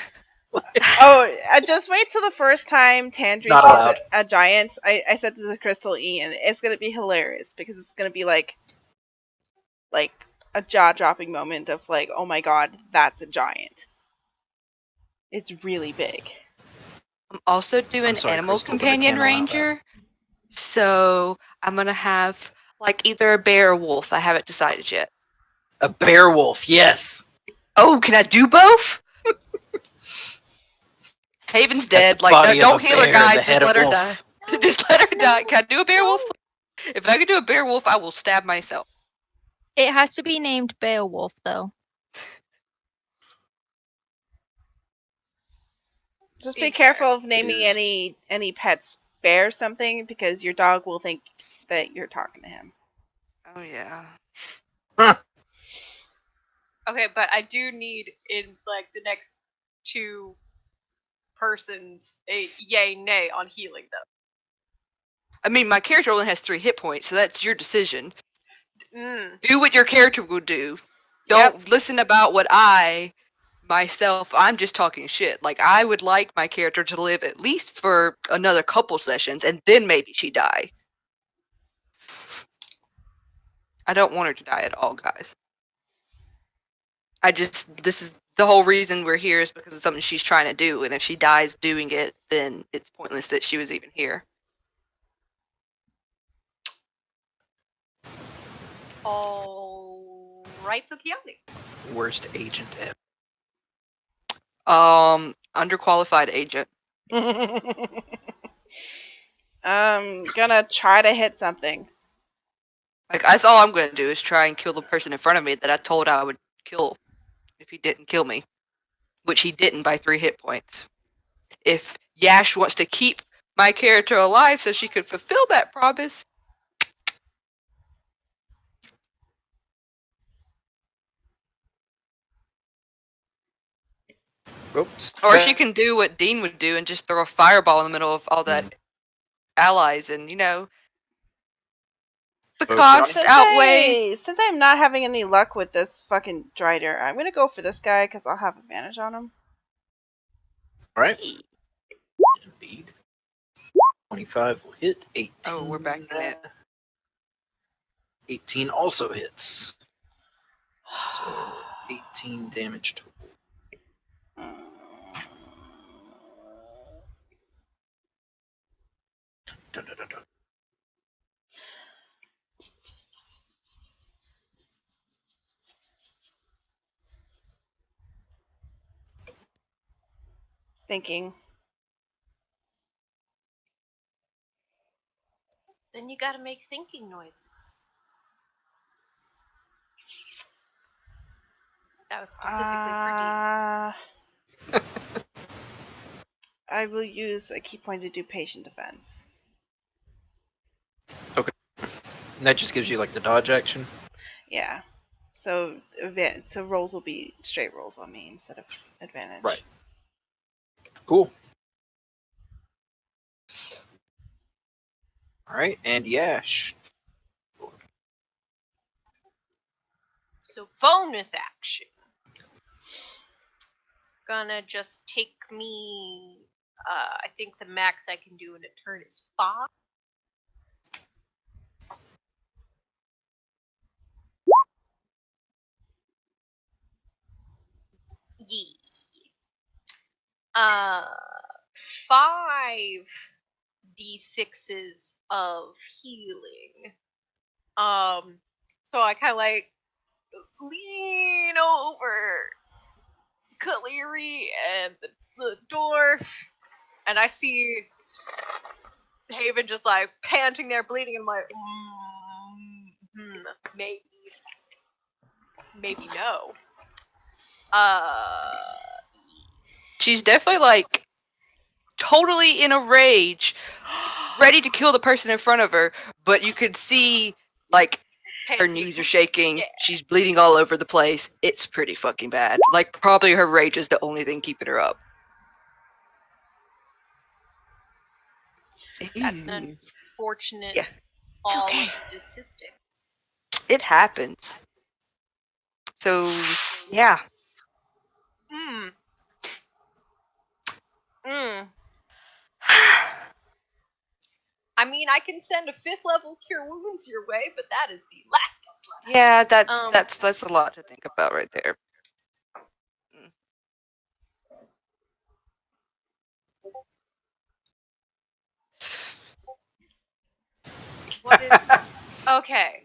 Oh, just wait till the first time Tandri Not sees allowed. a giant. I said to the Crystal E, and it's gonna be hilarious because it's gonna be like a jaw-dropping moment of like, oh my god, that's a giant. It's really big. I'm also doing sorry, Animal Crystal, but I Companion can't allow that. Ranger. So I'm gonna have like either a bear or wolf. I haven't decided yet. A bear wolf, yes. Oh, can I do both? Haven's That's dead. the Like, body no, of don't a heal her, bear, guys. the Just head let of her wolf. die. Just let her die. Can I do a bear wolf? If I could do a bear wolf, I will stab myself. It has to be named Beowulf, though. Just be Seems careful fair. of naming Is- any pets bear something because your dog will think that you're talking to him. Oh yeah. Okay, but I do need in like the next 2 persons a yay nay on healing though. I mean, my character only has 3 hit points, so that's your decision. Mm. Do what your character will do. Yep. Don't listen about what I'm just talking shit. Like, I would like my character to live at least for another couple sessions, and then maybe she die. I don't want her to die at all, guys. This is the whole reason we're here is because of something she's trying to do, and if she dies doing it, then it's pointless that she was even here. All right, so Keone. Worst agent ever. Underqualified agent. I'm gonna try to hit something. Like, that's all I'm gonna do is try and kill the person in front of me that I told I would kill if he didn't kill me. Which he didn't by 3 hit points. If Yash wants to keep my character alive so she could fulfill that promise, Oops. or she can do what Dean would do and just throw a fireball in the middle of all that allies, and the Okay. costs outweigh. Since I'm not having any luck with this fucking Drider, I'm gonna go for this guy because I'll have advantage on him. Alright. Indeed. 25 will hit. 18. Oh, we're back in it. 18 also hits. So 18 damage total. Dun, dun, dun, dun. Thinking. Then you gotta make thinking noises. That was specifically for Dean. I will use a key point to do patient defense. And that just gives you like the dodge action. Yeah. So rolls will be straight rolls on me instead of advantage. Right. Cool. Alright, and Yash. So bonus action. Gonna just take me. I think the max I can do in a turn is 5. Yeah. 5 d6s of healing. So I kind of like lean over Kaleri and the dwarf, and I see Haven just like panting there, bleeding, and I'm like, maybe no. She's definitely like totally in a rage, ready to kill the person in front of her, but you could see like Pay Her attention. knees are shaking. Yeah. She's bleeding all over the place. It's pretty fucking bad. Like, probably her rage is the only thing keeping her up. That's Ew. an unfortunate Yeah, it's all okay. of statistics. It happens. So, yeah. Mm. Mm. I mean, I can send a 5th level cure wounds your way, but that is the last left. Yeah, that's a lot to think about right there. What is okay?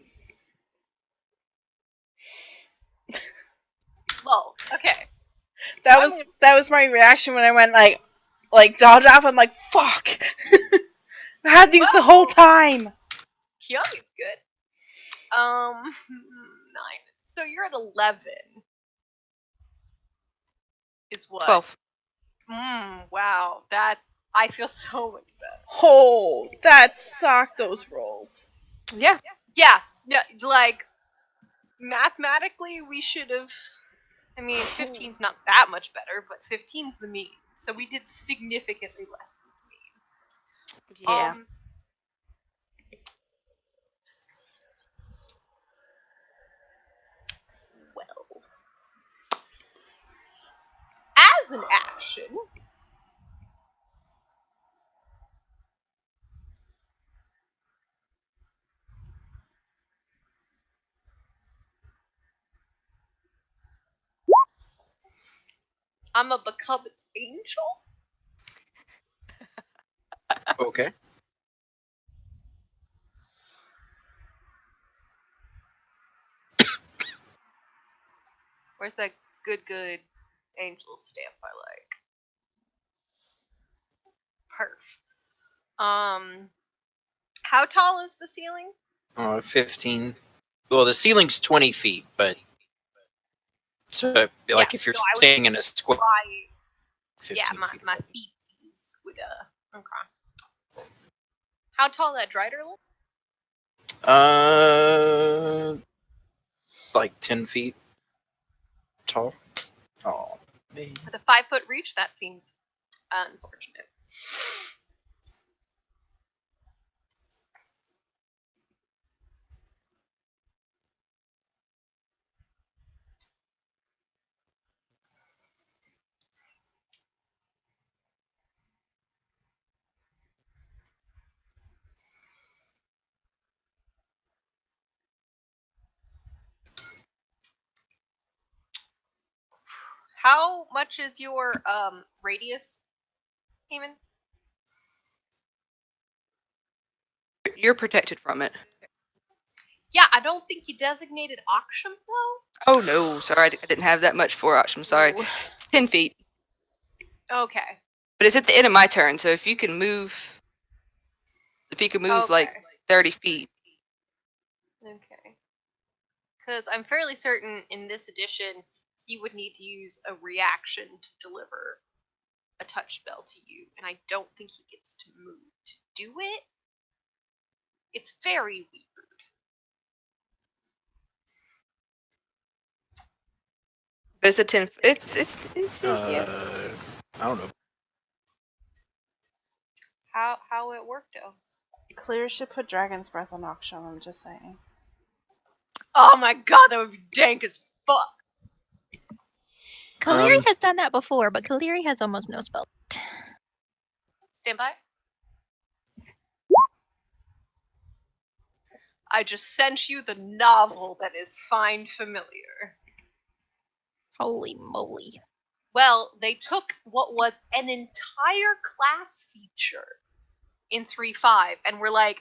Well, okay. That I'm was my reaction when I went like jaw drop. I'm like, fuck. I had these the whole time. Kiyomi's good. 9. So you're at 11. Is what? 12. Wow. That I feel so much better. Oh, that sucked. Those rolls. Yeah. Yeah. Like mathematically, we should have. I mean, 15's not that much better, but 15's the mean. So we did significantly less than the mean. Yeah. Well, as an action, I'm a become an angel. Okay. Where's that good angel stamp I like? Perf. How tall is the ceiling? 15. Well, the ceiling's 20 feet, but so like if you're so I would staying in a square, My 15 feet. my feet would okay. How tall that Drider look? Like 10 feet tall. Oh, man. With a 5-foot reach, that seems unfortunate. How much is your radius, Eamon? You're protected from it. Yeah, I don't think you designated auction flow. Oh no, sorry, I didn't have that much for auction. Sorry. Ooh. It's 10 feet. Okay. But it's at the end of my turn, so if you can move like 30 feet. Okay. Because I'm fairly certain in this edition, he would need to use a reaction to deliver a touch spell to you, and I don't think he gets to move to do it. It's very weird. But it's a 10. It's yeah. I don't know. How it worked though. Clear should put Dragon's Breath on auction. I'm just saying. Oh my god, that would be dank as fuck. Kaleri has done that before, but Kaleri has almost no spell. Stand by. I just sent you the novel that is Find Familiar. Holy moly. Well, they took what was an entire class feature in 3.5 and were like,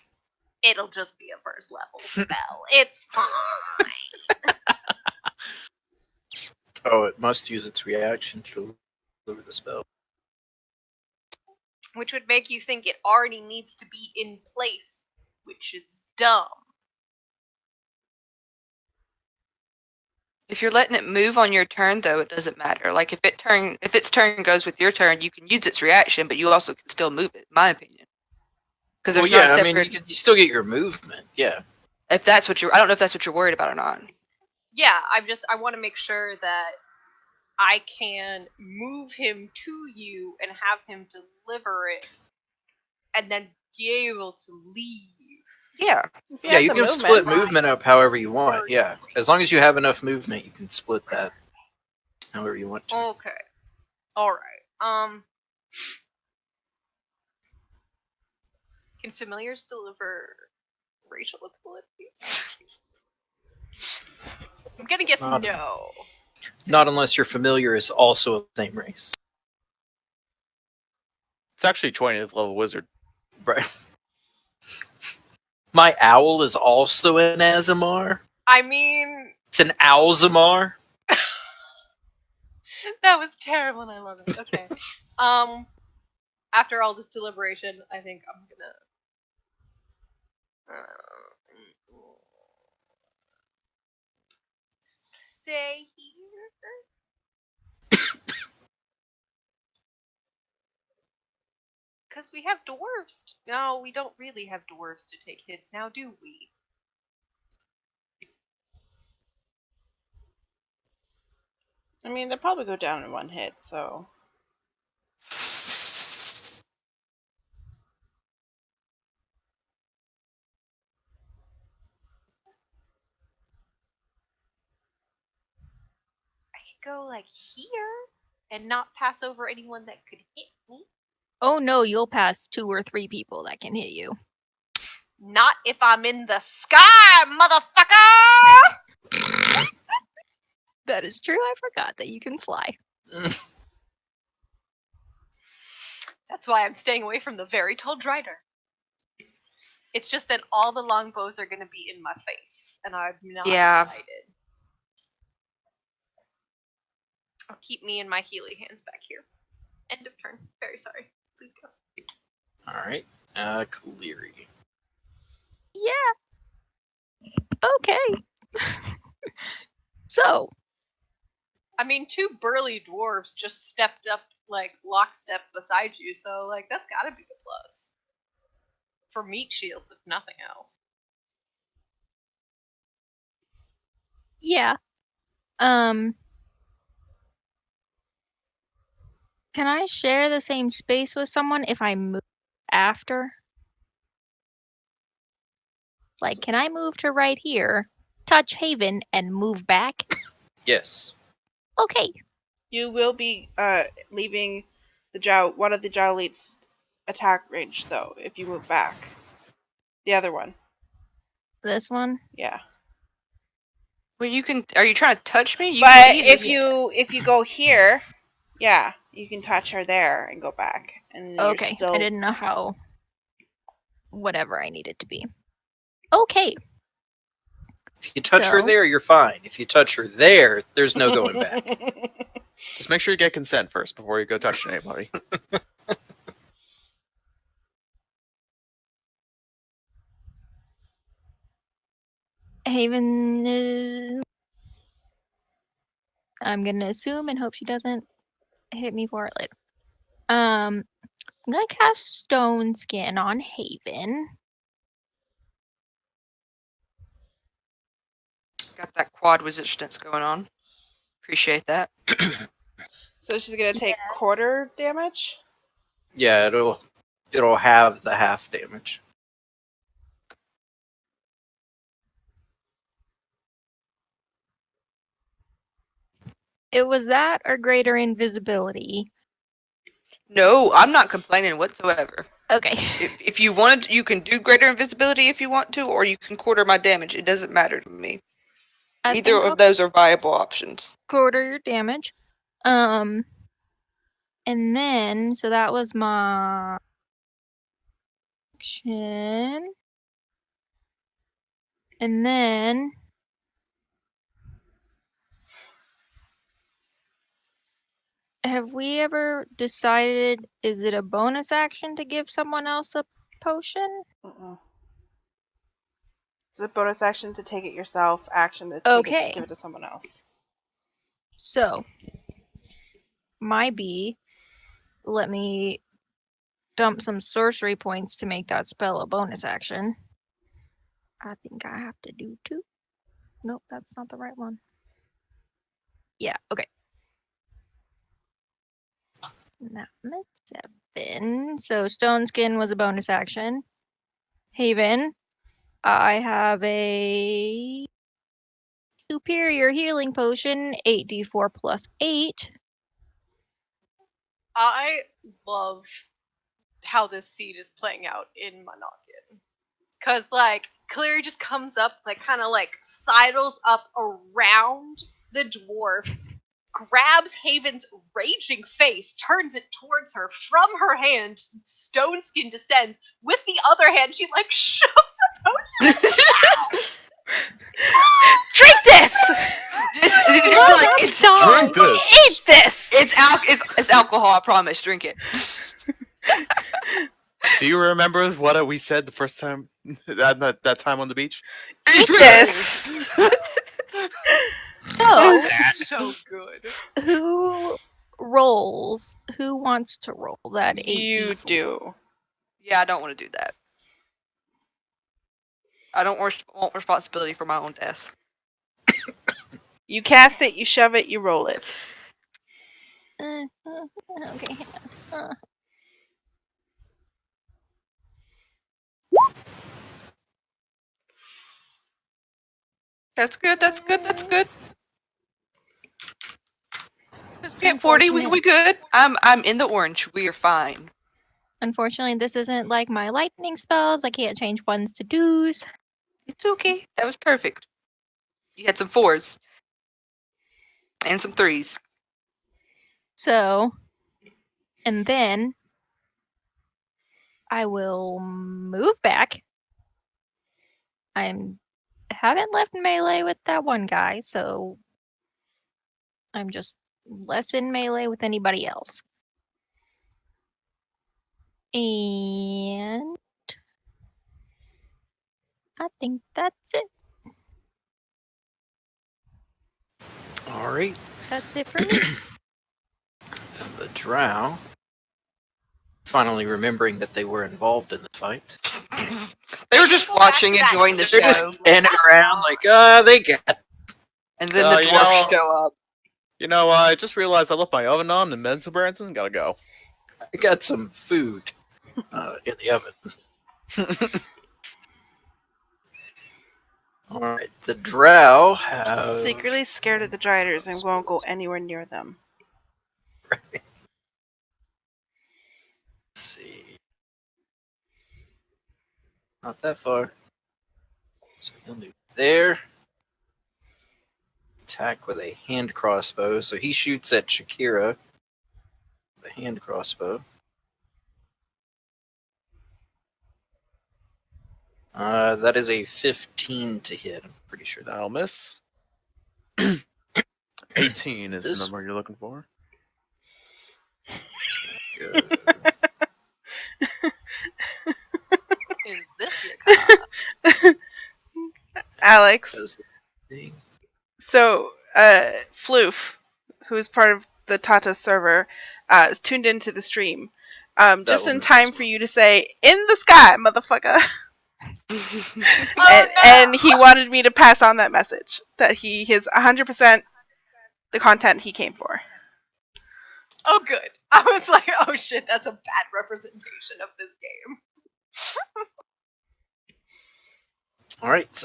it'll just be a first level spell. It's fine. Oh, it must use its reaction to deliver the spell. Which would make you think it already needs to be in place, which is dumb. If you're letting it move on your turn, though, it doesn't matter. Like if its turn goes with your turn, you can use its reaction, but you also can still move it. In my opinion, because Well, there's not yeah, a I mean, separate. you still get your movement. Yeah. If that's what you're, I don't know if that's what you're worried about or not. Yeah, I want to make sure that I can move him to you and have him deliver it, and then be able to leave. Yeah. If he Yeah, has you the can movement. split movement up however you want. Yeah, as long as you have enough movement, you can split that however you want to. Okay. All right. Can familiars deliver racial abilities? I'm gonna guess Not- no. Not Since- unless your familiar is also of the same race. It's actually 20th level wizard. Right. My owl is also an Azamar. I mean, It's an Owlzamar. that was terrible, and I love it. Okay. After all this deliberation, I think I'm gonna stay here. Because we have dwarves. No, we don't really have dwarves to take hits now, do we? I mean, they'll probably go down in one hit, so. I could go like here and not pass over anyone that could hit me. Oh no, you'll pass 2 or 3 people that can hit you. Not if I'm in the sky, motherfucker! That is true. I forgot that you can fly. That's why I'm staying away from the very tall Drider. It's just that all the longbows are going to be in my face, and I'm not excited. I'll keep me and my Healy hands back here. End of turn. Very sorry. Please go. All right, Cleary. Yeah. Okay. So, I mean, 2 burly dwarves just stepped up, like, lockstep beside you, so, like, that's gotta be a plus. For meat shields, if nothing else. yeah. Can I share the same space with someone if I move after? Like, can I move to right here, touch Haven, and move back? Yes. Okay. You will be leaving one of the Jowleet's attack range, though, if you move back. The other one. This one? Yeah. Well, you can. Are you trying to touch me? You But can leave if this- you go here, yeah, you can touch her there and go back. And you're Okay. still... I didn't know how. Whatever I needed to be. Okay. If you touch her So- there, you're fine. If you touch her there, there's no going back. Just make sure you get consent first before you go touching anybody. Haven is... I'm gonna assume and hope she doesn't hit me for it later. I'm gonna cast Stone Skin on Haven. Got that quad resistance going on. Appreciate that. So she's gonna take quarter damage? Yeah, it'll have the half damage. It was that or greater invisibility. No, I'm not complaining whatsoever. Okay. If you wanted, you can do greater invisibility if you want to, or you can quarter my damage. It doesn't matter to me. I Either think of those are viable options. I'll quarter your damage. And then, so that was my action. And then have we ever decided, is it a bonus action to give someone else a potion? Mm-mm. It's a bonus action to take it yourself, action to take Okay. it, give it to someone else. So, might be, let me dump some sorcery points to make that spell a bonus action. I think I have to do 2. Nope, that's not the right one. Yeah, okay. Now I'm at 7. So Stone Skin was a bonus action. Haven, I have a superior healing potion, 8d4 plus 8. I love how this scene is playing out in Monokin. Cause like Cleary just comes up, like kind of like sidles up around the dwarf, grabs Haven's raging face, turns it towards her. From her hand, Stone Skin descends. With the other hand, she like shoves a potion. Drink this! It's Drink this. Eat this! it's alcohol. I promise. Drink it. Do you remember what we said the first time that time on the beach? Eat this! So, So good. who rolls? Who wants to roll that 8d4? You do. Yeah, I don't want to do that. I don't want responsibility for my own death. You cast it, you shove it, you roll it. Okay. That's good. That's good. That's good. Just be at 40. We good. I'm in the orange. We are fine. Unfortunately, this isn't like my lightning spells. I can't change 1s to 2s. It's okay. That was perfect. You had some 4s and some 3s. So, and then I will move back. Haven't left melee with that one guy, so I'm just less in melee with anybody else. And I think that's it. All right. That's it for me. And the drow, finally remembering that they were involved in the fight, They were just Go back watching, to that enjoying the show. they're show, just standing around like, they got. and then the you dwarfs know- show up. You know, I just realized I left my oven on in Mensa Branson. Gotta go. I got some food in the oven. All right, the drow have Secretly scared of the Driders and won't go anywhere near them. Let's see. Not that far. So he'll move there. Attack with a hand crossbow. So he shoots at Shakira. The hand crossbow. That is a 15 to hit. I'm pretty sure that. That'll miss. 18 is This- the number you're looking for. Good. Is this your kind? Alex. Does the thing. So, Floof, who is part of the Tata server, is tuned into the stream. Just in one time is- for you to say, "In the sky, motherfucker!" Oh, And he wanted me to pass on that message that he is 100% the content he came for. Oh, good. I was like, oh shit, that's a bad representation of this game. All right.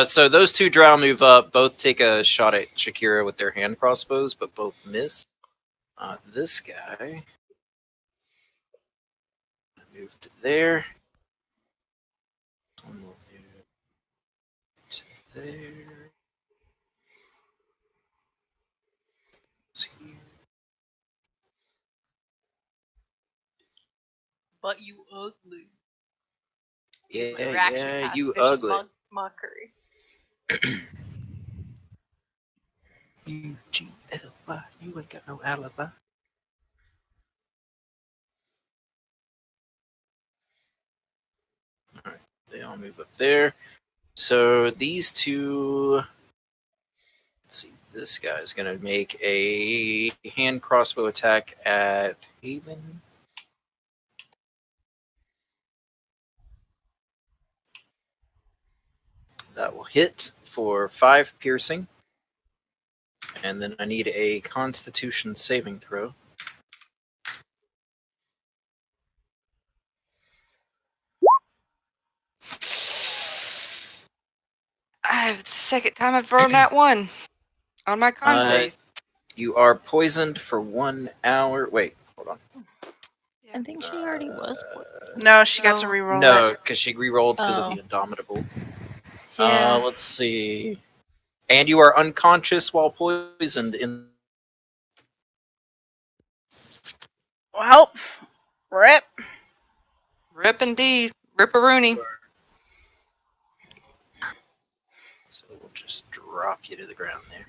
So those two drow move up. Both take a shot at Shakira with their hand crossbows, but both miss. This guy moved to there. One will move to there. It's here. But you ugly. Yeah, Use my reaction yeah, as you vicious ugly. mockery. UGLY, you ain't got no alibi. Alright, they all move up there. So these two. Let's see, this guy's gonna make a hand crossbow attack at Haven. That will hit for 5 piercing. And then I need a Constitution saving throw. It's the second time I've thrown that one on my con Uh, save. You are poisoned for 1 hour. Wait, hold on. I think she already was. No, she got to No. reroll No, it. because she rerolled because Oh. of the Indomitable. Yeah. Let's see. And you are unconscious while poisoned in. Well, rip. Rip indeed. Ripperoonie. So we'll just drop you to the ground there.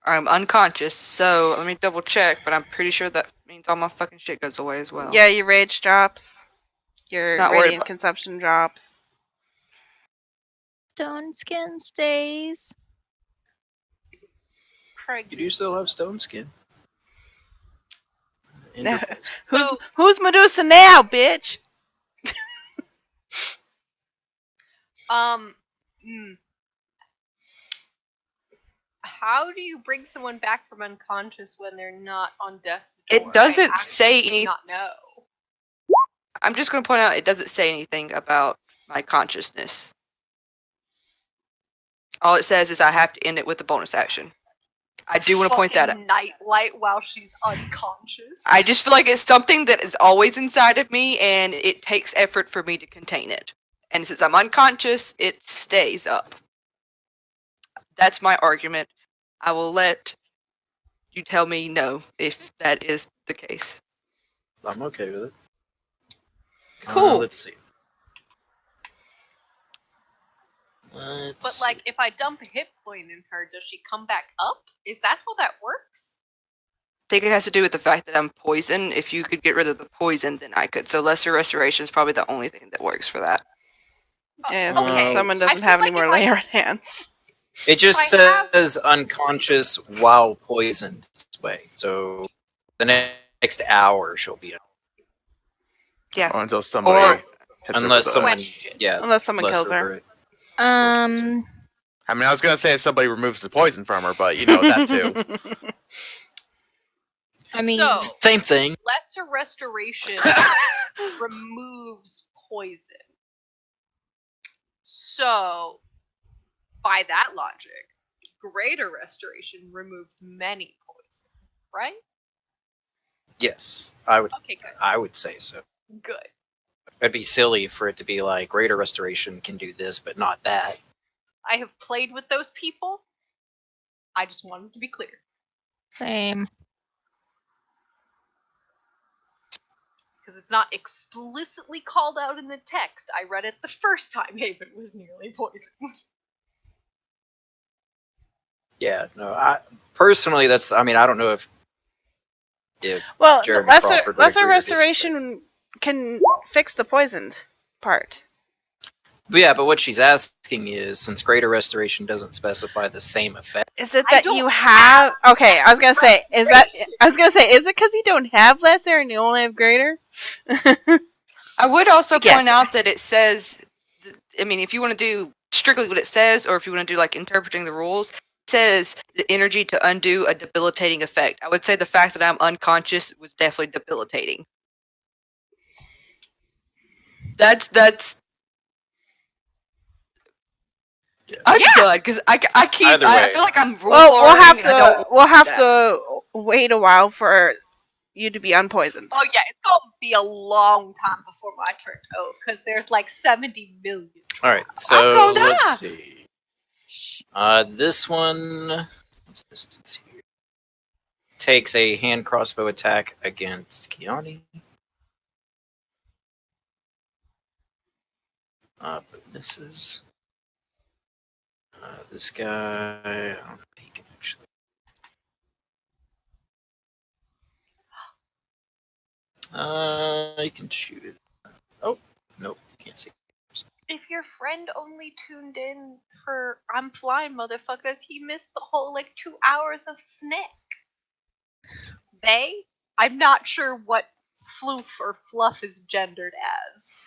I'm unconscious, so let me double check, but I'm pretty sure that means all my fucking shit goes away as well. Yeah, your rage drops. Your Not worried radiant about- consumption drops. Stone skin stays. You do still have stone skin. And No. you're poisoned. So, Who's Medusa now, bitch? how do you bring someone back from unconscious when they're not on death's door? It doesn't I say actually do any. not know. I'm just going to point out it doesn't say anything about my consciousness. All it says is I have to end it with a bonus action. I do want to point that out. Fucking nightlight while she's unconscious. I just feel like it's something that is always inside of me, and it takes effort for me to contain it. And since I'm unconscious, it stays up. That's my argument. I will let you tell me no if that is the case. I'm okay with it. Cool. Let's see. But like, if I dump a hit point in her, does she come back up? Is that how that works? I think it has to do with the fact that I'm poisoned. If you could get rid of the poison, then I could. So lesser restoration is probably the only thing that works for that. Yeah, okay. someone I doesn't feel have like any more if I- layer hands. It just if I have- says unconscious while poisoned this way. So the next hour she'll be Yeah. Or until somebody Or- hits her with unless a- someone Question. Unless someone less kills her. over it. I mean, I was gonna say if somebody removes the poison from her, but you know that too. I mean, So, Same thing. lesser restoration removes poison. So, by that logic, greater restoration removes many poison, right? Yes, I would. Okay, good. I would say so. Good. It'd be silly for it to be like greater restoration can do this, but not that. I have played with those people. I just wanted to be clear. same. Because it's not explicitly called out in the text. I read it the first time Haven was nearly poisoned. Yeah, no. I personally, that's. I mean, I don't know if Well, Jeremy lesser Crawford would lesser agree or disagree. restoration can fix the poisoned part. But yeah, but what she's asking is, since greater restoration doesn't specify the same effect. Is it I that don't you have? Okay, I was gonna say, is it because you don't have lesser and you only have greater? I would also Yes. point out that it says, I mean, if you want to do strictly what it says, or if you want to do like interpreting the rules, it says the energy to undo a debilitating effect. I would say the fact that I'm unconscious was definitely debilitating. That's. Yeah. I'm done because I keep. Either I way. feel like I'm rule Well, we'll have following, and I don't. to wait a while for you to be unpoisoned. Oh yeah, it's gonna be a long time before my turn. Oh, because there's like 70 million. All right, I'm so gonna die. let's see. This one, what's the distance here? Takes a hand crossbow attack against Kiani. But misses. This guy, I don't know if he can actually. He can shoot it. Oh, nope, can't see. If your friend only tuned in for I'm flying motherfuckers, he missed the whole like 2 hours of snack. I'm not sure what floof or fluff is gendered as.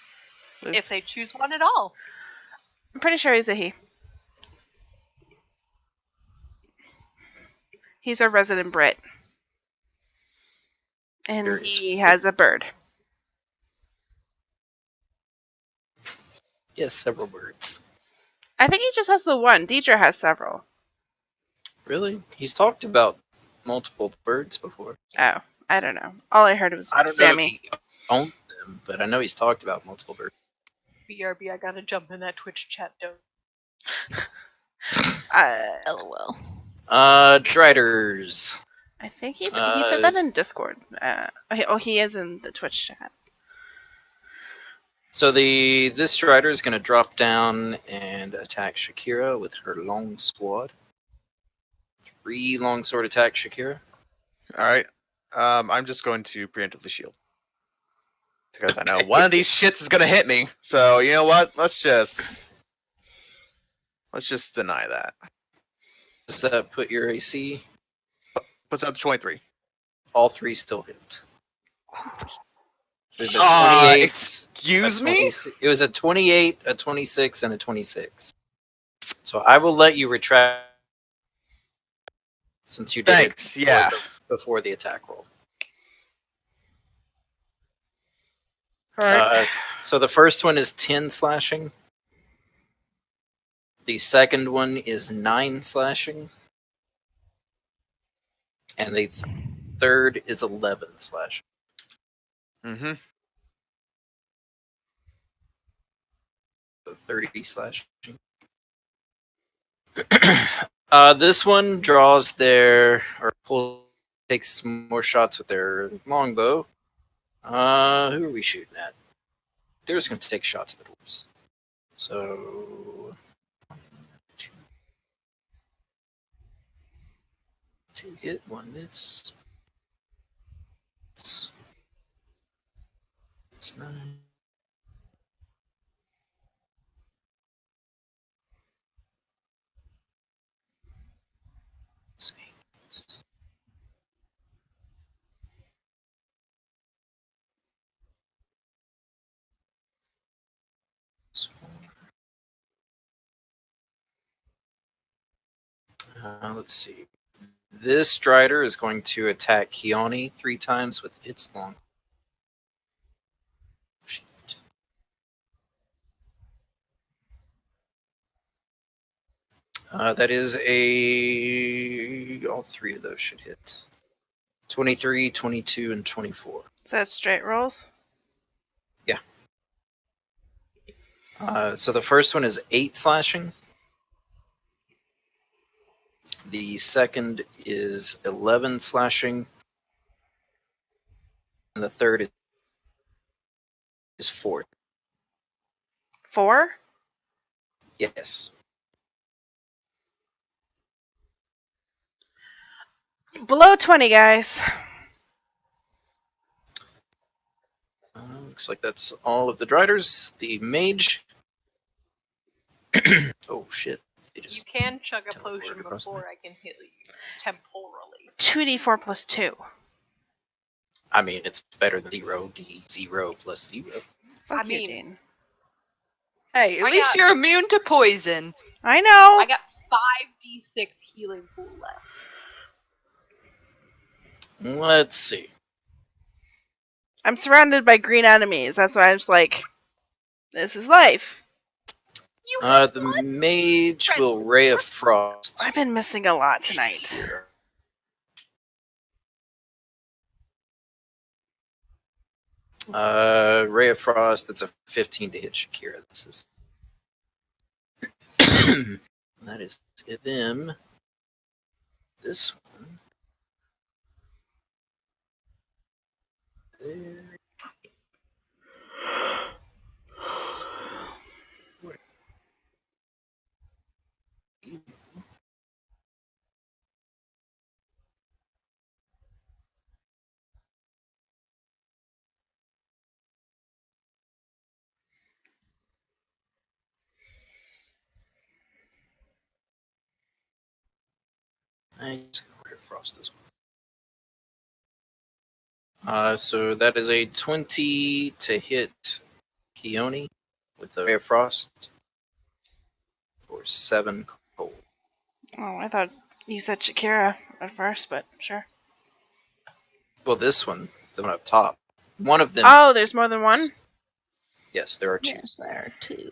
If they choose one at all. I'm pretty sure he's a he. He's our resident Brit. And There is he four. has a bird. He has several birds. I think he just has the one. Deidre has several. Really? He's talked about multiple birds before. Oh, I don't know. All I heard was I don't Sammy. know if he owns them, but I know he's talked about multiple birds. BRB, I gotta jump in that Twitch chat, don't. LOL. Driders. I think he said that in Discord. He is in the Twitch chat. So this Strider is going to drop down and attack Shakira with her long sword. 3 longsword attack Shakira. All right. I'm just going to preemptively shield because I know Okay. one of these shits is gonna hit me. So you know what? Let's just deny that. Does that put your AC? Puts out to 23. All 3 still hit. There's a 28. Excuse a me? 26 It was a 28, a 26, and a 26. So I will let you retract since you did Thanks. it Yeah. before the attack roll. All right. So the first one is 10 slashing. The second one is 9 slashing. And the third is 11 slashing. Mm-hmm. So 30 slashing. This one draws takes some more shots with their longbow. Who are we shooting at? They're just going to take shots at the dwarves. So 2 hit, 1 miss. It's 9. Let's see. This Strider is going to attack Keone 3 times with its long. Shit. That is all 3 of those should hit. 23, 22, and 24. Is that straight rolls? So the first one is 8 slashing. The second is 11 slashing. And the third is 4. 4? Yes. Below 20, guys. Looks like that's all of the Driders. The Mage. Oh shit. They You just can chug a teleported potion across before I can hit you temporally. 2d4 plus 2. I mean, it's better than 0d0 plus 0. Fuck I you, mean- Dean. Hey, at I least got- you're immune to poison. I know. I got 5d6 healing pool left. Let's see. I'm surrounded by green enemies. That's why I'm just like, this is life. You The Mage will Ray of Frost. I've been missing a lot tonight. Shakira. Ray of Frost, that's a 15 to hit Shakira. This is. That is them. This one. There. I'm just gonna Ray of Frost this one. So that is a 20 to hit Keone with the Ray of Frost. for 7 cold. Oh, I thought you said Shakira at first, but sure. Well, this one, the one up top. One of them. Oh, there's more than one? Yes, there are 2. Yes, there are 2.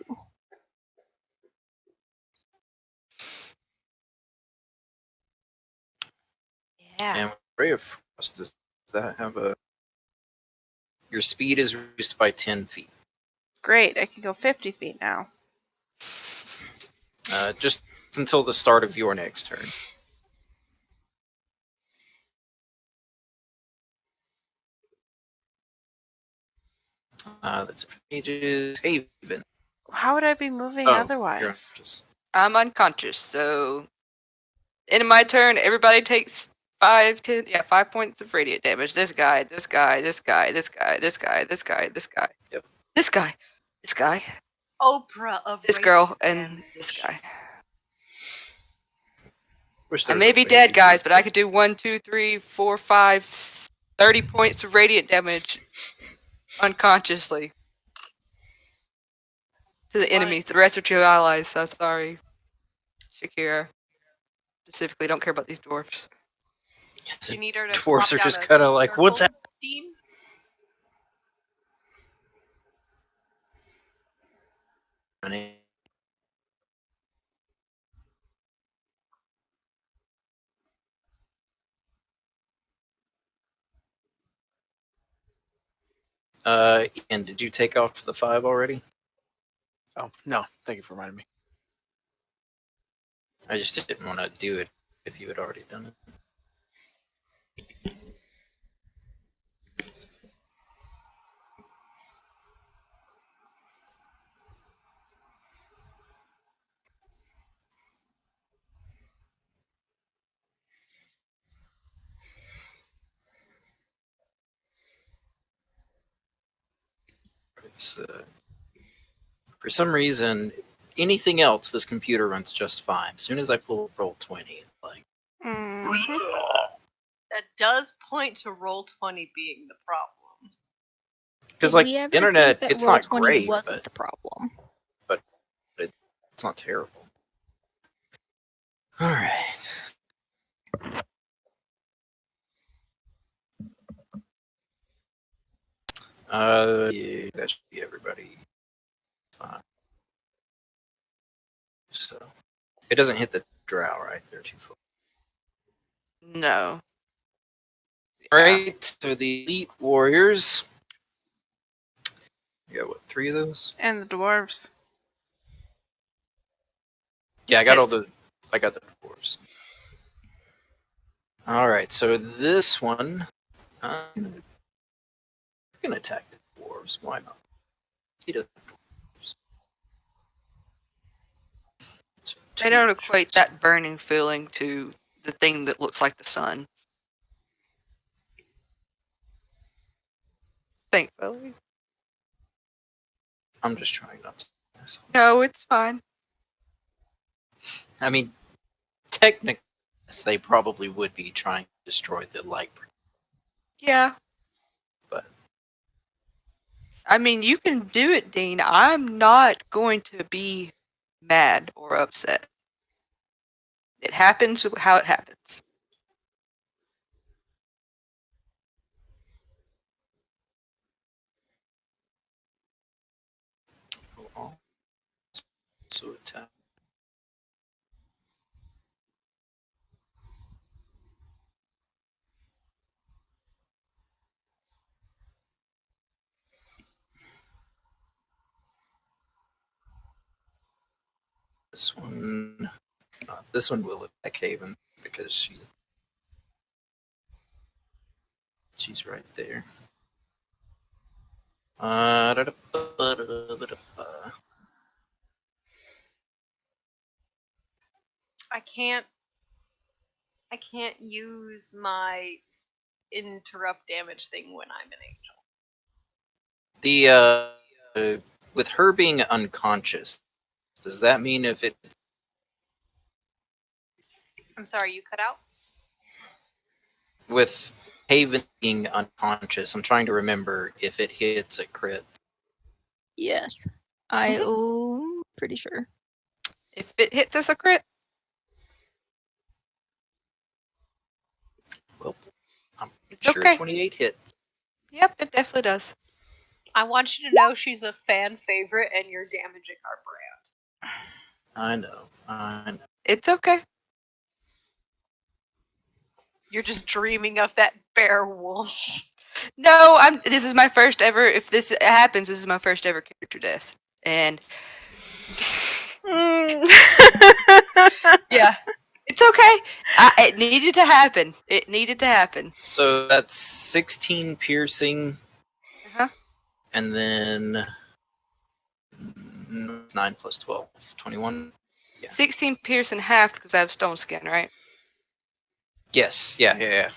Yeah. And Ray of Frost, does that have a... Your speed is reduced by 10 feet. Great, I can go 50 feet now. Just until the start of your next turn. That's it for mages. Haven. How would I be moving Oh, you're otherwise? unconscious. I'm unconscious, so end of my turn, everybody takes 5 points of radiant damage. This guy, this guy, this guy, this guy, this guy, this guy, this guy. Yep. This guy, this guy, Oprah of this girl, radiant and damage. this guy. Wish I there may was a be way dead, to guys, do but I could do 1, 2, 3, 4, 5, 30 points of radiant damage unconsciously to the What? enemies. The rest are your allies, so sorry. Shakira. Specifically, don't care about these dwarfs. Do you need her to Dwarves plop are down just a kind of like, what's circle, that? Dean? happening? Ian, did you take off the 5 already? Oh, no. Thank you for reminding me. I just didn't want to do it if you had already done it. It's, for some reason, anything else, this computer runs just fine. As soon as I pull roll 20, it's like, Mhm. That does point to Roll20 being the problem. because Did like we ever internet, think that it's not Roll20 great, wasn't but the problem? it's not terrible. All right. Yeah, that should be everybody. Fine. So it doesn't hit the drow, right? They're too full. No. All right. So the elite warriors. You got what? 3 of those? And the dwarves. Yeah, I got Yes. all the. I got the dwarves. All right. So this one, I'm gonna attack the dwarves. Why not? He doesn't. have dwarves. So They don't 2 equate shots. that burning feeling to the thing that looks like the sun. Thankfully. I'm just trying not to. Myself. No, it's fine. I mean, technically, yes, they probably would be trying to destroy the light. Yeah. But- I mean, you can do it, Dean. I'm not going to be mad or upset. It happens how it happens. So attack. This one. This one will attack Haven because she's right there. I can't use my interrupt damage thing when I'm an angel. The with her being unconscious, does that mean if it I'm sorry, you cut out? with Haven being unconscious? I'm trying to remember if it hits a crit. Yes. I'm pretty sure. If it hits us a crit, Well, I'm it's sure okay. 28 hits. Yep, it definitely does. I want you to know she's a fan favorite and you're damaging our brand. I know. I know. It's okay. You're just dreaming of that bear wolf. No, this is my first ever. If this happens, this is my first ever character death, and yeah, it's okay. It needed to happen. It needed to happen. So that's 16 piercing, Uh-huh. and then 9 plus 12, 21. Yeah. 16 pierce and half because I have stone skin, right? Yes. Yeah.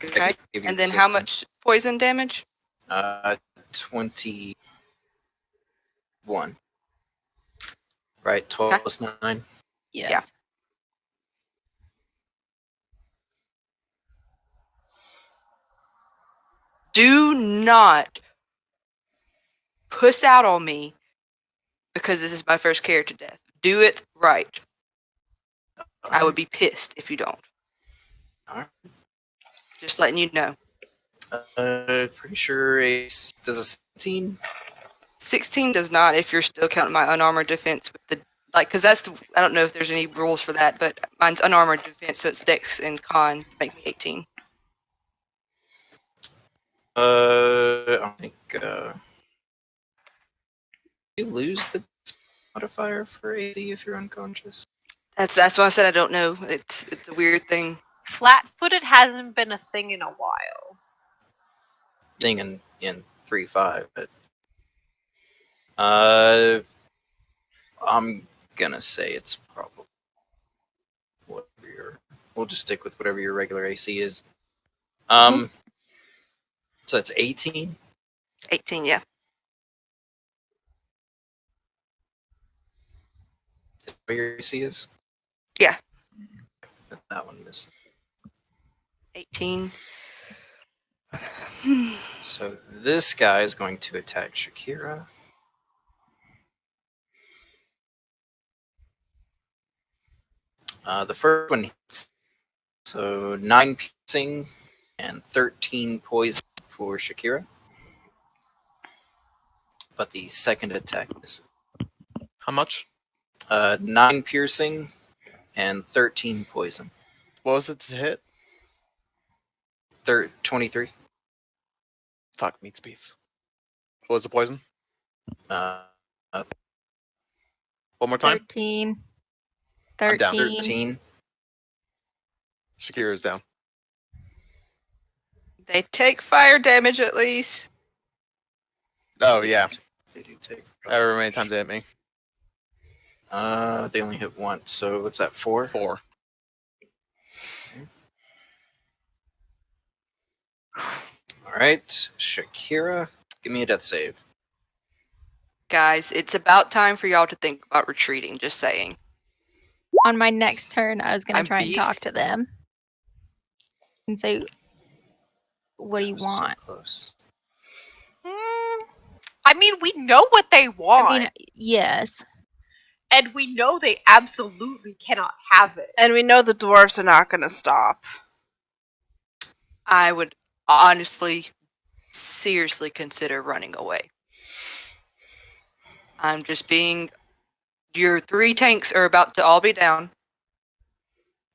Okay. And then how much poison damage? 21. Right, 12 Okay. plus 9. Yes. Do not puss out on me because this is my first character death. Do it right. I would be pissed if you don't. Alright. Just letting you know. Pretty sure does a 17? 16 does not if you're still counting my unarmored defense with the because that's I don't know if there's any rules for that, but mine's unarmored defense, so it's Dex and Con to make me 18. I think you lose the modifier for AD if you're unconscious. That's why I said I don't know. It's a weird thing. Flat-footed hasn't been a thing in a while. Thing in 3.5, but I'm gonna say it's probably whatever we'll just stick with whatever your regular AC is. So that's 18. 18, yeah. What your AC is? Yeah. That one is 18. So this guy is going to attack Shakira. The first one hits. So 9 piercing and 13 poison for Shakira. But the second attack is How much? 9 piercing and 13 poison. What was it to hit? 23. Fuck, meat speeds. What was the poison? Uh, One more time? 13. I'm down. 13. Shakira's down. They take fire damage at least. Oh, yeah. They do take. However many times they hit me. They only hit once, so what's that, 4? 4. Alright, Shakira, give me a death save. Guys, it's about time for y'all to think about retreating, just saying. On my next turn, I was going I'm to try and talk beast. to them and say, what do you That was so want? close. I mean, we know what they want, I mean, yes. and we know they absolutely cannot have it. And we know the dwarves are not going to stop. I would honestly, seriously consider running away. I'm just being. Your 3 tanks are about to all be down,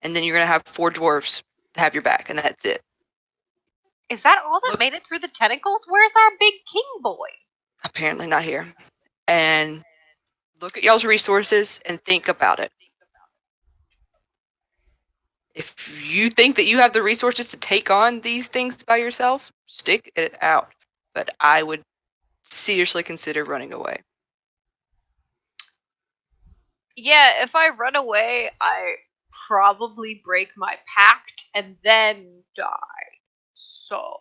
and then you're gonna have 4 dwarves to have your back, and that's it. Is that all that Look- made it through the tentacles? Where's our big king boy? Apparently not here. And look at y'all's resources and think about it. If you think that you have the resources to take on these things by yourself, stick it out. But I would seriously consider running away. Yeah, if I run away, I probably break my pact and then die. So,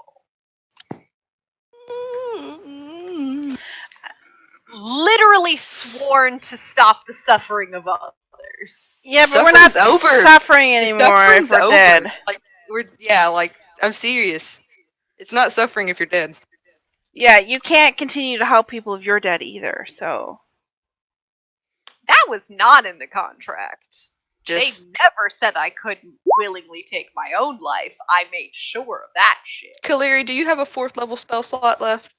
literally sworn to stop the suffering of others. Yeah, but we're not Suffering's over. suffering anymore if Suffering's we're over. dead. Like I'm serious. It's not suffering if you're dead. Yeah, you can't continue to help people if you're dead either, so. That was not in the contract. Just They never said I couldn't willingly take my own life. I made sure of that shit. Kaleri, do you have a 4th level spell slot left?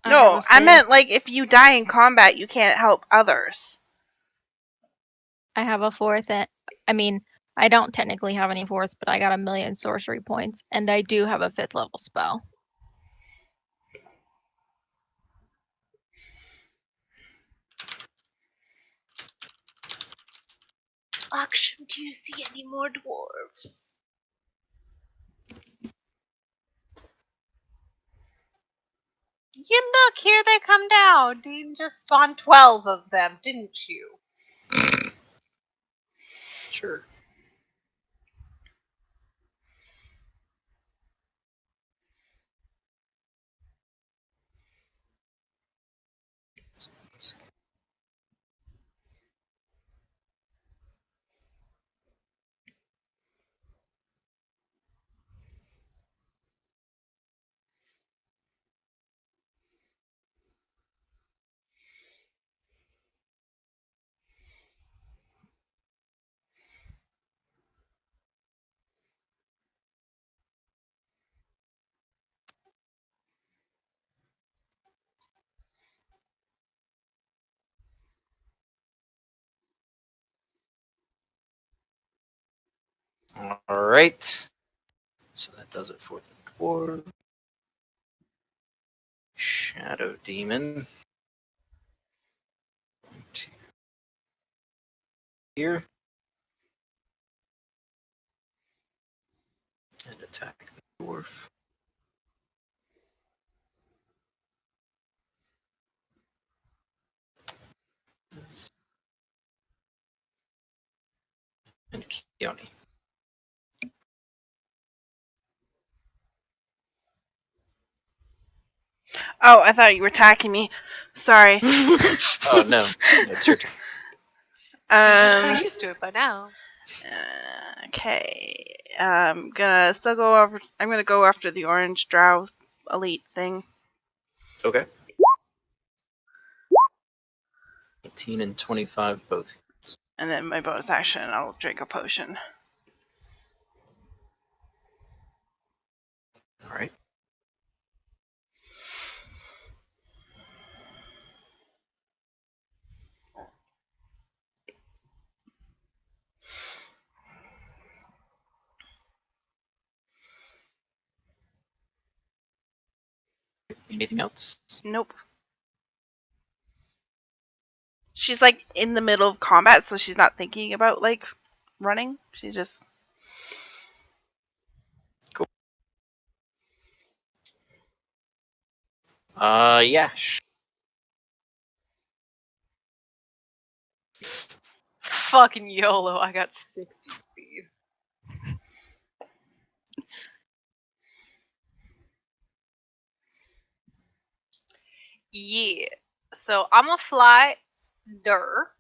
No, I have a meant like if you die in combat, you can't help others. I have a 4th. I mean, I don't technically have any 4ths, but I got 1,000,000 sorcery points, and I do have a 5th level spell. Akshem, do you see any more dwarves? You look, here they come down. Dean just spawned 12 of them, didn't you? Sure. All right. So that does it for the dwarf. Shadow demon. To here. And attack the dwarf. And Keone. Oh, I thought you were attacking me. Sorry. Oh no, it's your turn. I'm used to it by now. Okay. I'm gonna still go over. I'm gonna go after the orange drow elite thing. Okay. 18 and 25 both. And then my bonus action, I'll drink a potion. All right. Anything else? Nope. She's like in the middle of combat, so she's not thinking about like running. She just. Yeah. Fucking YOLO, I got 60 speed. Yeah. So I'm gonna fly there.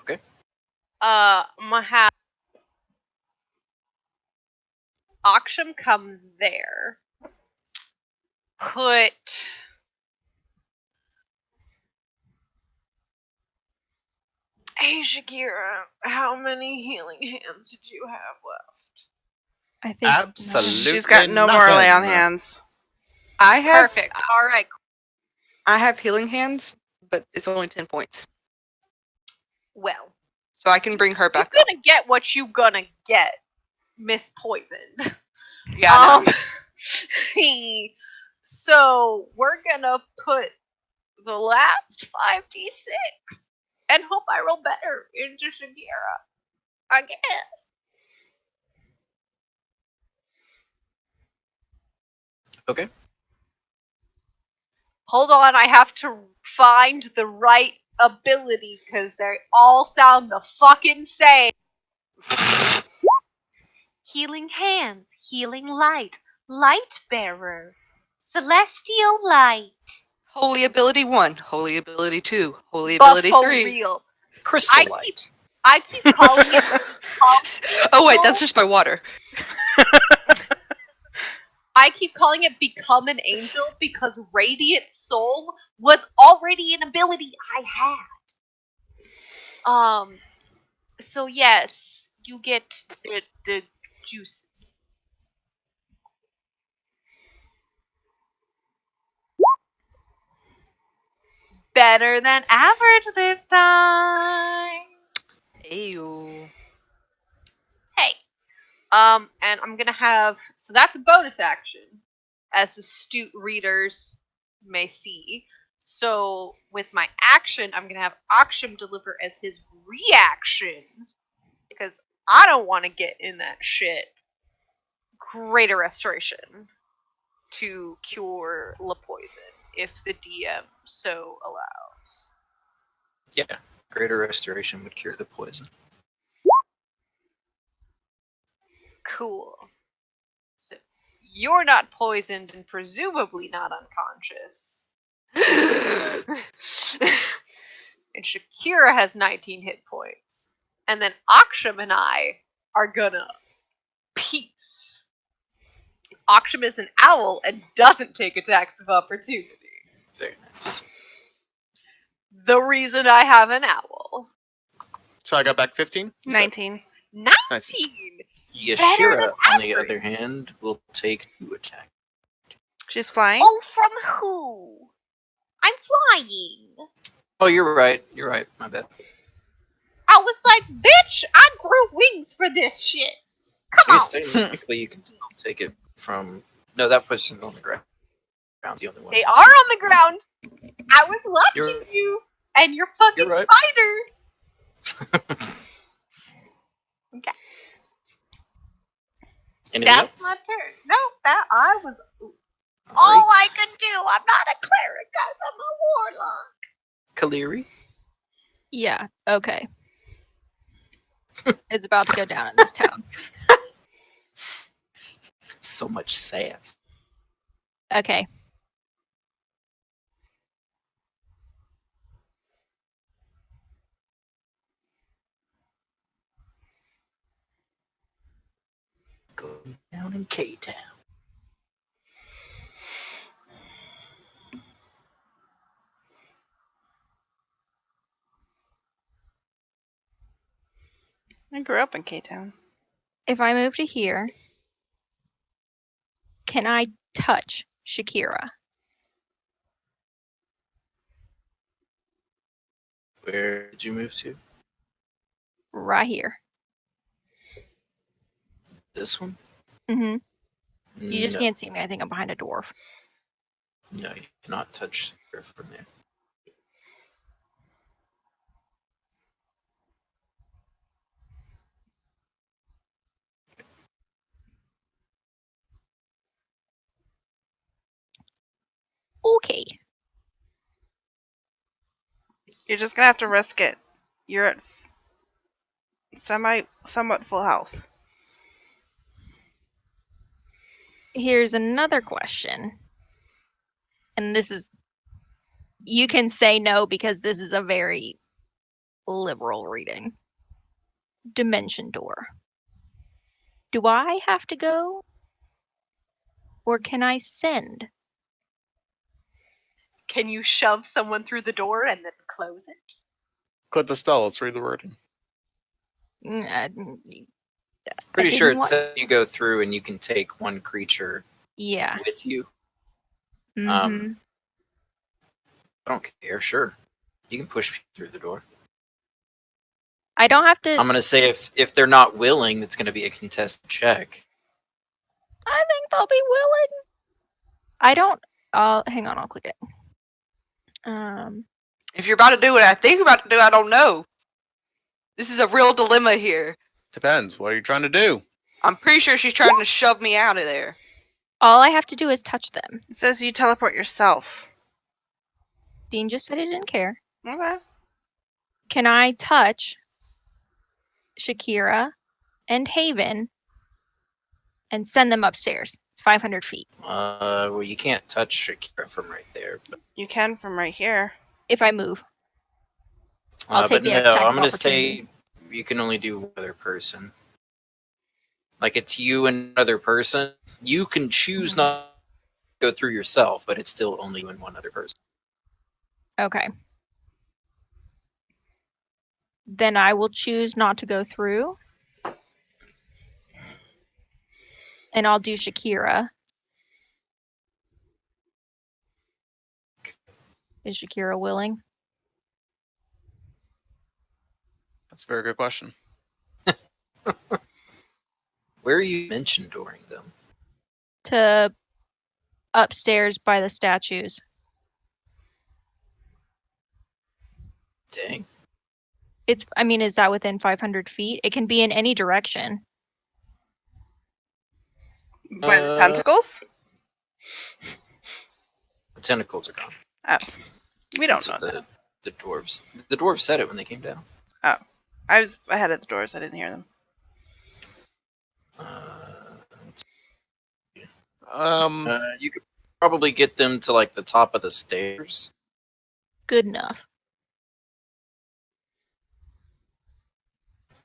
Okay. I'm gonna have Akshem come there. Put Hey Shagira, how many healing hands did you have left? I think Absolutely. She's got no more lay on nothing. hands. I have Perfect. All right. I have healing hands, but it's only 10 points. Well, So I can bring her you're back up. gonna get what you gonna get, Miss Poisoned. Yeah, I know. So we're gonna put the last 5d6 and hope I roll better into Shagira. I guess. Okay. Hold on, I have to find the right ability because they all sound the fucking same. Healing hands, healing light, light bearer, celestial light. Holy ability 1, holy ability 2, holy But ability for 3. real, Crystal I light. I keep calling it. Oh wait, that's just my water. I keep calling it become an angel because Radiant Soul was already an ability I had. So yes, you get the juices. Better than average this time. Ew. Hey. And I'm gonna have, so that's a bonus action, as astute readers may see. So with my action, I'm gonna have Aksham deliver as his reaction, because I don't want to get in that shit. Greater Restoration to cure La Poison, if the DM so allows. Yeah, greater restoration would cure the poison. Cool. So you're not poisoned and presumably not unconscious. And Shakira has 19 hit points. And then Aksham and I are gonna peace. Aksham is an owl and doesn't take attacks of opportunity. Very nice. The reason I have an owl. So I got back 15? You said? 19. 19! Better Yashira, than on the average. other hand, will take 2 attacks. She's flying. Oh, from who? I'm flying. Oh, you're right. You're right. My bad. I was like, bitch, I grew wings for this shit. I Come guess on. technically you can still take it from. No, that person on the ground. The only one. They are on the ground. I was watching You're- you and your fucking You're right. spiders. Okay. Anything That's else? my turn. No, that I was all Alright. I could do. I'm not a cleric, guys. I'm a warlock. Kaleri. Yeah, okay. It's about to go down in this town. So much sass. Okay. Going down in K-Town. I grew up in K-Town. If I move to here, can I touch Shakira? Where did you move to? Right here. This one? Mm-hmm. You just No. can't see me. I think I'm behind a dwarf. No, you cannot touch her from there. Okay. You're just gonna have to risk it. You're at somewhat full health. Here's another question. And this is, you can say no because this is a very liberal reading. Dimension door. Do I have to go? Or can I send? Can you shove someone through the door and then close it? Click the spell. Let's read the wording. Mm, Pretty didn't sure it want- says you go through and you can take one creature Yeah. with you. Mhm. I don't care. Sure, you can push people through the door. I don't have to. I'm gonna say if they're not willing, it's gonna be a contested check. I think they'll be willing. I don't. Hang on. I'll click it. If you're about to do what I think you're about to do, I don't know. This is a real dilemma here. Depends. What are you trying to do? I'm pretty sure she's trying to shove me out of there. All I have to do is touch them. It says you teleport yourself. Dean just said he didn't care. Okay. Can I touch Shakira and Haven and send them upstairs? It's 500 feet. Well, you can't touch Shakira from right there. But, You can from right here. If I move. I'll take but the no, attack I'm of gonna opportunity. say you can only do one other person. Like it's you and another person. You can choose not to go through yourself, but it's still only you and one other person. Okay. Then I will choose not to go through. And I'll do Shakira. Is Shakira willing? That's a very good question. Where are you mentioned during them? To upstairs by the statues. Dang. Is that within 500 feet? It can be in any direction. By the tentacles? The tentacles are gone. We don't That's know what that. the dwarves. The dwarves said it when they came down. I was ahead of the doors. I didn't hear them. You could probably get them to like the top of the stairs. Good enough.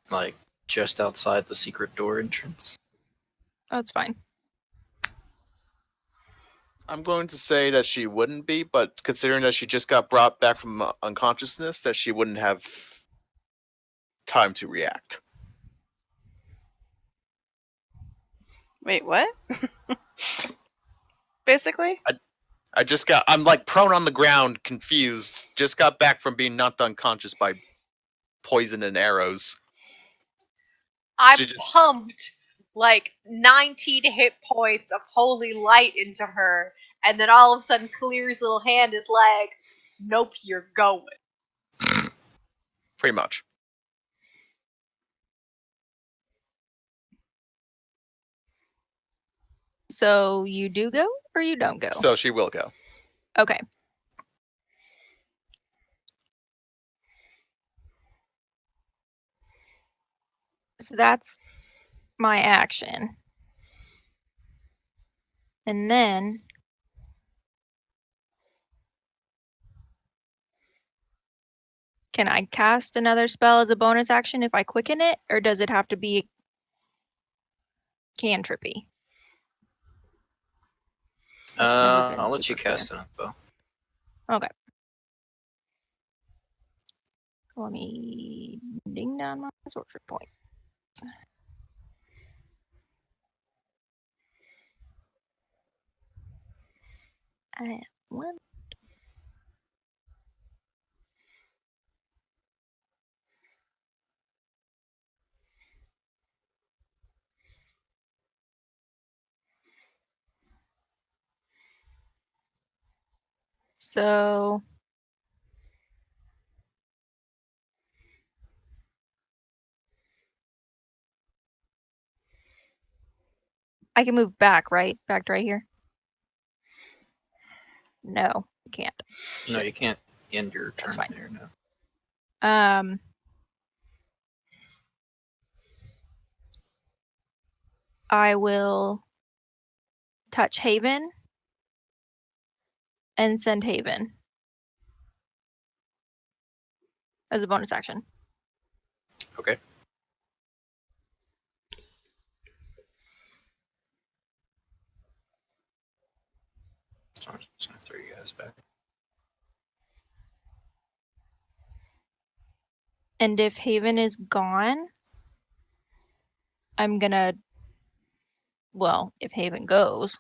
Like just outside the secret door entrance. That's fine. I'm going to say that she wouldn't be, but considering that she just got brought back from unconsciousness, that she wouldn't have time to react. Wait, what? Basically? I'm like prone on the ground, confused. Just got back from being knocked unconscious by poison and arrows. I She just- pumped like 19 hit points of holy light into her, and then all of a sudden Clear's little hand is like, nope, you're going. Pretty much. So you do go or you don't go? So she will go. Okay. So that's my action. And then can I cast another spell as a bonus action if I quicken it, or does it have to be cantrippy? That's never been I'll let you super clear. cast another spell. Okay. Let me ding down my sorcery point. I have one. So I can move back, right? Back to right here? No, you can't. No, you can't end your That's turn fine. there. No. I will touch Haven and send Haven as a bonus action. Okay. So I'm just gonna throw you guys back. And if Haven is gone, I'm gonna, well, if Haven goes,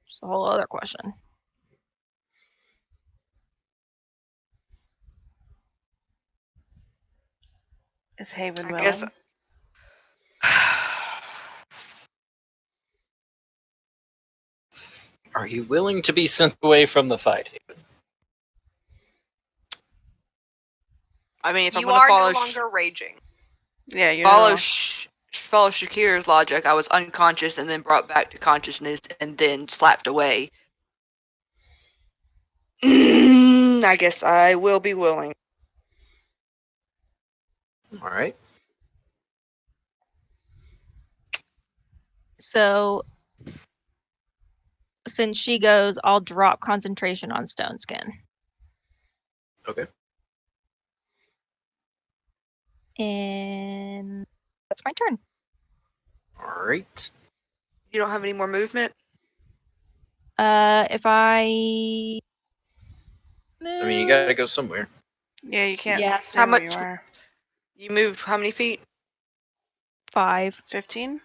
it's a whole other question. Is Haven I willing? guess. Are you willing to be sent away from the fight, Haven? I mean, if I'm You gonna are follow no longer raging. Yeah, you follow know. follow Shakira's logic, I was unconscious and then brought back to consciousness and then slapped away. I guess I will be willing. All right. So since she goes, I'll drop concentration on Stone Skin. Okay. And that's my turn. All right. You don't have any more movement? If I I mean, you gotta go somewhere. Yeah, you can't Yeah. stay How where you much- are. You move how many feet? 5. 15?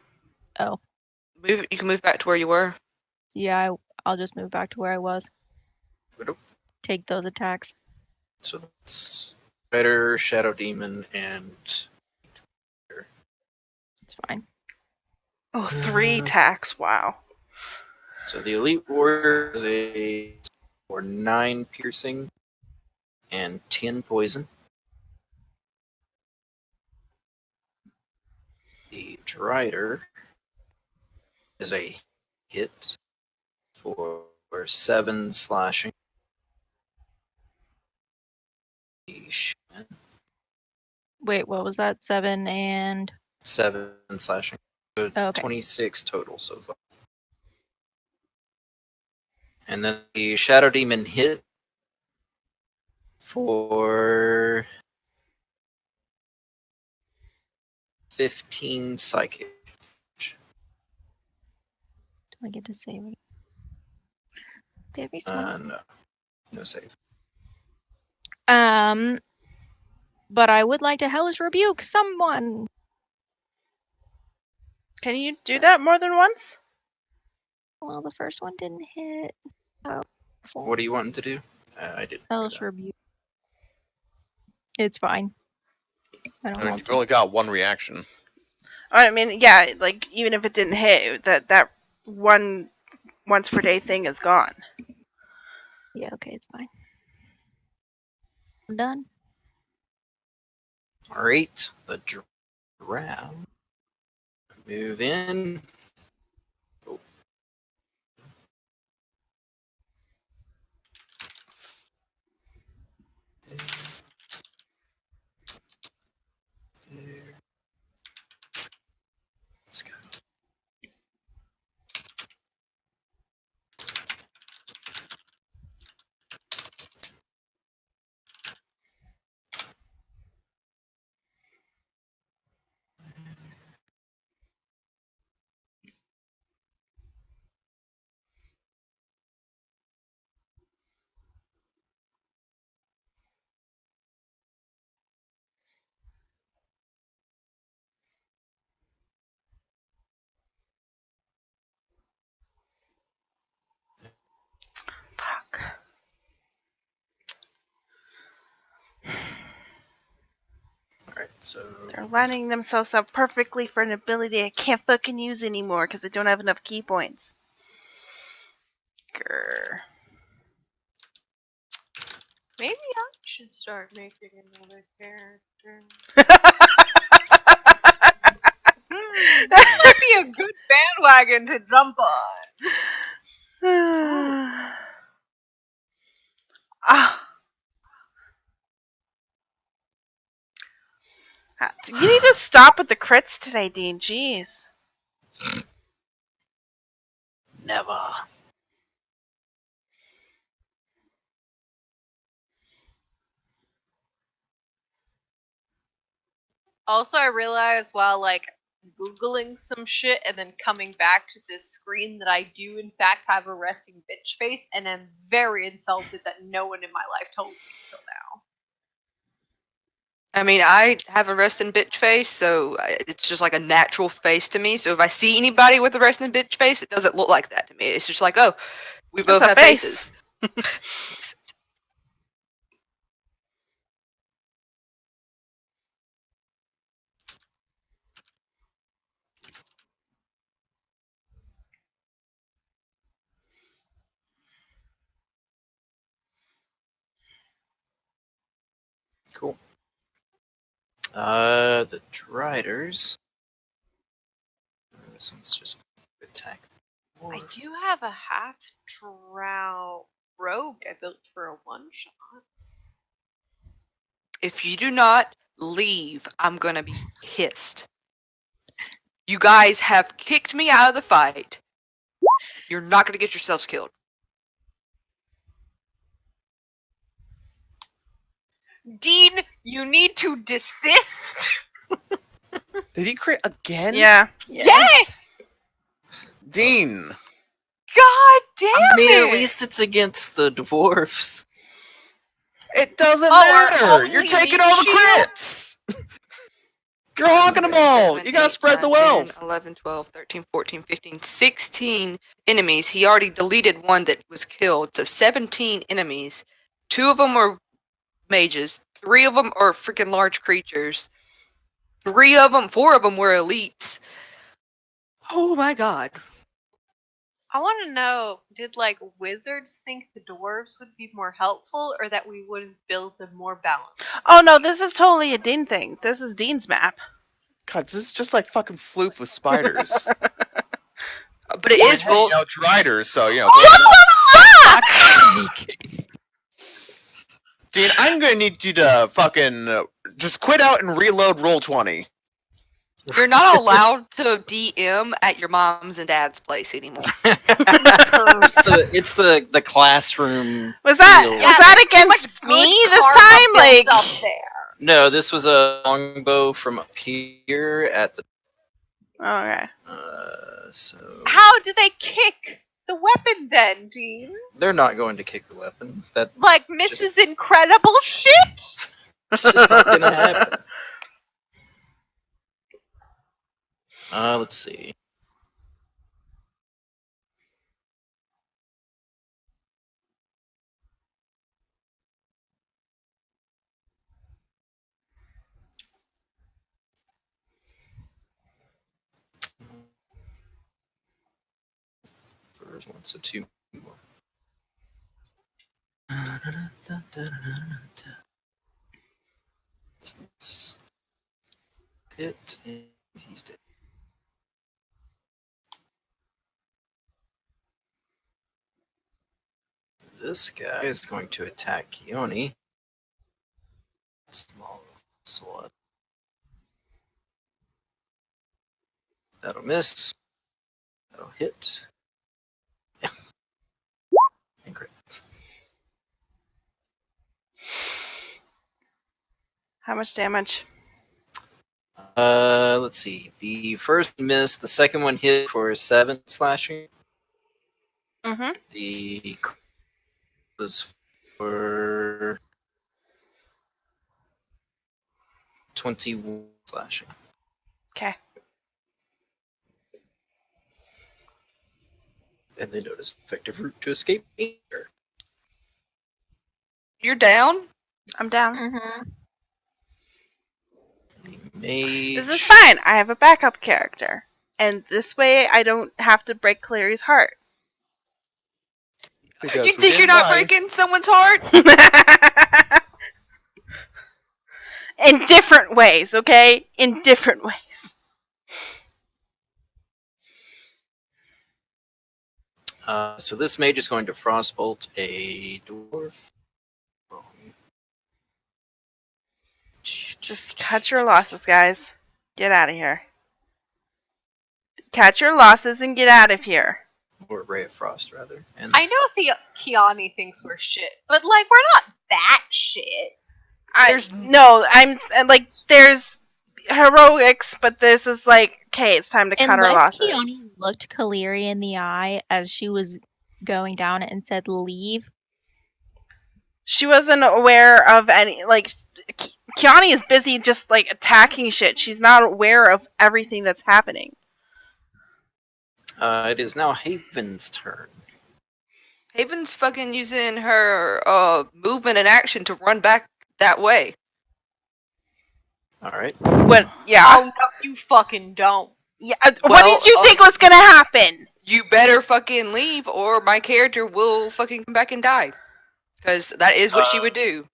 You can move back to where you were. Yeah, I'll just move back to where I was. Widow. Take those attacks. So that's Spider, Shadow Demon, and It's fine. Oh, 3 attacks. Wow. so the Elite Warrior is a for 9 piercing and 10 poison. The Drider is a hit for 7 slashing. The Shaman, Wait, what was that? 7 and 7 slashing. So Okay. 26 total so far. And then the Shadow Demon hit for 15 psychic. do I get to save it? Very small. No save. But I would like to hellish rebuke someone. Can you do that more than once? Well, the first one didn't hit. Oh, What do you want to do? I didn't. do hellish that. rebuke. It's fine. I don't I mean, want you've to. only got one reaction. I mean, yeah, like even if it didn't hit, that one once per day thing is gone. Yeah, okay, it's fine. I'm done. All right, the drow move in. Oh. There. Let's go. Fuck. All right, so They're lining themselves up perfectly for an ability I can't fucking use anymore because I don't have enough key points. Grr. Maybe I should start making another character. This might be a good bandwagon to jump on. Ah. You need to stop with the crits today, Dean. Jeez. never. Also, I realized while like Googling some shit and then coming back to this screen that I do in fact have a resting bitch face, and I'm very insulted that no one in my life told me until now. I mean, I have a resting bitch face, so it's just like a natural face to me. So if I see anybody with a resting bitch face, it doesn't look like that to me. It's just like, oh, we both a have face. faces. Cool. The Driders. This one's just attack. I do have a half drow rogue I built for a one shot. If you do not leave, I'm gonna be pissed. You guys have kicked me out of the fight. You're not gonna get yourselves killed. Dean, you need to desist. Did he crit again? Yeah. Yes! Dean. God damn I mean, it! at least it's against the dwarfs. It doesn't Oh, our matter. You're only taking meat all the shield? crits. You're hogging them all. 7, You gotta 8, spread the 9, 10, wealth. 11, 12, 13, 14, 15, 16 enemies. He already deleted one that was killed. So 17 enemies. 2 of them are mages. 3 of them are freaking large creatures. 4 of them were elites. Oh my god. I want to know, did like wizards think the dwarves would be more helpful, or that we would have built a more balanced? Oh no, this is totally a Dean thing. This is Dean's map. God, this is just like fucking Floof with spiders. But it is Hey, you bull. know, it's riders, so, you know. Dean, I'm gonna need you to fucking just quit out and reload roll 20. You're not allowed to DM at your mom's and dad's place anymore. It's the classroom. Was that feel. was that against Good me this karma time? built Like, up there. No, this was a longbow from up here at the. okay. So How did they kick the weapon then, Dean? they're not going to kick the weapon. That's Like Mrs. Incredible shit? just not gonna happen. Let's see. First one, so 2 more. Hit, and he's dead. This guy is going to attack Keone. Small sword. That'll miss. That'll hit. And crit. How much damage? Let's see. The first missed. The second one hit for 7 slashing. Mm-hmm. The crit was for 21 slashing. Okay. And they notice effective route to escape danger. You're down? I'm down. Mm-hmm. Mage. This is fine. I have a backup character. And this way I don't have to break Clary's heart. Because You we think you're didn't not die. breaking someone's heart? In different ways, okay? In different ways. So this mage is going to frostbolt a dwarf. Just cut your losses, guys. Get out of here. Cut your losses and get out of here. Or Ray of Frost, rather. And I know Kiani thinks we're shit, but like we're not that shit. There's heroics, but this is like, okay, it's time to cut our Unless losses. Keone looked Kaleri in the eye as she was going down and said, "Leave." She wasn't aware of any, like, Kiani is busy just, like, attacking shit. She's not aware of everything that's happening. it is now Haven's turn. Haven's fucking using her movement and action to run back that way. Alright. Yeah. Oh no, you fucking don't. Yeah. What Well, did you think was gonna happen? You better fucking leave or my character will fucking come back and die. Because that is what she would do.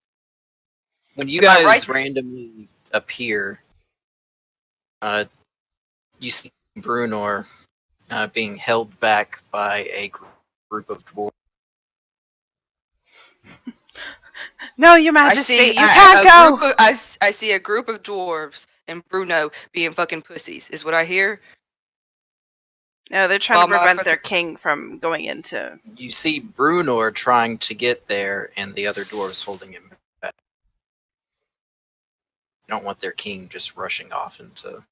When you Am I guys right? randomly appear, you see Brunor being held back by a group of dwarves. No, Your I Majesty, see you can't go. I see a group of dwarves and Bruno being fucking pussies, is what I hear. No, they're trying to Mama, prevent their king from going into. You see Brunor trying to get there, and the other dwarves holding him back. They don't want their king just rushing off into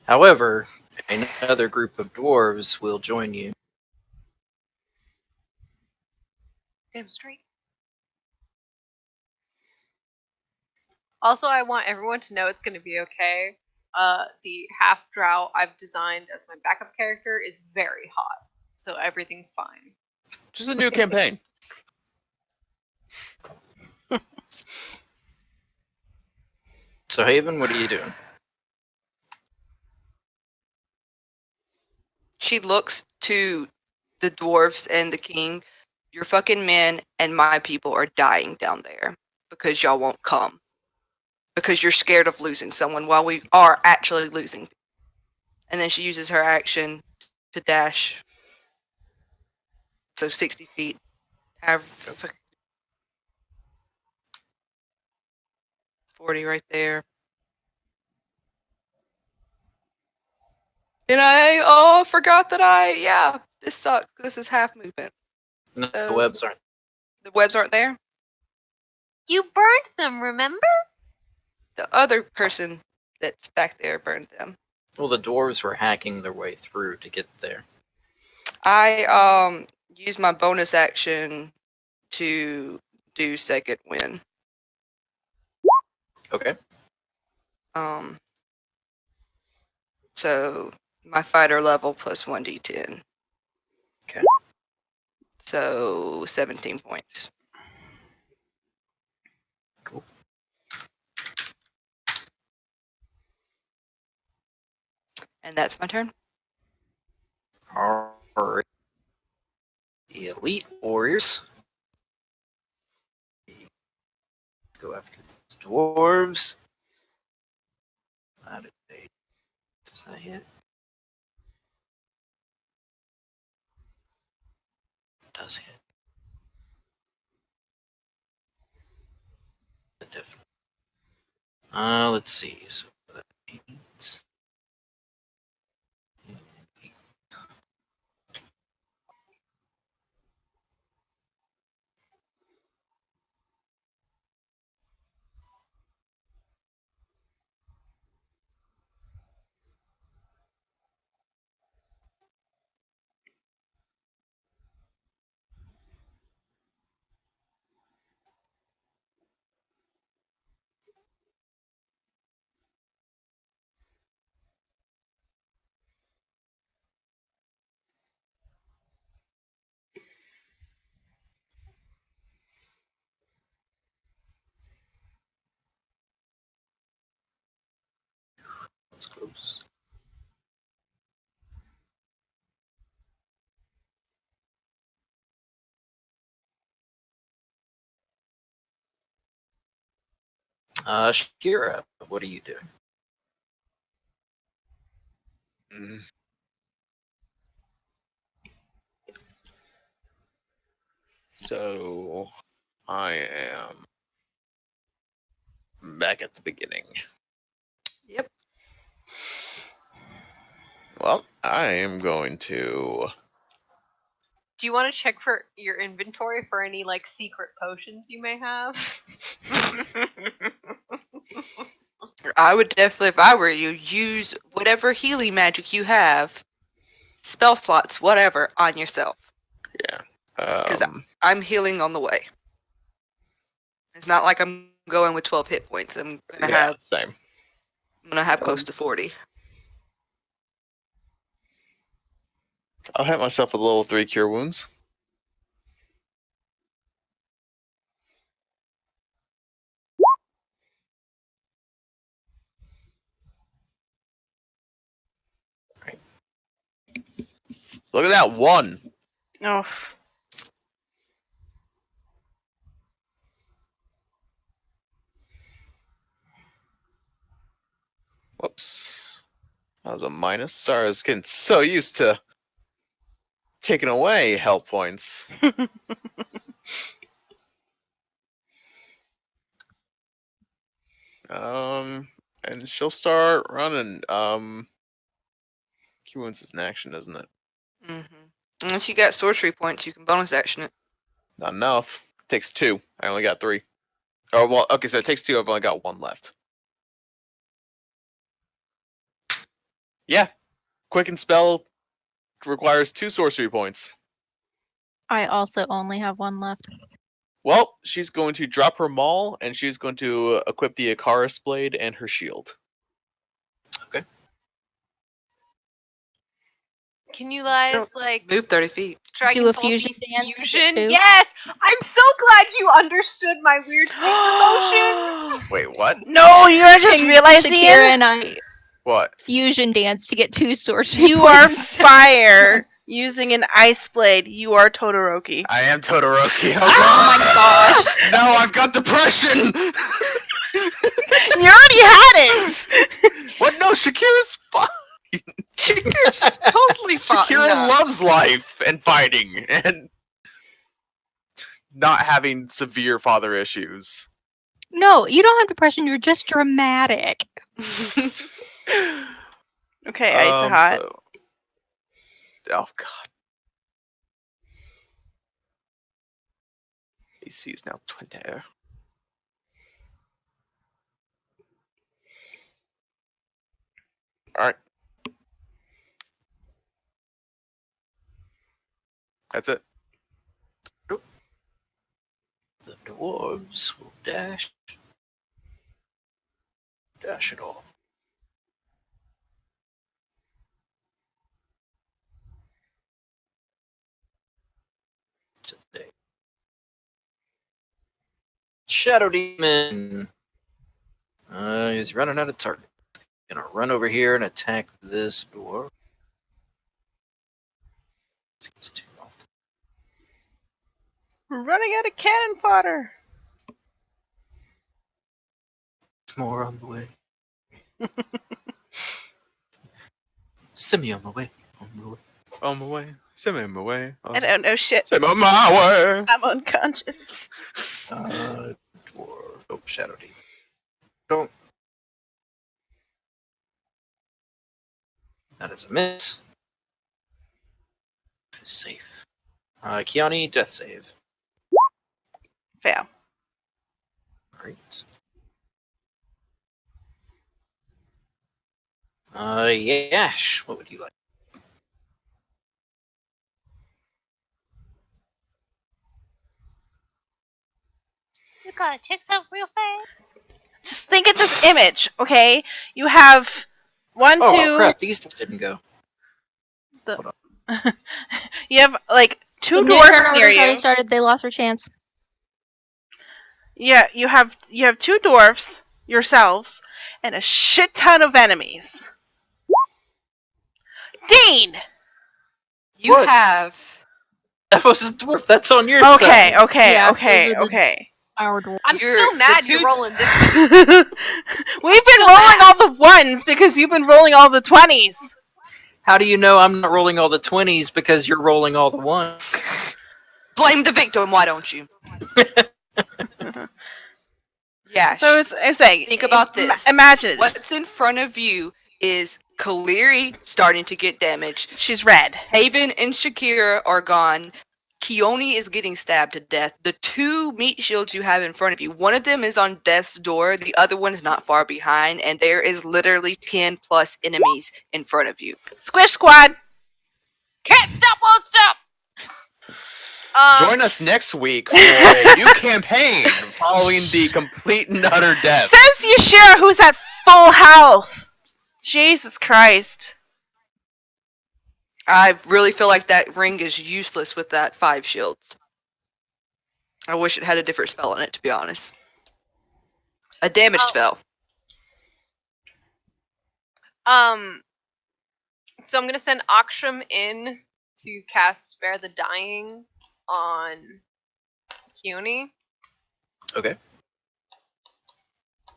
However, another group of dwarves will join you. Damn straight. Also, I want everyone to know it's going to be okay. The half drow I've designed as my backup character is very hot, so everything's fine. Just a new campaign. So, Haven, what are you doing? She looks to the dwarves and the king. Your fucking men and my people are dying down there because y'all won't come. Because you're scared of losing someone while we are actually losing. And then she uses her action to dash. So 60 feet. Have 40 right there. And I forgot that this sucks. This is half movement. No, the So- webs aren't. The webs aren't there. You burnt them, remember? The other person that's back there burned them. Well, the dwarves were hacking their way through to get there. I use my bonus action to do second win. Okay. So my fighter level plus 1d10. Okay. So 17 points. Cool. And that's my turn. Alright. The elite warriors. Go after these dwarves. How did they? Does that hit? It does hit. Definitely. Let's see. So that means. That's close. Shakira, what are you doing? Mm. So I am back at the beginning. Yep. Well, I am going to. Do you want to check for your inventory for any like secret potions you may have? I would definitely, if I were you, use whatever healing magic you have, spell slots, whatever, on yourself. Yeah. 'Cause I'm healing on the way. It's not like I'm going with 12 hit points. I'm yeah, same. gonna have close to 40. I'll hit myself with level 3 cure wounds. Right. Look at that one. Oh, Whoops. That was a minus. Sorry, I was getting so used to taking away health points. And she'll start running. Cure wounds is an action, isn't it? Unless you got sorcery points, you can bonus action it. Not enough. Takes 2. I only got 3. Oh well, okay, so it takes 2. I've only got 1 left. Yeah. Quicken spell requires 2 sorcery points. I also only have one left. Well, she's going to drop her maul, and she's going to equip the Icarus blade and her shield. Can you guys Don't like Move 30 feet. Dragon Do a Ball fusion Z dance with it fusion? too? Yes! I'm so glad you understood my weird finger motions. Wait, what? No, you are just Can realizing Shakira and I What? fusion dance to get 2 sorcery you are points. fire using an ice blade. You are Todoroki. I am Todoroki. Oh my gosh. No, I've got depression! You already had it. What? No, Shakira's fine. Shakira's totally fine. Shakira No. loves life and fighting and not having severe father issues. No, you don't have depression, you're just dramatic. Okay, Ice Hot. Oh god. AC is now 20. Alright. That's it. The dwarves will dash it all. Today. Shadow Demon. He's running out of target. Gonna run over here and attack this dwarf. Seems too off. We're running out of cannon fodder. More on the way. Send me on my way. On the way. On my way. Send me on my way. I don't know shit. Send me on my way. I'm unconscious. Dwarf. Oh, Shadow Demon. Don't. That is a miss. Safe. Kiani, death save. Fail. Great. Yash, what would you like? You gotta check something real fast. Just think of this image, okay? You have one, Oh, two. crap, these just didn't go. You have like 2 When Nick dwarfs Turner near already you. started, they lost their chance. Yeah, you have 2 dwarfs yourselves and a shit ton of enemies. Dean. You What? have. That was a dwarf, that's on your Okay, side. okay, Yeah, okay, those are the- okay. Our dwarf. I'm You're- still mad the you're two- rolling this. We've been still rolling mad. all the ones because you've been rolling all the 20s. How do you know I'm not rolling all the 20s because you're rolling all the ones? Blame the victim, why don't you? Yash. So I'm saying, Think about this. Imagine it. What's in front of you is Kaleri starting to get damaged. She's red. Haven and Shakira are gone. Keone is getting stabbed to death. The 2 meat shields you have in front of you, one of them is on death's door, the other one is not far behind, and there is literally 10 plus enemies in front of you. Squish Squad. Can't stop, won't stop. Join us next week for a new campaign following the complete and utter death. Says Yashira, who's at full health. Jesus Christ. I really feel like that ring is useless with that 5 shields. I wish it had a different spell in it, to be honest. A damage spell. So I'm gonna send Aksham in to cast Spare the Dying on Keone. Okay.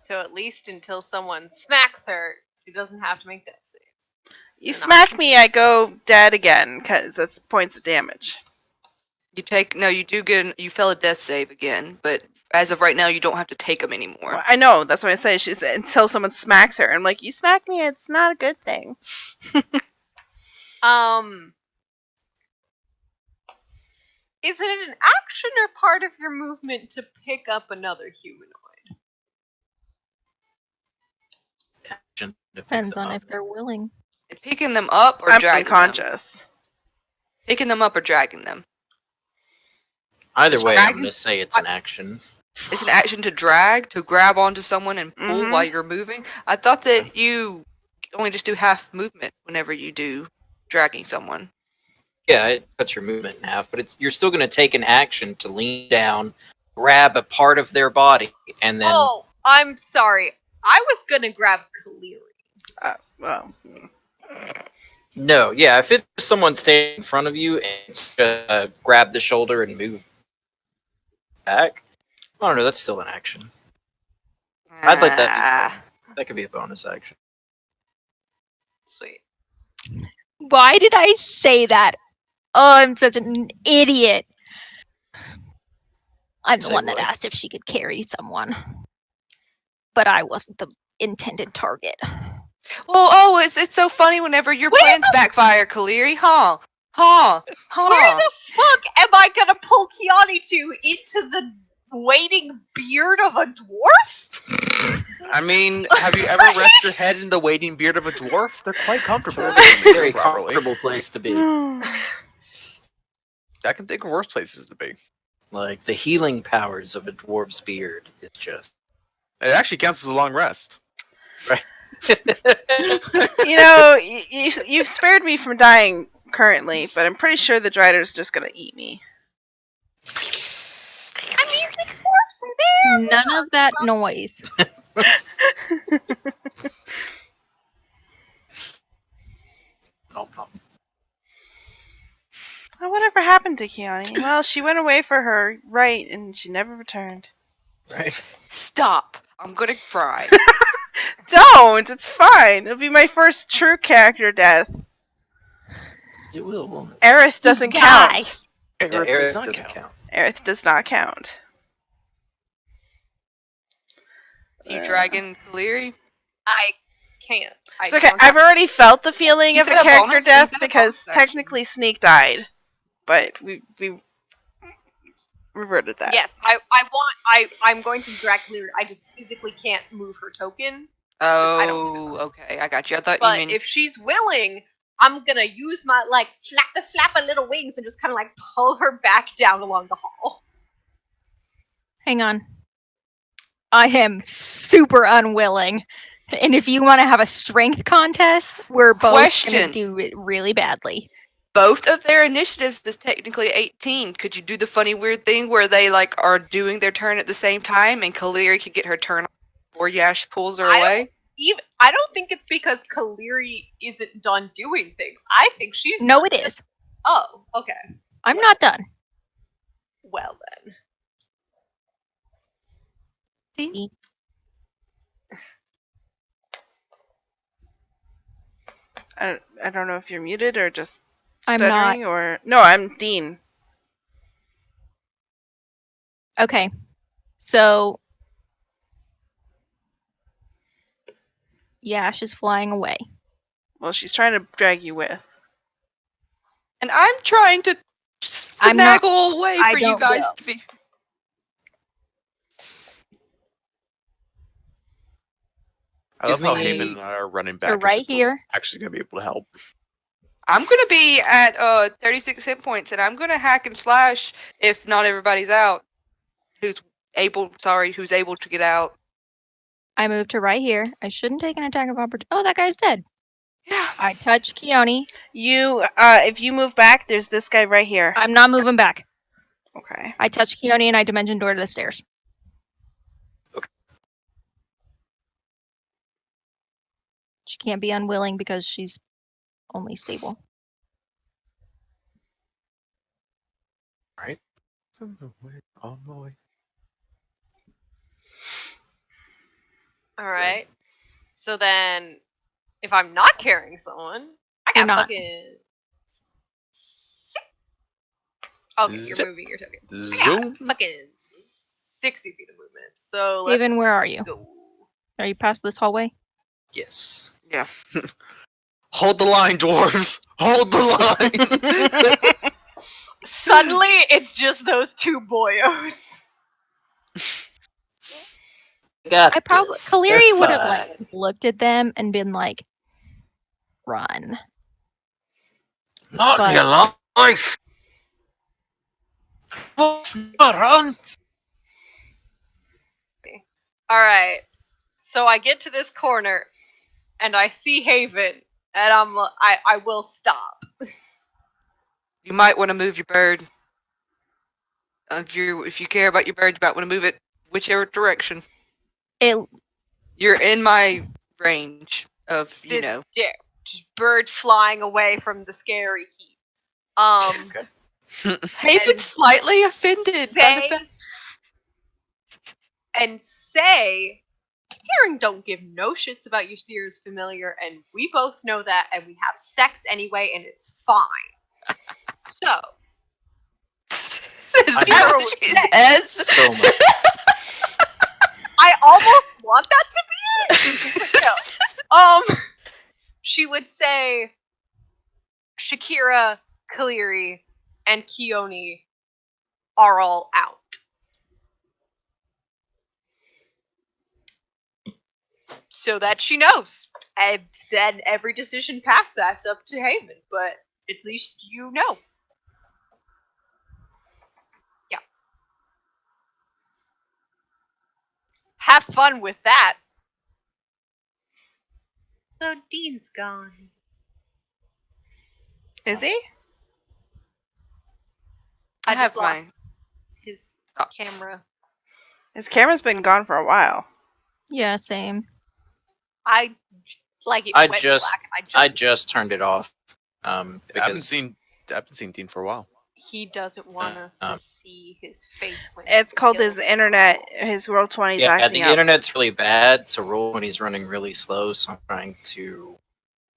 So at least until someone smacks her, she doesn't have to make death saves. You smack me, I go dead again, because that's points of damage. You fail a death save again, but as of right now, you don't have to take them anymore. Well, I know, that's what I say. She said until someone smacks her. I'm like, you smack me, it's not a good thing. Is it an action or part of your movement to pick up another humanoid? Depends on if they're willing. picking them up or I'm dragging them? unconscious. Picking them up or dragging them? Either Is way, I'm dragging- going to say it's an action. It's an action to drag, to grab onto someone and pull Mhm. while you're moving. I thought that you only just do half movement whenever you do dragging someone. Yeah, it cuts your movement in half, but you're still going to take an action to lean down, grab a part of their body, and then Oh, I'm sorry. I was gonna grab Kaleri. Well, no, yeah, if it's someone standing in front of you and just grab the shoulder and move back, I don't know, that's still an action. I'd let that be. That could be a bonus action. Sweet. Why did I say that? Oh, I'm such an idiot. I'm the Say one that what? asked if she could carry someone. But I wasn't the intended target. Well, it's so funny whenever your Where plans backfire, Kaleri. Huh? Huh? Where the fuck am I gonna pull Kiani to? Into the waiting beard of a dwarf? I mean, have you ever rested your head in the waiting beard of a dwarf? They're quite comfortable. It's if a you very do it properly. comfortable place to be. I can think of worse places to be. Like, the healing powers of a dwarf's beard is just... It actually counts as a long rest. you know, you've spared me from dying currently, but I'm pretty sure the Drider's just gonna eat me. I mean, the dwarfs are there. None of that noise. No problem. Oh, whatever happened to Kiani? Well, she went away for her right, and she never returned. Right? Stop! I'm gonna cry. Don't! It's fine. It'll be my first true character death. It will, won't it? Aerith doesn't Guys. count. Yeah, Aerith Aerith does not doesn't count. count. Aerith does not count. You dragging Kaleri? I can't. It's okay. I've already felt the feeling You of a said a character bonus? You death said a because bonus action. technically Sneak died, but we reverted that. Yes, I'm going to drag Kaleri. I just physically can't move her token. Oh, okay. I got you. I thought you But meant if she's willing, I'm gonna use my flap her little wings and just kind of pull her back down along the hall. Hang on. I am super unwilling. And if you want to have a strength contest, we're both going to Question. do it really badly. both of their initiatives is technically 18. Could you do the funny weird thing where they are doing their turn at the same time and Kaleri could get her turn before Yash pulls her away? I don't think it's because Kaleri isn't done doing things. I think she's No, it is. Oh, okay. I'm not done. Well then. I don't know if you're muted or just I'm not. stuttering or no, I'm Dean. Okay. So Yash is flying away. Well, she's trying to drag you with. And I'm trying to I'm not- finagle a way I for you don't guys will. to be. I love Give how me- Haven and I are running back. You're as right if we're here. Actually, gonna be able to help. I'm gonna be at 36 hit points, and I'm gonna hack and slash if not everybody's out. Who's able to get out? I move to right here. I shouldn't take an attack of opportunity. Oh, that guy's dead. Yeah. I touch Keone. You, if you move back, there's this guy right here. I'm not moving back. Okay. I touch Keone and I dimension door to the stairs. Okay. She can't be unwilling because she's only stable. On my way. All right. So then, if I'm not carrying someone, I You're got not. fucking. Okay, Zip. you're moving your token. I Zoom. got fucking 60 feet of movement. So let's Haven, where are you? Go. Are you past this hallway? Yes. Yeah. Hold the line, dwarves. Hold the line. Suddenly, it's just those two boyos. Got I probably this. Kaleri They're would have fine. looked at them and been like, run. Not But- your life. Not run. Alright. So I get to this corner and I see Haven and I will stop. You might want to move your bird. If you care about your bird, you might want to move it whichever direction. It You're in my range of, Yeah, just bird flying away from the scary heat. Okay. Haven's And slightly offended by the say fact. and say Herring don't give no shits about your Seer's familiar, and we both know that, and we have sex anyway, and it's fine. So Is I that know. what she says? So much. I almost want that to be it. But no. She would say Shakira, Kaleri, and Keone are all out. So that she knows. And then every decision past that's up to Haven, but at least you know. Yeah. Have fun with that. So Dean's gone. Is he? I have just lost my his thoughts. camera. His camera's been gone for a while. yeah, same. I like it I went just- black. I just turned it off. I haven't Because seen Dean for a while. he doesn't want us to see his face when It's he called kills his internet. people. His World 20 is yeah, acting the up. internet's really bad. So roll when he's running really slow. So I'm trying to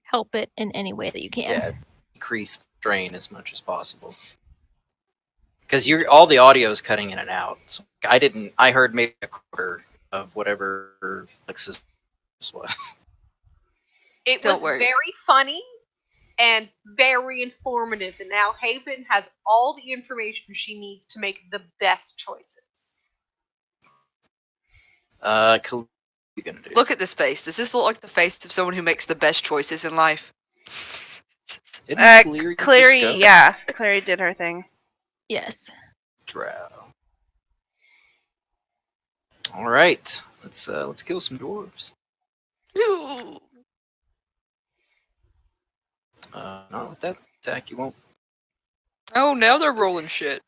Help it in any way that you can. decrease the strain as much as possible. Because all the audio is cutting in and out. So I heard maybe a quarter of whatever Alex's was. It Don't was worry. very funny and very informative, and now Haven has all the information she needs to make the best choices. What are you gonna do? Look at this face. Does this look like the face of someone who makes the best choices in life? Didn't Cleary just Clary, go? yeah. Clary did her thing. Yes. Drow. All right, let's kill some dwarves. Not with that attack, you won't. Oh, now they're rolling shit.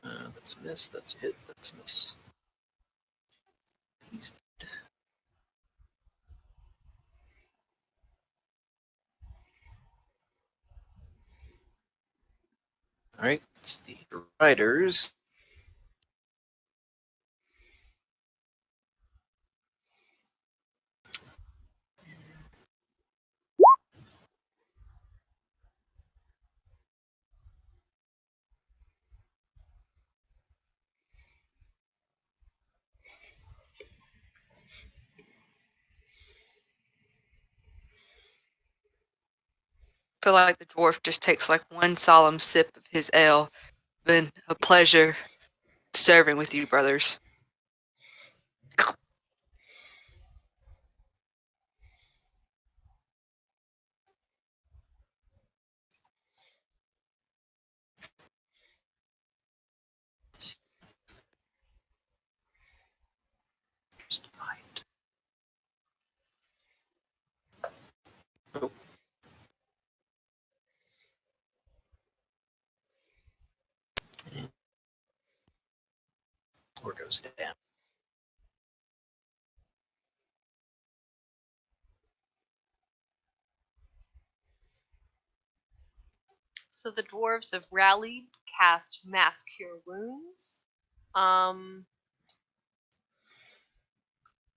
That's a miss. That's a hit. That's a miss. He's dead. All right, it's the riders. Feel like the dwarf just takes like one solemn sip of his ale. Been a pleasure serving with you, brothers. Just mind. Oh. Or goes down. So the dwarves have rallied, cast Mass Cure Wounds.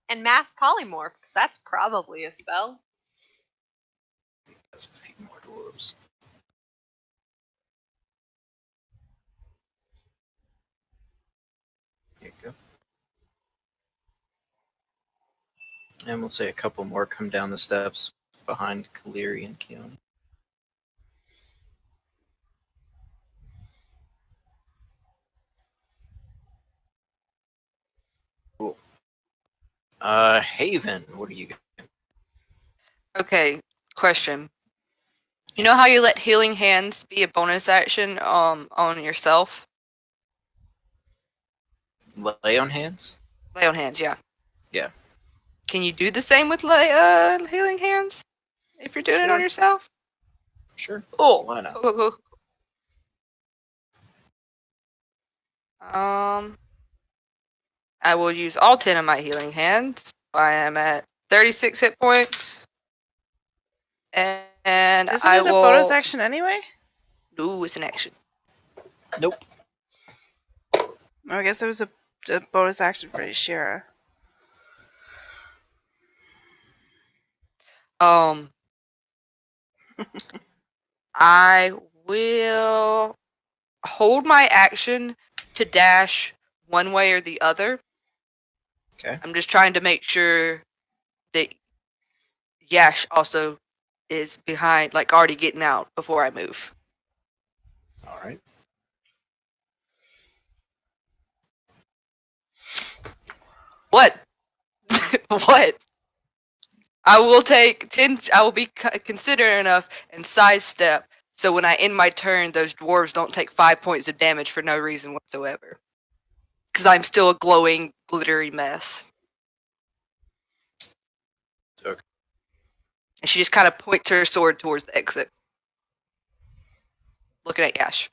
And mass polymorph, because that's probably a spell. There's a few more dwarves. Here you go. And we'll say a couple more come down the steps behind Kaleri and Keone. Cool. Haven, what are you got? Okay, question. You know how you let healing hands be a bonus action on yourself? Lay on hands? Lay on hands, yeah. Yeah. Can you do the same with healing hands if you're doing it on Sure. yourself? Sure. Oh, Why not? cool. I will use all 10 of my healing hands. I am at 36 hit points. And Isn't I it a will. bonus action anyway? Ooh, it's an action. Nope. I guess it was a bonus action for Ishira. I will hold my action to dash one way or the other. Okay. I'm just trying to make sure that Yash also is behind, like already getting out before I move. All right. What? What? I will take 10. I will be considerate enough and sidestep so when I end my turn, those dwarves don't take 5 points of damage for no reason whatsoever. Because I'm still a glowing, glittery mess. Okay. And she just kind of points her sword towards the exit. Looking at Yash.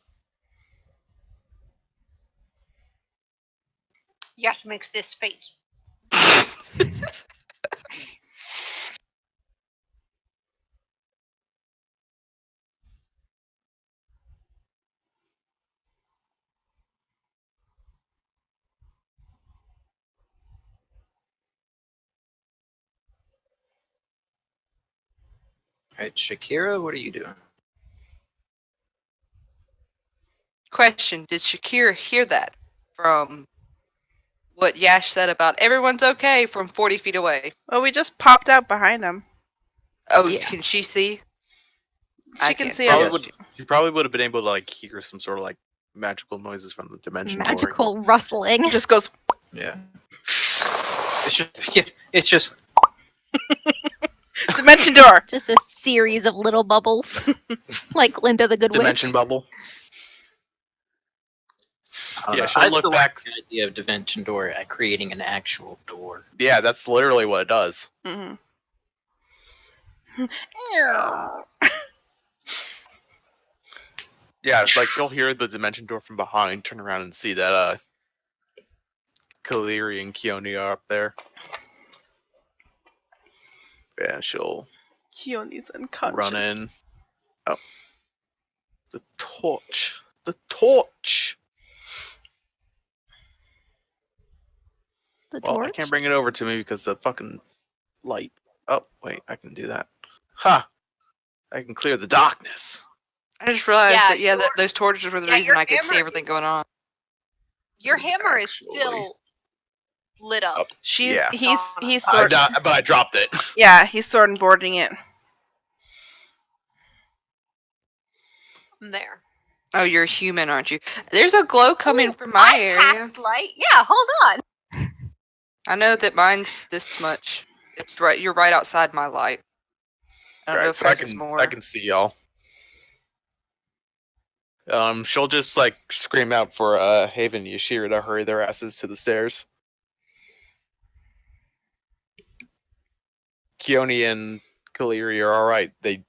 Yash makes this face. All right, Shakira, what are you doing? Question, did Shakira hear that from what Yash said about everyone's okay from 40 feet away? Well, we just popped out behind him. Oh, Yeah. can she see? She I can can't see see. Probably us. would. You probably would have been able to like hear some sort of like magical noises from the dimension door. Magical rustling. Just goes. Yeah. It's just Dimension door. Just a series of little bubbles, like Glinda the Good Dimension Witch. bubble. I don't Yeah, know. she'll I look still back. like the idea of dimension door at creating an actual door. Yeah, that's literally what it does. Mm-hmm. Yeah, like you'll hear the dimension door from behind, turn around and see that Kaleri and Keone are up there. Yeah, she'll Keone's unconscious. run in. Oh. The torch. The torch! The Well, I torch? can't bring it over to me because the fucking light. Oh, wait, I can do that. Ha! I can clear the darkness. I just realized Yeah, that, that those torches were the yeah, reason your I could see hammer- everything going on. Your It's hammer is actually- still lit up. He's Yeah. he's I sword. but I dropped it. Yeah, he's sword and boarding it. There. Oh, you're human, aren't you? There's a glow coming Ooh, from my I area. cast light. Yeah, hold on. I know that mine's this much. It's right. You're right outside my light. I don't know Right, if so I hers is can more. I can see y'all. She'll just like scream out for Haven and Yashira to hurry their asses to the stairs. Keone and Kaleri are all right. They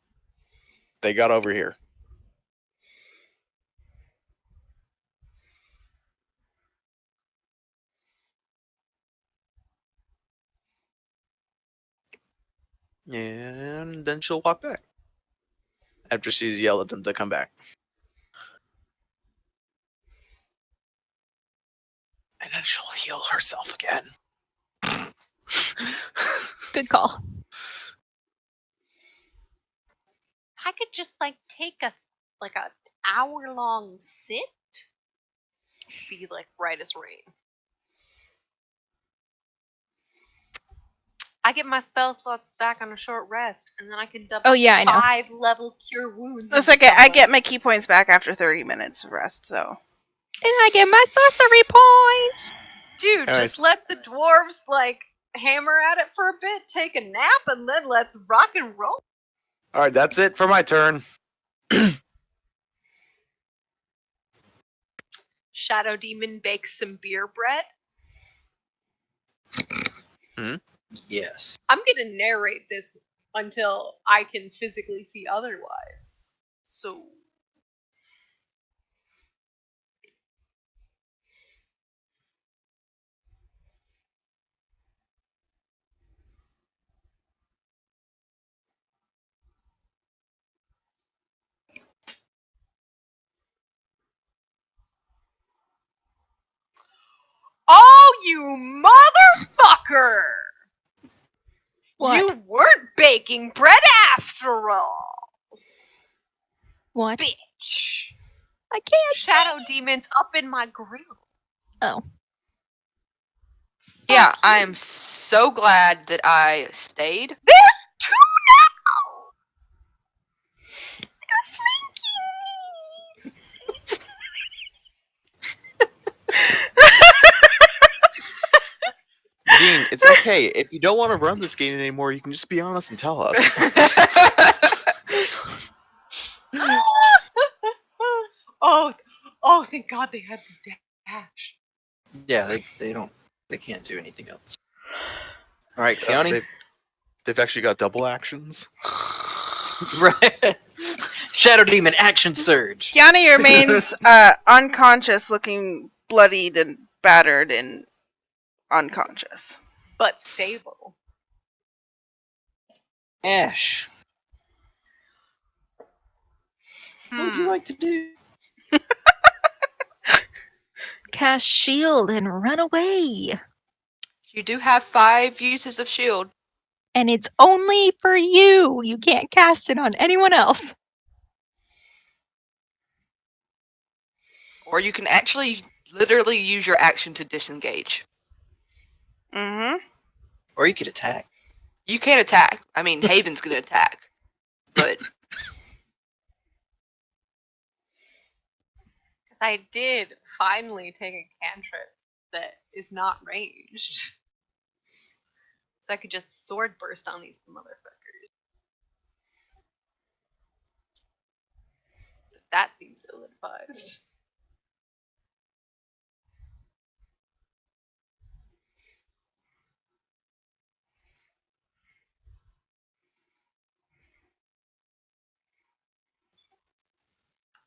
got over here. And then she'll walk back after she's yelled at them to come back. She'll heal herself again. Good call. I could just like take a hour-long sit. Be like right as rain. I get my spell slots back on a short rest, and then I can double Oh, yeah, I know. 5-level cure wounds. It's into like I someone. get my key points back after 30 minutes of rest, so. And I get my sorcery points. Dude, Alright. just let the dwarves like hammer at it for a bit, take a nap, and then let's rock and roll. All right, that's it for my turn. Shadow Demon bakes some beer bread. Yes. I'm gonna narrate this until I can physically see otherwise. So oh, you motherfucker! What? You weren't baking bread after all, What? bitch. I can't Shadow Demon's up in my grill. Oh. Yeah, Fuck I you. am so glad that I stayed. There's 2 now! They're flanking Dean, it's okay. If you don't want to run this game anymore, you can just be honest and tell us. me! Oh, thank God they had to dash. Yeah, they can't do anything else. All right, Keone. They've actually got double actions. Right. Shadow Demon action surge. Kiani remains unconscious, looking bloodied and battered and unconscious. But stable. Ash, what would you like to do? Cast shield and run away. You do have 5 uses of shield. And it's only for you. You can't cast it on anyone else. Or you can actually literally use your action to disengage. Mm-hmm. Or you could attack. You can't attack. I mean, Haven's gonna attack. But Because I did finally take a cantrip that is not ranged. So I could just sword burst on these motherfuckers. But that seems ill-advised.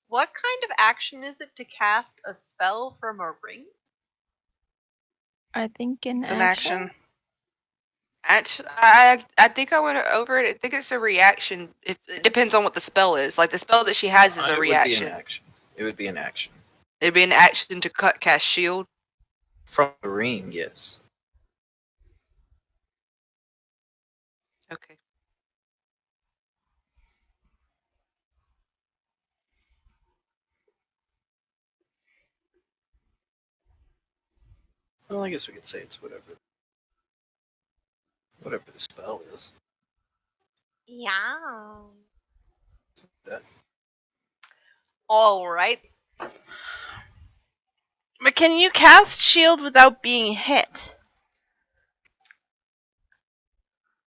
What kind of action is it to cast a spell from a ring? I think in It's an action. actually, I think I went over it. I think it's a reaction. If it depends on what the spell is. Like the spell that she has is a It would be reaction. an action. It would be an action. It'd be an action to cast shield. From the ring, yes. Okay. Well, I guess we could say it's whatever the spell is. Yeah. That. All right. But can you cast shield without being hit?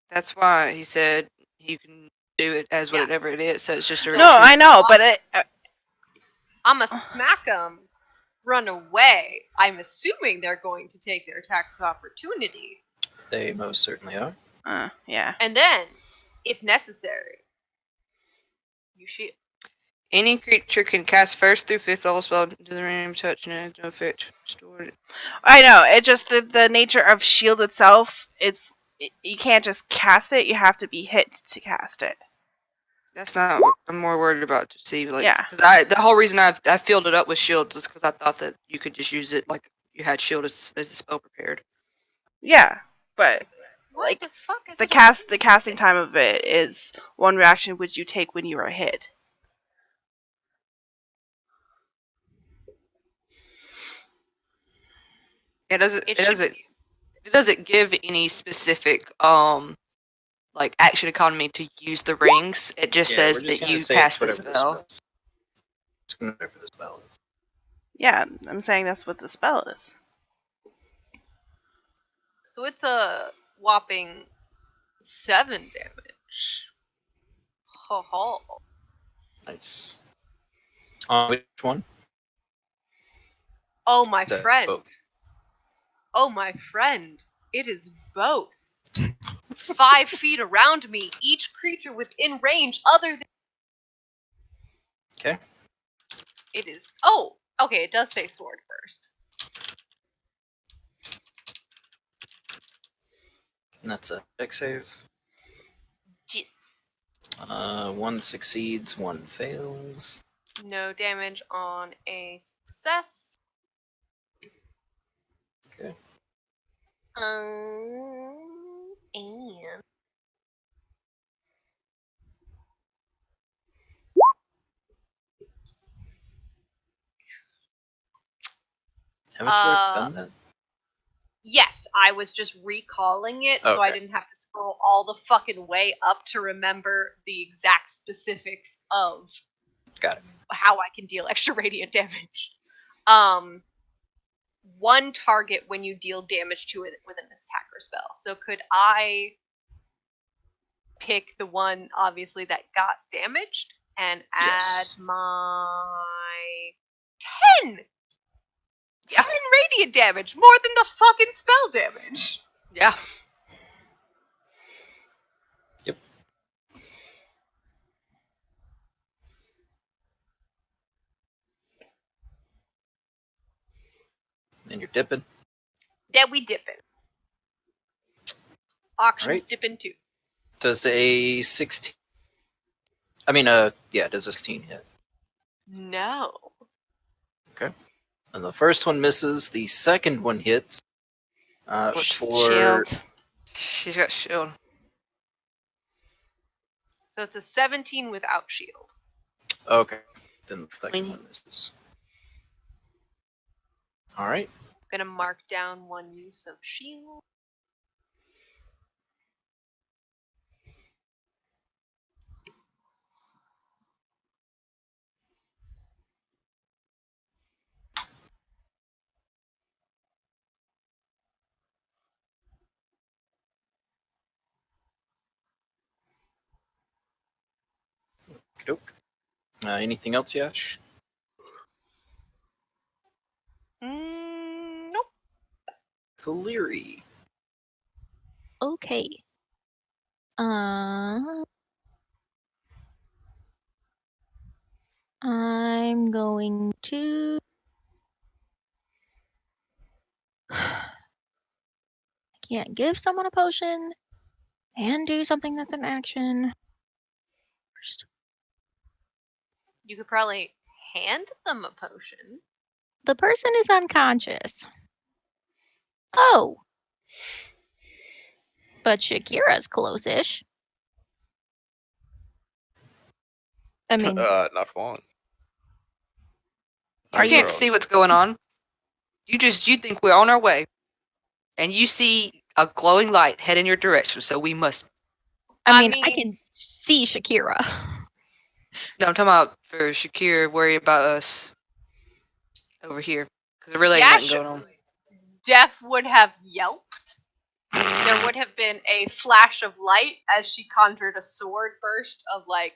That's why he said you can do it as whatever it is. So it's just a No, reaction. I know, but it, I'ma smack them, run away. I'm assuming they're going to take their attacks of opportunity. They most certainly are. yeah. And then, if necessary, you shield. Any creature can cast first through 5th level spell into the ring of touch and it has no effect. Stored. I know. It just the nature of shield itself. You can't just cast it. You have to be hit to cast it. That's not what I'm more worried about to see. Like, Yeah. because the whole reason I filled it up with shields is because I thought that you could just use it like you had shield as the spell prepared. Yeah, but What like the fuck is the it? casting time of it is one reaction would you take when you are hit. It doesn't. It It should doesn't. It doesn't give any specific like action economy to use the rings. It just Yeah, says we're just that gonna you say cast it's the whatever the spell. spell is. It's gonna be whatever the spell is. Yeah, I'm saying that's what the spell is. So it's a whopping 7 damage. Ho ho. Nice. Which one? Oh my That friend. both. Oh my friend. It is both. 5 feet around me, each creature within range other than. Okay. It is. Oh, okay. It does say sword first. And that's a deck save. Jeez. 1 succeeds, 1 fails. No damage on a success. Okay. And Haven't you already done that? yes, I was just recalling it, so I Okay. didn't have to scroll all the fucking way up to remember the exact specifics of Got it. how I can deal extra radiant damage. One target when you deal damage to it with an attacker spell. So could I pick the one obviously that got damaged and add Yes. my 10 Yeah. 10 radiant damage, more than the fucking spell damage. Yeah. Yep. And you're dipping. Yeah, we dipping. Auction's Alright. dipping too. Does a 16. Yeah, does a 16 hit? No. And the first one misses, the second one hits. For Shield. She's got shield. So it's a 17 without shield. Okay. Then the second Wing. one misses. Alright. Gonna mark down one use of shield. Doke. Anything else, Yash? Nope. Kaleri. Okay. I'm going to. I can't give someone a potion and do something that's an action. First. You could probably hand them a potion. The person is unconscious. Oh. But Shakira's close-ish. I mean, Not for long. Are You you- can't see what's going on. You think we're on our way, and you see a glowing light head in your direction. So we must. I I mean, I mean- can see Shakira. No, I'm talking about for Shakir. Worry about us over here because there really ain't Yeah, nothing going on. Def would have yelped. There would have been a flash of light as she conjured a sword burst of like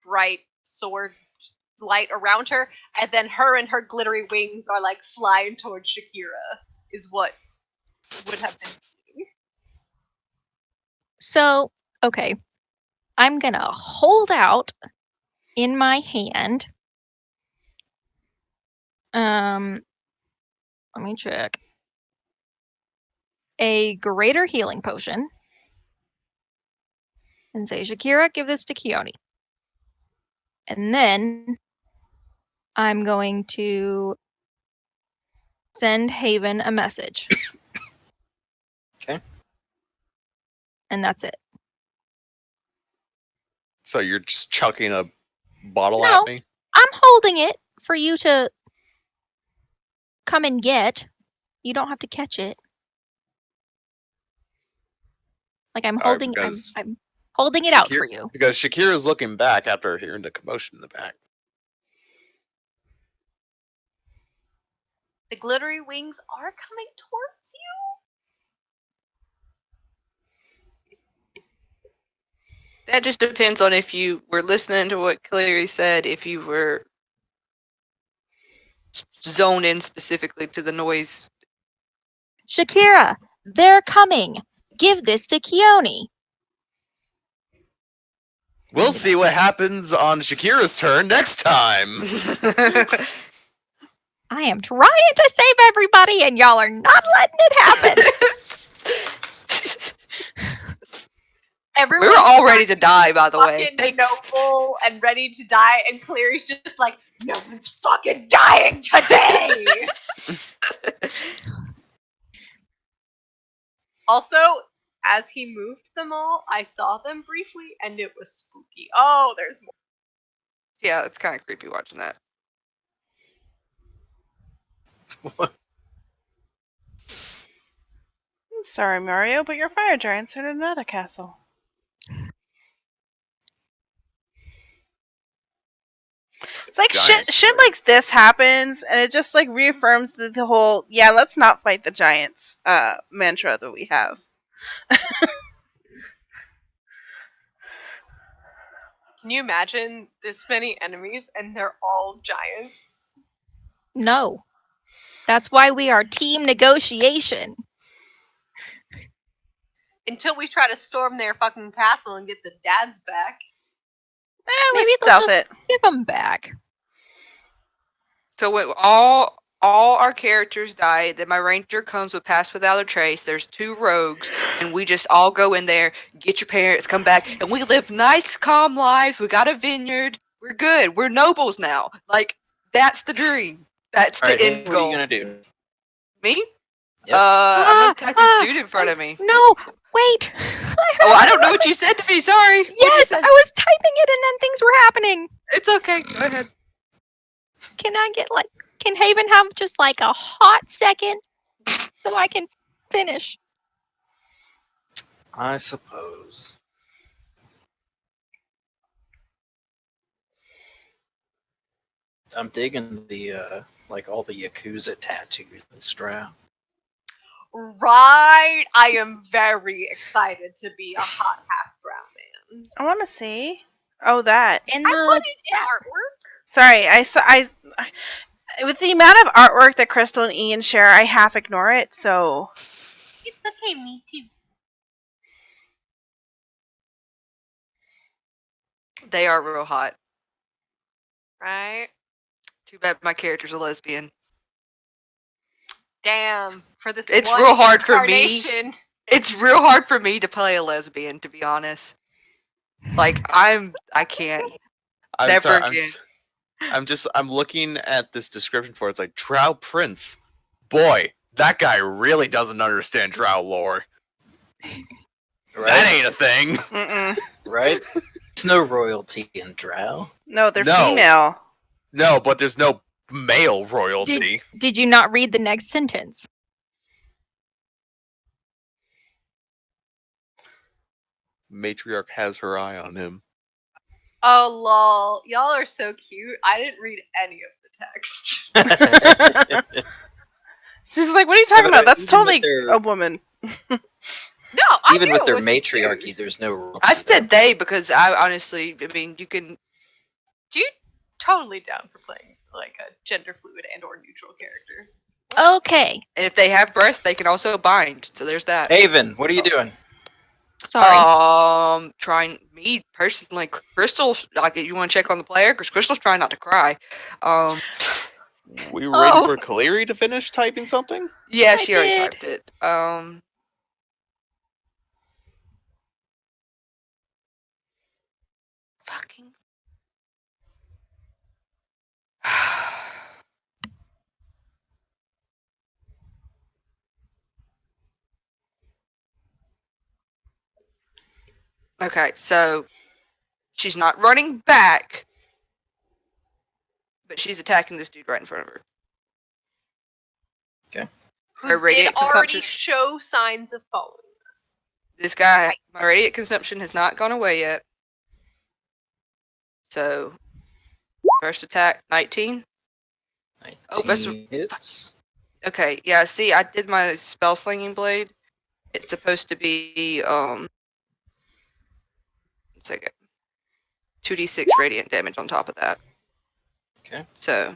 bright sword light around her, and then her and her glittery wings are like flying towards Shakira. Is what would have been. So, okay. I'm gonna hold out in my hand. Let me check. A greater healing potion. And say, Shakira, give this to Keone. And then I'm going to send Haven a message. Okay. And that's it. So you're just chucking a bottle No. at me? I'm holding it for you to come and get. You don't have to catch it. Like I'm All right, holding because I'm holding it out for you. Because Shakira's looking back after hearing the commotion in the back. The glittery wings are coming towards you. That just depends on if you were listening to what Cleary said, if you were zoned in specifically to the noise. Shakira, they're coming. Give this to Keone. We'll see what happens on Shakira's turn next time. I am trying to save everybody and y'all are not letting it happen. We Everyone's were all ready to die, by the way. fucking Thanks. noble and ready to die, and Cleary's just like, no one's fucking dying today! Also, as he moved them all, I saw them briefly, and it was spooky. Oh, there's more. Yeah, it's kind of creepy watching that. I'm sorry, Mario, but your fire giants are in another castle. It's like Giant shit like giants. this happens, and it just like reaffirms the whole "yeah, let's not fight the giants" mantra that we have. Can you imagine this many enemies, and they're all giants? No. That's why we are team negotiation. Until we try to storm their fucking castle and get the dads back. Maybe We they'll stealth just it. give them back. So when all our characters die, then my ranger comes with Pass Without a Trace. There's 2 rogues, and we just all go in there, get your parents, come back, and we live nice, calm lives. We got a vineyard. We're good. We're nobles now. Like, that's the dream. That's All the right, end what are you goal. gonna do? Me? Yep. I'm gonna attack this dude in front of me. No, wait. Oh, I don't know what you said to me. Sorry. What'd you Yes, say? I was typing it and then things were happening. It's okay. Go ahead. Can Haven have just like a hot second so I can finish? I suppose. I'm digging the like all the Yakuza tattoos and Stroud. Right! I am very excited to be a hot half brown man. I want to see. Oh, that. In I the put it in artwork. Sorry, I with the amount of artwork that Crystal and Ian share, I half ignore it. So It's okay, me too. They are real hot. Right? Too bad my character's a lesbian. Damn. For this It's one real hard for me. incarnation. It's real hard for me to play a lesbian, to be honest. Like, I can't. I'm Never sorry, again. I'm looking at this description for it. It's like Drow Prince. Boy, that guy really doesn't understand Drow lore. Right? That ain't a thing. mm-mm. Right? There's no royalty in Drow. No, they're No. female. No, but there's no male royalty. Did you not read the next sentence? Matriarch has her eye on him. Oh lol. Y'all are so cute. I didn't read any of the text. She's like, "What are you talking but about? That's even with totally their- a woman." No, I Even knew with it their was matriarchy, cute. there's no royalty. I said they because I honestly, I mean, you can. Dude, totally down for playing like a gender fluid and or neutral character. Okay. And if they have breasts, they can also bind. So there's that. Haven, what are you doing? Sorry. Trying me personally, Crystal. Like, you want to check on the player because Crystal's trying not to cry. We were waiting Oh. for Kaleri to finish typing something? Yeah, I she already did. typed it. Fucking. Okay, so she's not running back, but she's attacking this dude right in front of her. Who Her did radiant already consumption. show signs of following us. This guy, my radiant consumption has not gone away yet. So, first attack, 19. Oh, that's 19 hits. okay. Yeah, see, I did my spell slinging blade. It's supposed to be 2d6 radiant damage on top of that. Okay. So,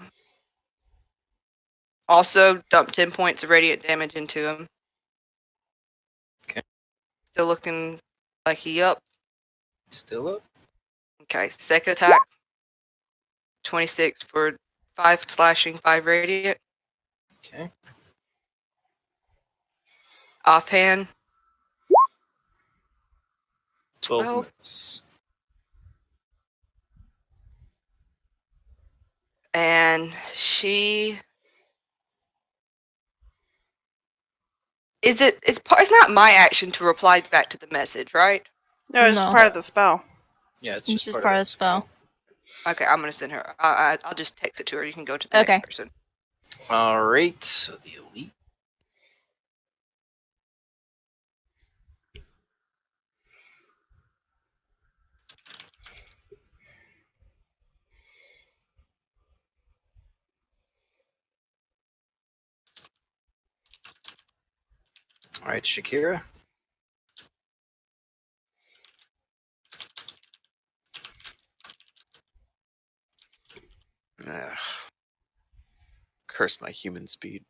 also dump 10 points of radiant damage into him. Okay. Still looking like he up. Still up. Okay, second attack. 26 for 5 slashing, 5 radiant. Okay. Offhand, 12 12. miss. And she it's not my action to reply back to the message, right? No, it's No. part of the spell. Yeah, it's It's just part of the spell. Okay, I'm gonna send her. I'll just text it to her. You can go to the Okay. next person. All right. So the elite. All right, Shakira. Ugh. Curse my human speed.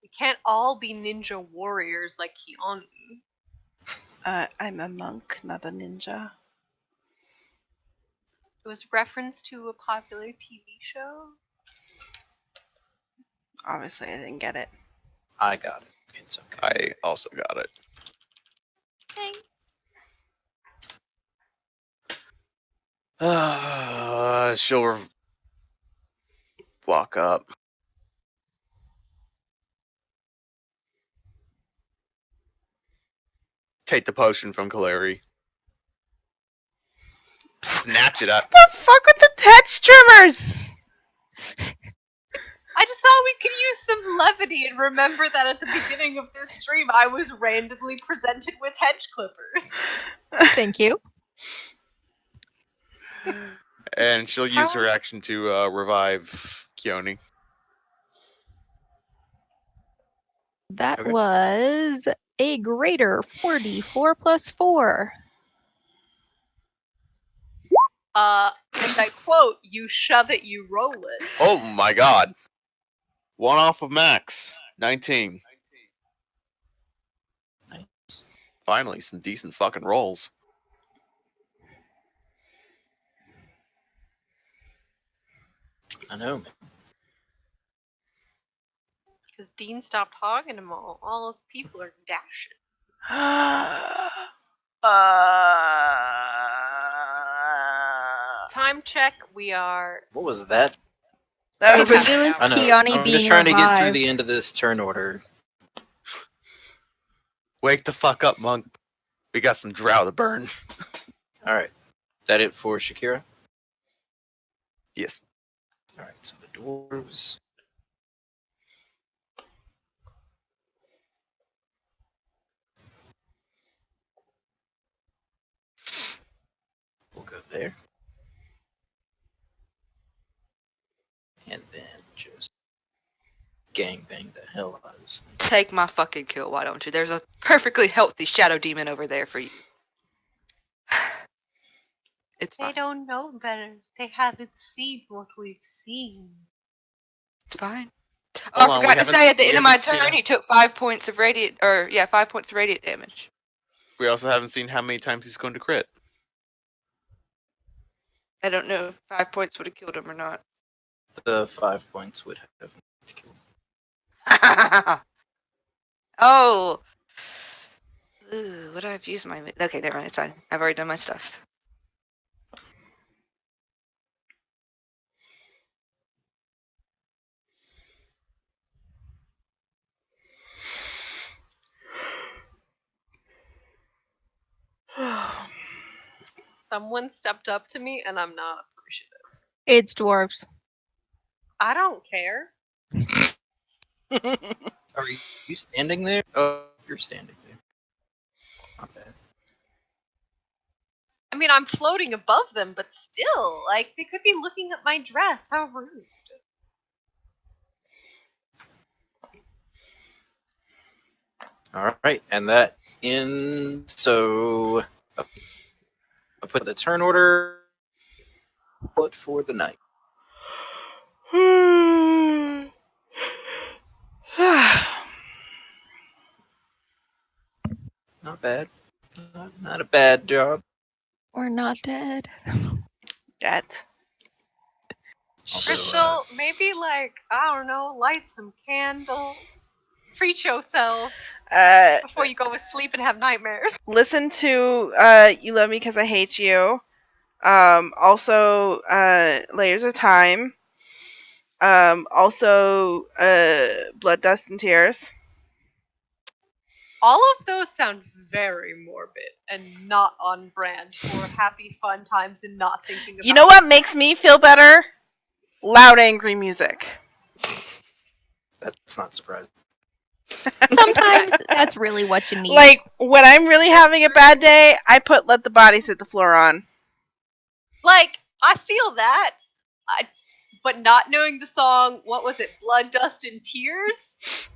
We can't all be ninja warriors like Keanu. I'm a monk, not a ninja. It was reference to a popular TV show. Obviously, I didn't get it. I got it. It's okay. I also got it. Thanks. She'll walk up. Take the potion from Kaleri. Snatch it up. The fuck with the hedge trimmers? I just thought we could use some levity and remember that at the beginning of this stream I was randomly presented with hedge clippers. Thank you. And she'll use How- her action to revive Keone. That Okay. was a greater 4d4 plus 4. And I quote, "You shove it, you roll it." Oh my god. One off of max. 19. Nice. Finally, some decent fucking rolls. I know, man. Because Dean stopped hogging them all. All those people are dashing. Time check, we are... What was that? That It was was- It was Yeah. Kiani I'm being just trying to get through revived. the end of this turn order. Wake the fuck up, monk. We got some drow to burn. All right. That it for Shakira? Yes. All right. So the dwarves. We'll go there. And then just gangbang the hell out of this thing. Take my fucking kill, why don't you? There's a perfectly healthy shadow demon over there for you. It's They fine. don't know better. They haven't seen what we've seen. It's fine. Hold Oh, I on, we forgot to haven't say at the we end of my haven't seen turn, it. he took 5 points of radiant, 5 points of radiant damage. We also haven't seen how many times he's going to crit. I don't know if 5 points would have killed him or not. The 5 points would have killed. Oh. Ooh, would I have used my... Okay, never mind, it's fine. I've already done my stuff. someone stepped up to me and I'm not appreciative. It's dwarves. I don't care. Are you standing there? Oh, you're standing there. Not bad. I mean, I'm floating above them, but still, like, they could be looking at my dress. How rude. All right, and that ends. So I'll put the turn order. What for the night? Not bad. Not a bad job. We're not dead. That. Crystal, maybe, like, I don't know, light some candles. Treat yourself before you go to sleep and have nightmares. Listen to You Love Me Because I Hate You. Also, Layers of Time. Also, Blood, Dust, and Tears. All of those sound very morbid and not on brand for happy, fun times and not thinking about You know what makes me feel better? Loud, angry music. That's not surprising. Sometimes that's really what you need. Like, when I'm really having a bad day, I put Let the Bodies Hit the Floor on. Like, I feel that, but not knowing the song, what was it, Blood, Dust, and Tears?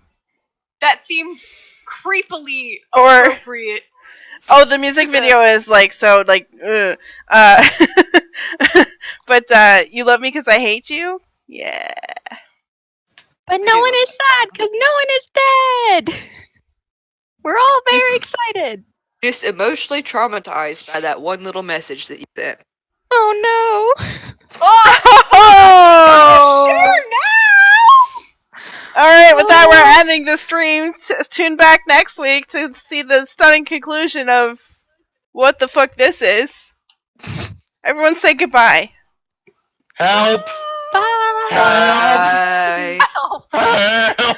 That seemed creepily Or, appropriate. oh, the music video is like, so, like, but, You Love Me Because I Hate You? Yeah. But no one is sad because no one is dead. We're all very excited. Just emotionally traumatized by that one little message that you sent. Oh no. Oh! Sure now! Alright, with that, we're ending the stream. Tune back next week to see the stunning conclusion of what the fuck this is. Everyone say goodbye. Help! Bye. Bye. Ow. Help!